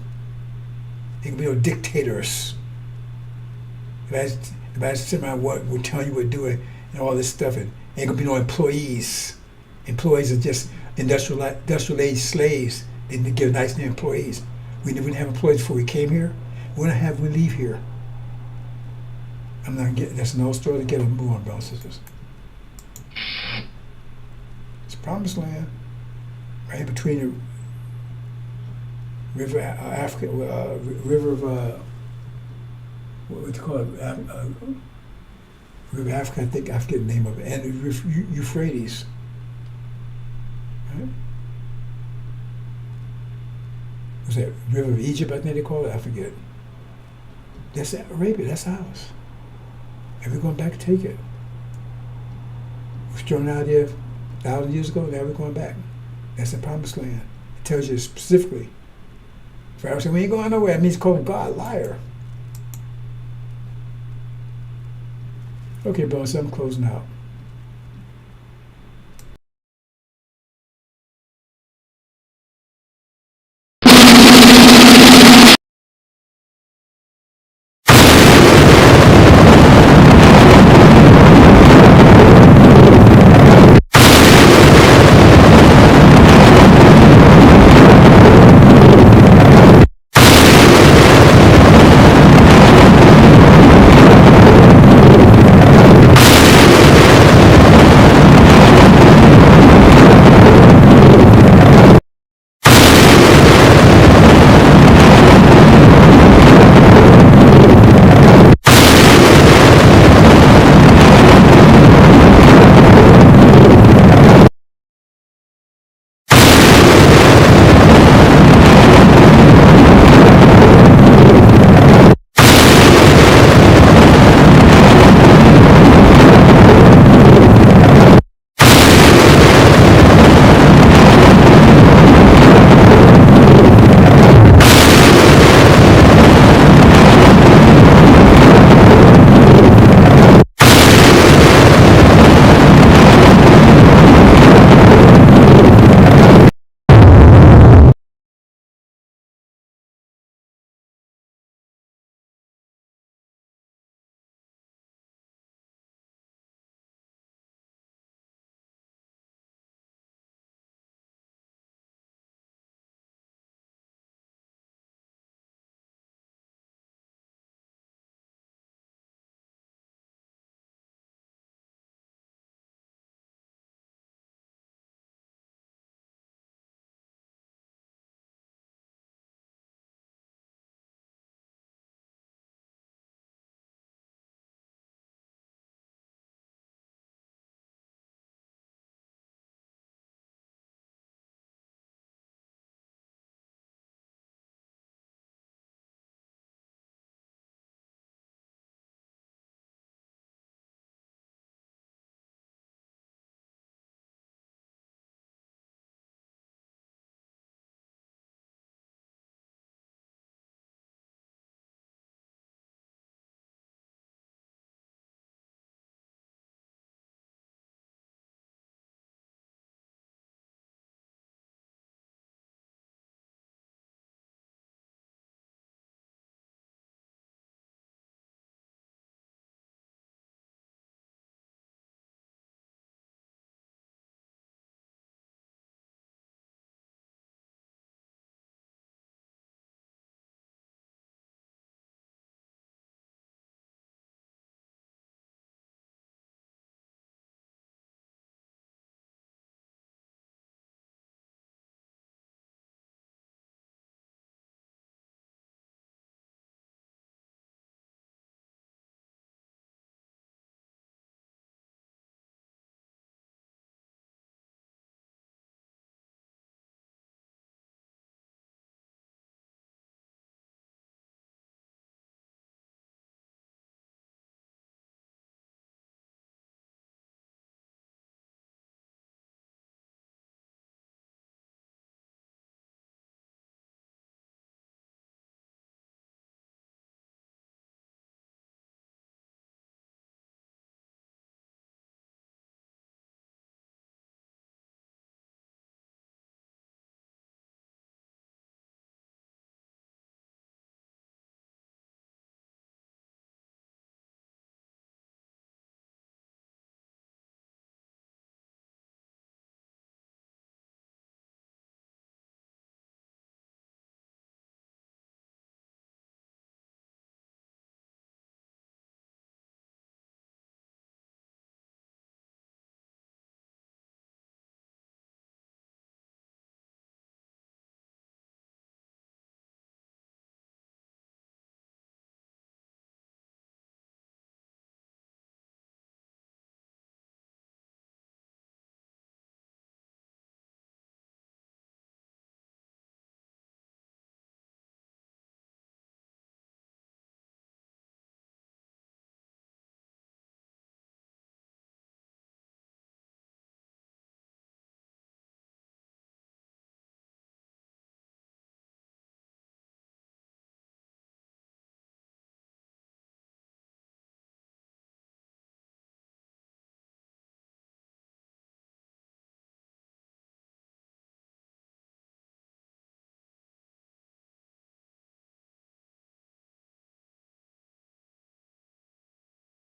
There can be no dictators. Nobody's sitting around will tell you what to do and all this stuff. And ain't going to be no employees. Employees are just industrial age slaves. They didn't give a nice name employees. We didn't have employees before we came here. We're going to have when we leave here. I'm not getting, that's an old story to get them move on, brothers and sisters. It's promised land. Right between the river Africa, river of what would you call it? River Africa, I think I forget the name of it, and the Euphrates. Right? Was that River of Egypt? I think they call it. I forget. That's Arabia. That's ours. And we're going back to take it. We're strung out there 1,000 years ago, now we're going back. That's the promised land. It tells you specifically. Pharaoh said, we ain't going nowhere. It means calling God a liar. Okay, brother, so I'm closing out.